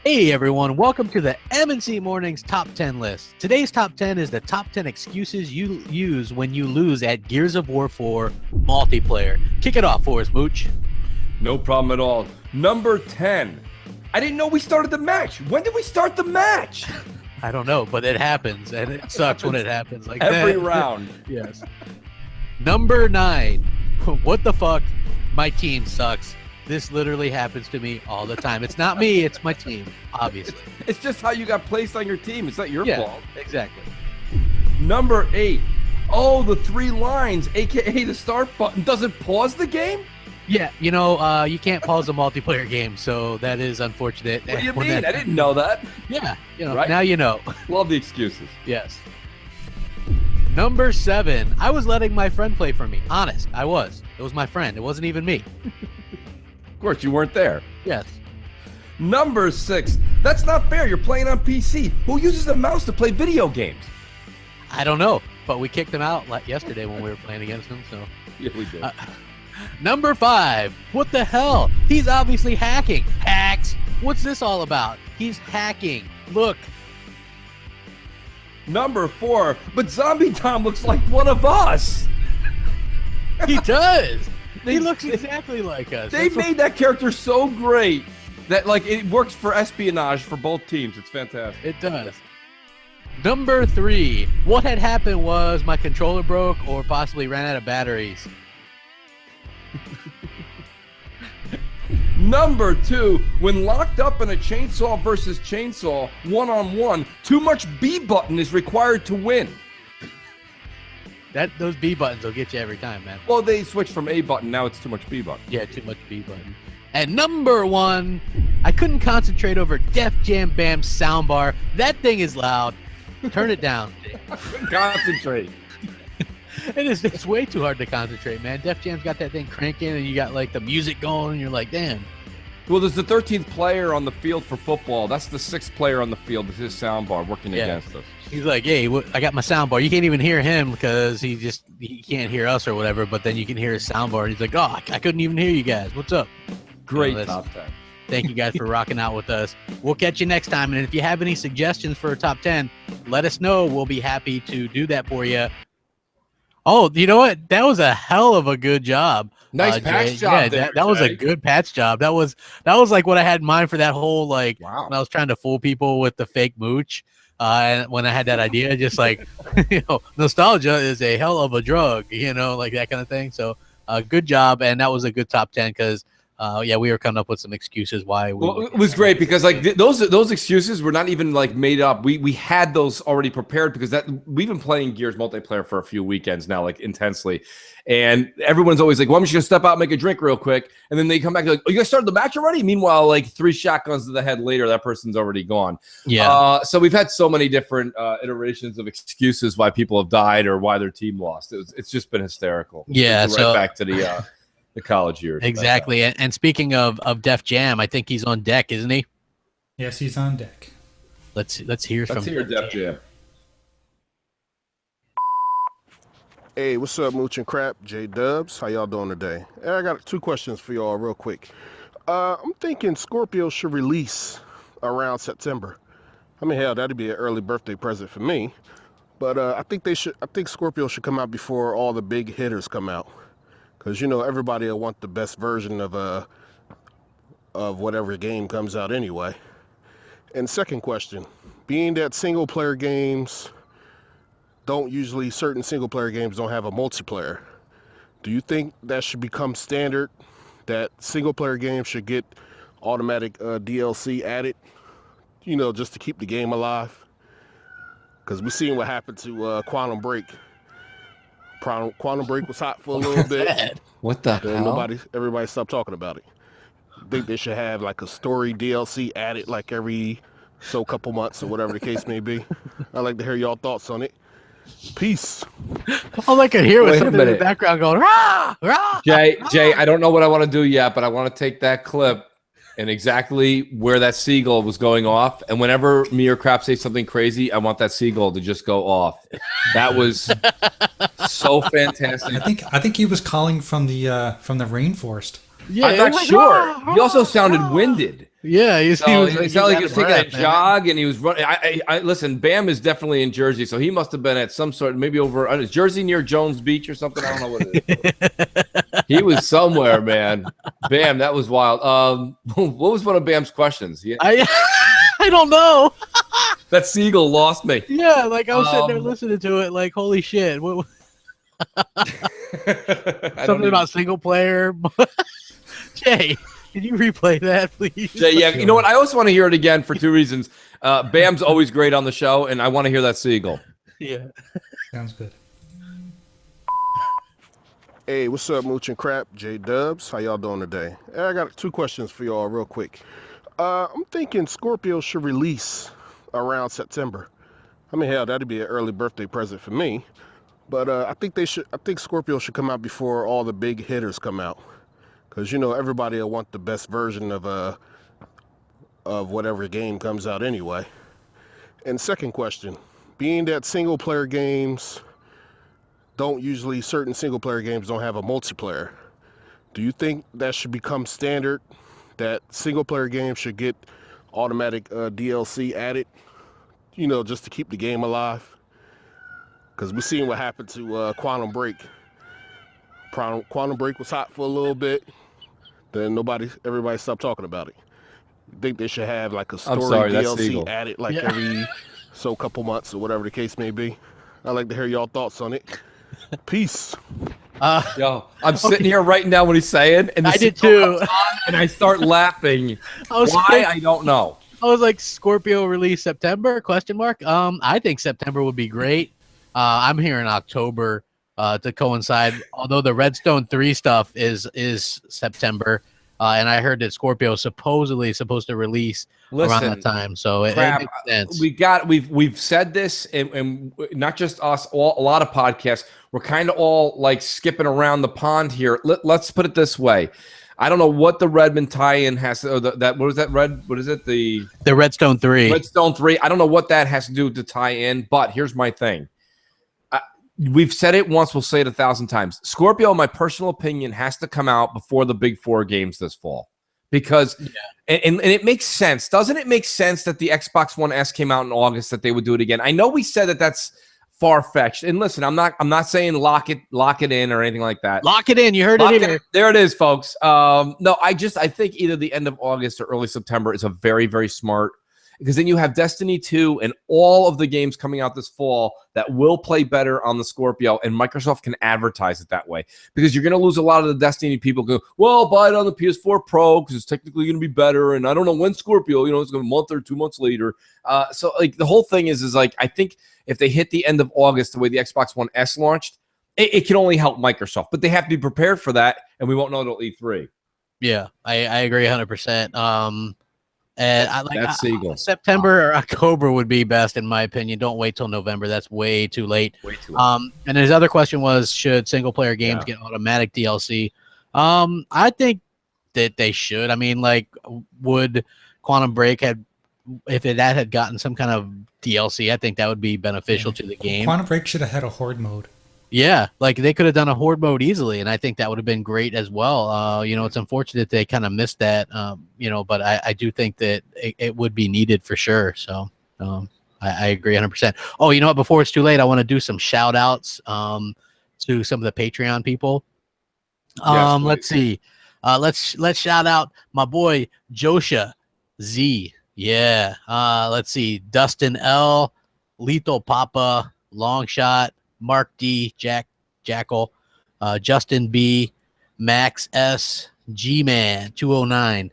Hey everyone, welcome to the M&C Mornings Top 10 list. Today's Top 10 is the top 10 excuses you use when you lose at Gears of War 4 multiplayer. Kick it off for us, Mooch. No problem at all. Number 10. I didn't know we started the match. When did we start the match? I don't know, but it happens, and it sucks when it happens like every that. round. Yes. Number 9. What the fuck? My team sucks. This literally happens to me all the time. It's not me, it's my team, obviously. It's just how you got placed on your team. It's not your fault. Exactly. Number 8. Oh, the 3 lines, a.k.a. the start button, doesn't pause the game? Yeah, you know, you can't pause a multiplayer game, so that is unfortunate. What do you mean? I didn't know that. Yeah, you know, right? Now you know. Love the excuses. Yes. Number 7. I was letting my friend play for me. Honest, I was. It was my friend. It wasn't even me. Of course, you weren't there. Yes. Number 6. That's not fair. You're playing on PC. Who uses a mouse to play video games? I don't know, but we kicked him out yesterday when we were playing against him. So yeah, we did. Number 5. What the hell? He's obviously hacking. Hacks. What's this all about? He's hacking. Look. Number 4. But Zombie Tom looks like one of us. He does. He looks exactly like us. They made that character so great that like it works for espionage for both teams. It's fantastic. It does. Number 3. What had happened was my controller broke or possibly ran out of batteries. Number 2. When locked up in a chainsaw versus chainsaw 1-on-1, too much B button is required to win. Those B buttons will get you every time, man. Well, they switched from A button. Now it's too much B button. Yeah, too much B button. And number 1, I couldn't concentrate over Def Jam Bam's soundbar. That thing is loud. Turn it down. Concentrate. It's way too hard to concentrate, man. Def Jam's got that thing cranking, and you got like the music going, and you're like, damn. Well, there's the 13th player on the field for football. That's the 6th player on the field with his soundbar working against us. He's like, hey, I got my soundbar. You can't even hear him because he can't hear us or whatever, but then you can hear his soundbar, and he's like, oh, I couldn't even hear you guys. What's up? Great top 10. Thank you guys for rocking out with us. We'll catch you next time, and if you have any suggestions for a top 10, let us know. We'll be happy to do that for you. Oh, you know what? That was a hell of a good job. Nice patch job. Yeah, that was a good patch job. That was like what I had in mind for that whole when I was trying to fool people with the fake mooch. And when I had that idea, just like nostalgia is a hell of a drug, like that kind of thing. So good job, and that was a good top 10 because yeah, we were coming up with some excuses why. Well, it was great because like those excuses were not even like made up. We had those already prepared because we've been playing Gears multiplayer for a few weekends now, like intensely, and everyone's always like, "Well, I'm just gonna step out and make a drink real quick," and then they come back like, "Oh, you guys started the match already?" Meanwhile, like 3 shotguns to the head later, that person's already gone. Yeah. So we've had so many different iterations of excuses why people have died or why their team lost. It's just been hysterical. Yeah. Right back to the college years. Exactly. And speaking of Def Jam, I think he's on deck, isn't he? Yes, he's on deck. Let's hear from Def Jam. Hey, what's up, Mooch and Crap? J Dubs, how y'all doing today? Hey, I got 2 questions for y'all real quick. I'm thinking Scorpio should release around September. I mean, hell, that'd be an early birthday present for me. But I think Scorpio should come out before all the big hitters come out. Because, you know, everybody will want the best version of whatever game comes out anyway. And second question, being that certain single-player games don't have a multiplayer, do you think that should become standard, that single-player games should get automatic DLC added, you know, just to keep the game alive? Because we've seen what happened to Quantum Break. Quantum Break was hot for a little bit. What the hell? Everybody stopped talking about it. I think they should have like a story DLC added like every couple months or whatever the case may be. I'd like to hear y'all thoughts on it. Peace. All I could hear was something in the background going, rah, rah. Jay, I don't know what I want to do yet, but I want to take that clip and exactly where that seagull was going off. And whenever me or Crap say something crazy, I want that seagull to just go off. That was so fantastic. I think he was calling from the rainforest. Yeah, I'm not sure. He also sounded winded. Yeah, he sounded like he was taking a jog and he was running. I listen. Bam is definitely in Jersey, so he must have been at some sort, maybe over is Jersey near Jones Beach or something. I don't know what it is. He was somewhere, man. Bam, that was wild. What was one of Bam's questions? I don't know. That seagull lost me. Yeah, like I was sitting there listening to it, like holy shit. Something about single player. Jay, can you replay that, please? Jay, yeah. You know what? I also want to hear it again for 2 reasons. Bam's always great on the show, and I want to hear that seagull. Yeah. Sounds good. Hey, what's up, Mooch and Crap? J Dubs, how y'all doing today? Hey, I got 2 questions for y'all real quick. I'm thinking Scorpio should release around September. I mean, hell, that'd be an early birthday present for me. But I think Scorpio should come out before all the big hitters come out. Because, you know, everybody will want the best version of whatever game comes out anyway. And second question, being that certain single-player games don't have a multiplayer, do you think that should become standard, that single-player games should get automatic DLC added, you know, just to keep the game alive? Because we've seen what happened to Quantum Break. Quantum Break was hot for a little bit. Then everybody stopped talking about it. I think they should have like a story DLC added like every couple months or whatever the case may be. I'd like to hear y'all thoughts on it. Peace. Yo, I'm sitting here writing down what he's saying, and I did too. And I start laughing. Why? I don't know. I was like, Scorpio release September? ? I think September would be great. I'm hearing October to coincide. Although the Redstone 3 stuff is September, and I heard that Scorpio supposedly supposed to release around that time. So it makes sense. We've said this, and not just us. A lot of podcasts. We're kind of all like skipping around the pond here. Let's put it this way. I don't know what the Redmond tie-in has to, what is that red? What is it? The Redstone 3. Redstone 3. I don't know what that has to do to tie in, but here's my thing. We've said it once, we'll say it 1,000 times. Scorpio, in my personal opinion, has to come out before the big 4 games this fall. Because and it makes sense. Doesn't it make sense that the Xbox One S came out in August, that they would do it again? I know we said that that's far-fetched. And listen, I'm not saying lock it in or anything like that. Lock it in. You heard it here. There it is, folks. No, I think either the end of August or early September is a very, very smart. because then you have Destiny 2 and all of the games coming out this fall that will play better on the Scorpio, and Microsoft can advertise it that way, because you're going to lose a lot of the Destiny people go, well, buy it on the PS4 Pro because it's technically going to be better, and I don't know when Scorpio, it's going to be a month or 2 months later. So like the whole thing is like, I think if they hit the end of August the way the Xbox One S launched, it can only help Microsoft, but they have to be prepared for that, and we won't know until E3. Yeah, I agree 100%. And I like that's Siegel. September or October would be best in my opinion. Don't wait till November. That's way too late. Way too late. And his other question was, should single player games get automatic DLC? I think that they should. I mean, like, would Quantum Break if that had gotten some kind of DLC, I think that would be beneficial to the game. Quantum Break should have had a horde mode. Yeah, like they could have done a horde mode easily, and I think that would have been great as well. It's unfortunate they kind of missed that, but I do think that it would be needed for sure. So I agree 100%. Oh, you know what? Before it's too late, I want to do some shout outs to some of the Patreon people. Let's see. Let's shout out my boy Josha Z. Yeah. Let's see. Dustin L, Lethal Papa, Longshot, Mark D, Jackal, Justin B, Max S, G-Man 209,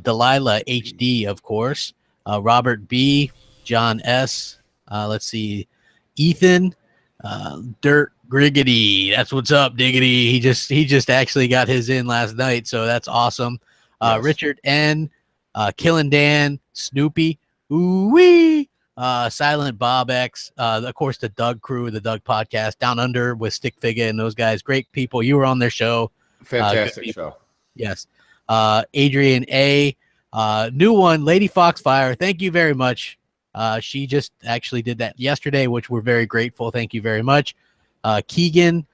Delilah HD, of course, Robert B, John S, let's see, Ethan, Dirt Griggity. That's what's up, Diggity. He just actually got his in last night, so that's awesome. Yes. Richard N, Killin' Dan, Snoopy, ooh-wee. Silent Bob X, of course, the Doug crew, the Doug podcast, Down Under with Stick Figure and those guys. Great people. You were on their show. Fantastic show. Yes. Adrian A, new one, Lady Foxfire. Thank you very much. She just actually did that yesterday, which we're very grateful. Thank you very much. Keegan,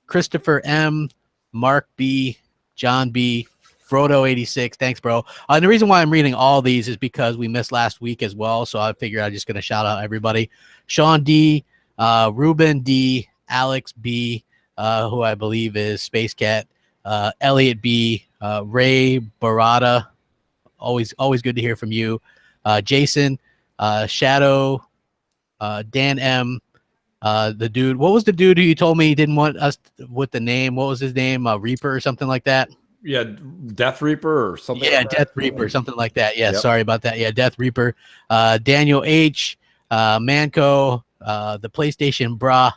Christopher M, Mark B, John B, Frodo86, thanks, bro. And the reason why I'm reading all these is because we missed last week as well, so I figured I'm just going to shout out everybody. Sean D, Ruben D, Alex B, who I believe is Space Cat, Elliot B, Ray Barada, always good to hear from you. Jason, Shadow, Dan M, the dude. What was the dude who you told me he didn't want us with the name? What was his name? Reaper or something like that? Yeah, Death Reaper or something. Yeah, like Death Reaper, something like that. Yeah, yep. Sorry about that. Yeah, Death Reaper. Daniel H, Manco, the PlayStation Bra,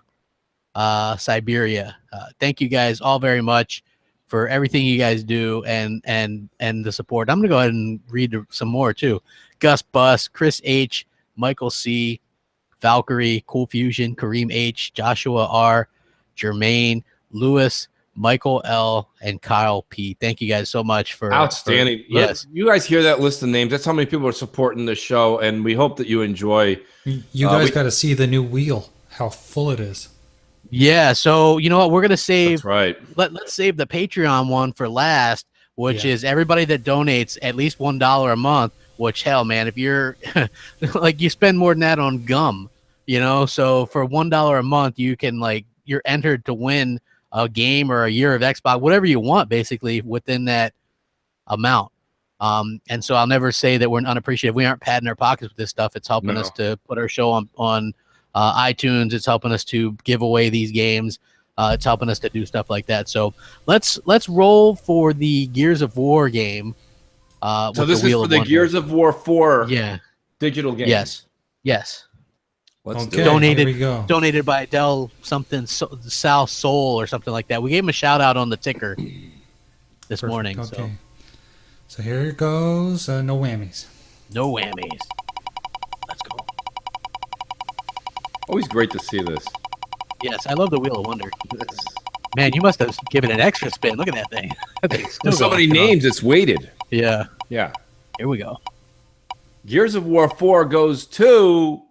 Siberia. Thank you guys all very much for everything you guys do and the support. I'm gonna go ahead and read some more too. Gus Bus, Chris H, Michael C, Valkyrie, Cool Fusion, Kareem H, Joshua R, Jermaine, Lewis, Michael L, and Kyle P. Thank you guys so much for outstanding. Yes, you guys hear that list of names? That's how many people are supporting the show, and we hope that you enjoy. You guys got to see the new wheel, how full it is. Yeah, so you know what? We're gonna save. That's right. Let's save the Patreon one for last, which is everybody that donates at least $1 a month. Which, hell, man, if you're like, you spend more than that on gum, so for $1 a month, you can you're entered to win a game or a year of Xbox, whatever you want, basically within that amount. And so I'll never say that we're unappreciative. We aren't patting our pockets with this stuff. It's helping us to put our show on iTunes. It's helping us to give away these games. It's helping us to do stuff like that. So let's roll for the Gears of War game. So this is for the Gears of War 4 digital game. Yes. Let's do it. Donated by Adele something, South Soul or something like that. We gave him a shout out on the ticker this morning. Okay. So here it goes. No whammies. No whammies. Let's go. Always great to see this. Yes, I love the Wheel of Wonder. Man, you must have given an extra spin. Look at that thing. There's so many names, it's weighted. Yeah. Yeah. Here we go. Gears of War 4 goes to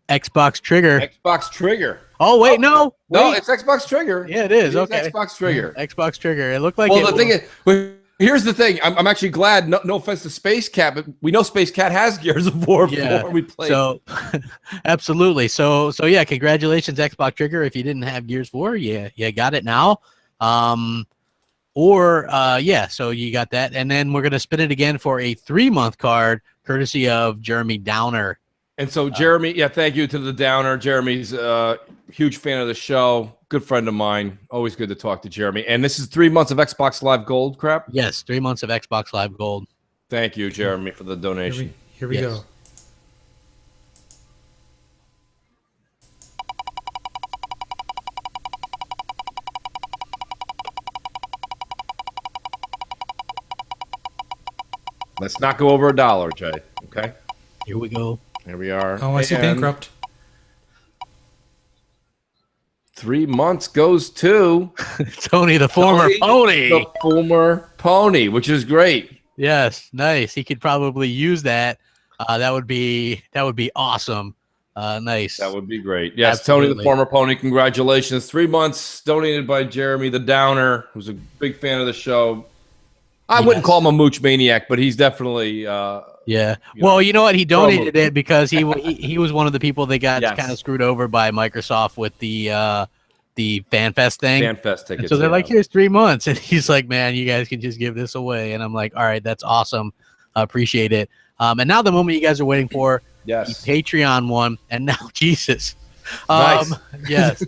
Xbox Trigger. Xbox Trigger. Oh, wait, no. No, it's Xbox Trigger. Yeah, it is. Okay. Xbox Trigger. Xbox Trigger. It looked like the thing is, here's the thing. I'm actually glad, no offense to Space Cat, but we know Space Cat has Gears of War 4. We played. So, absolutely. So yeah, congratulations, Xbox Trigger. If you didn't have Gears 4, you got it now. Or so you got that, and then we're gonna spin it again for a 3-month card, courtesy of Jeremy Downer. And so Jeremy, thank you to the Downer. Jeremy's a huge fan of the show, good friend of mine. Always good to talk to Jeremy. And this is 3 months of Xbox Live Gold, crap? Yes, 3 months of Xbox Live Gold. Thank you, Jeremy, for the donation. Here we go. Let's not go over $1, Jay. Okay. Here we go. Here we are. Oh, I see bankrupt. 3 months goes to Tony, the former pony. The former pony, which is great. Yes, nice. He could probably use that. That would be awesome. Nice. That would be great. Yes, Absolutely. Tony, the former pony. Congratulations. 3 months donated by Jeremy the Downer, who's a big fan of the show. I wouldn't call him a mooch maniac, but he's definitely Well, you know what? He donated it because he was one of the people that got kind of screwed over by Microsoft with the FanFest thing. FanFest tickets. And so they're like, here's 3 months, and he's like, man, you guys can just give this away. And I'm like, all right, that's awesome. I appreciate it. And now the moment you guys are waiting for, the Patreon one, and now Jesus. Nice. Yes.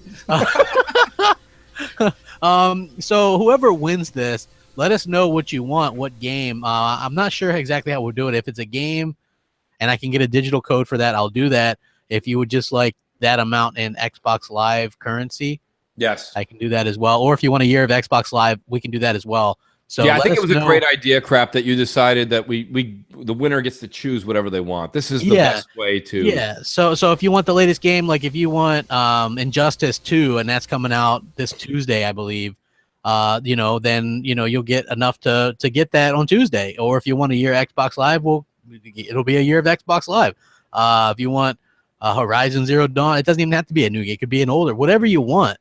So whoever wins this, let us know what you want, what game. I'm not sure exactly how we'll do it. If it's a game and I can get a digital code for that, I'll do that. If you would just like that amount in Xbox Live currency, yes, I can do that as well. Or if you want a year of Xbox Live, we can do that as well. So I think it was a great idea, crap, that you decided that the winner gets to choose whatever they want. This is the best way to. Yeah. So if you want the latest game, like if you want Injustice 2, and that's coming out this Tuesday, I believe. Then you'll get enough to get that on Tuesday. Or if you want a year Xbox Live, it'll be a year of Xbox Live. If you want Horizon Zero Dawn, it doesn't even have to be a new game. It could be an older, whatever you want.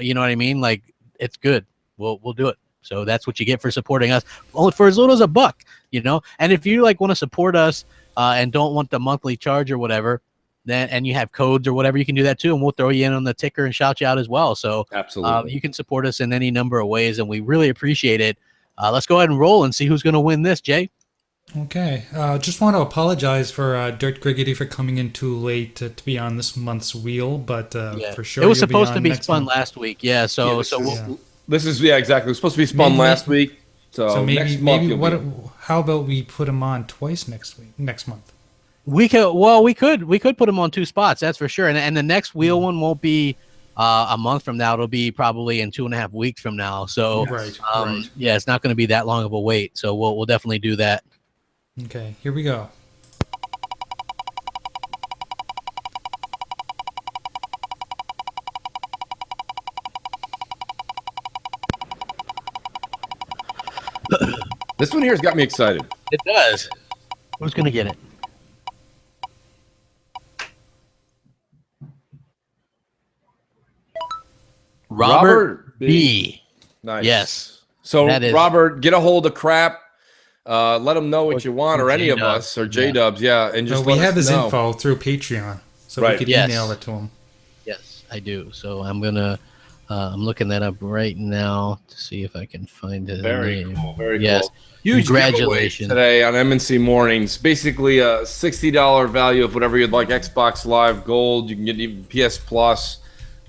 You know what I mean? Like, it's good. We'll do it. So that's what you get for supporting us, only for as little as $1, And if you want to support us and don't want the monthly charge or whatever, and you have codes or whatever, you can do that too, and we'll throw you in on the ticker and shout you out as well. So absolutely, you can support us in any number of ways, and we really appreciate it. Let's go ahead and roll and see who's going to win this, Jay. Okay. Just want to apologize for Dirt Griggity for coming in too late to be on this month's wheel, but for sure it was supposed to be spun last week. Yeah. This is exactly. It was supposed to be spun last week. So how about we put him on twice next month? We could put him on 2 spots, that's for sure. And the next wheel one won't be a month from now. It'll be probably in 2.5 weeks from now. So right. Yeah, it's not going to be that long of a wait. So we'll definitely do that. Okay, here we go. This one here has got me excited. It does. Who's going to get it? Robert B. Nice. Yes. So Robert, get a hold of crap. Let them know what you want, or any of us, or J-Dubs, and just we let have us his know. info through Patreon, so we could email it to him. Yes, I do. So I'm gonna, I'm looking that up right now to see if I can find his name. Cool. Very yes. cool. Huge Congratulations today on MNC Mornings. Basically a $60 value of whatever you'd like. Xbox Live Gold. You can get even PS Plus.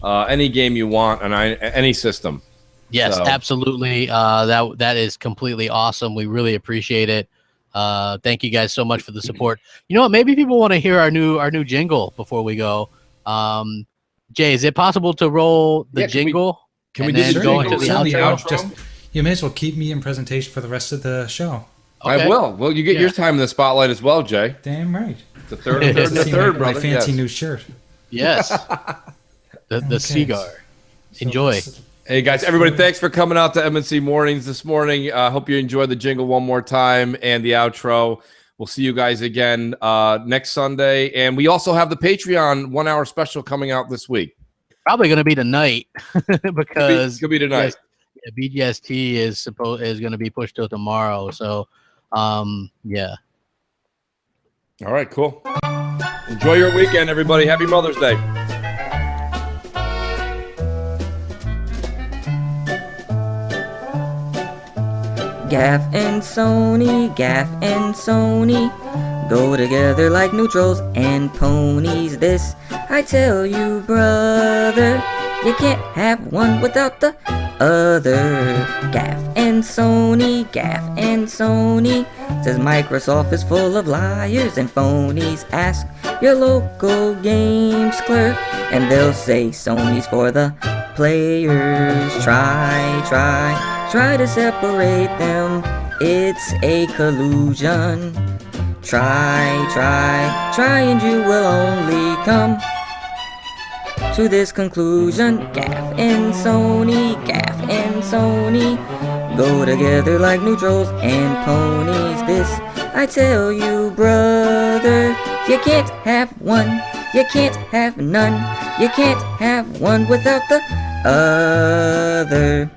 Any game you want on any system. Yes, absolutely. That is completely awesome. We really appreciate it. Thank you guys so much for the support. You know what? Maybe people want to hear our new jingle before we go. Jay, is it possible to roll the jingle? Can we just go into the outro? You may as well keep me in presentation for the rest of the show. Okay. I will. Well, you get your time in the spotlight as well, Jay. Damn right. The third, brother. My fancy new shirt. Yes. The cigar. Enjoy. Hey guys, everybody, thanks for coming out to MNC Mornings this morning. I hope you enjoyed the jingle one more time and the outro. We'll see you guys again next Sunday. And we also have the Patreon 1 hour special coming out this week. Probably going to be tonight because could be tonight. BGST is going to be pushed till tomorrow. So, yeah. All right, cool. Enjoy your weekend, everybody. Happy Mother's Day. Gaff and Sony, Gaff and Sony go together like neutrals and ponies. This I tell you, brother, you can't have one without the other. Gaff and Sony, Gaff and Sony says Microsoft is full of liars and phonies. Ask your local games clerk and they'll say Sony's for the players. Try to separate them, it's a collusion. Try and you will only come to this conclusion. Gaff and Sony, Gaff and Sony go together like neutrals and ponies. This I tell you, brother, you can't have one, you can't have none, you can't have one without the other.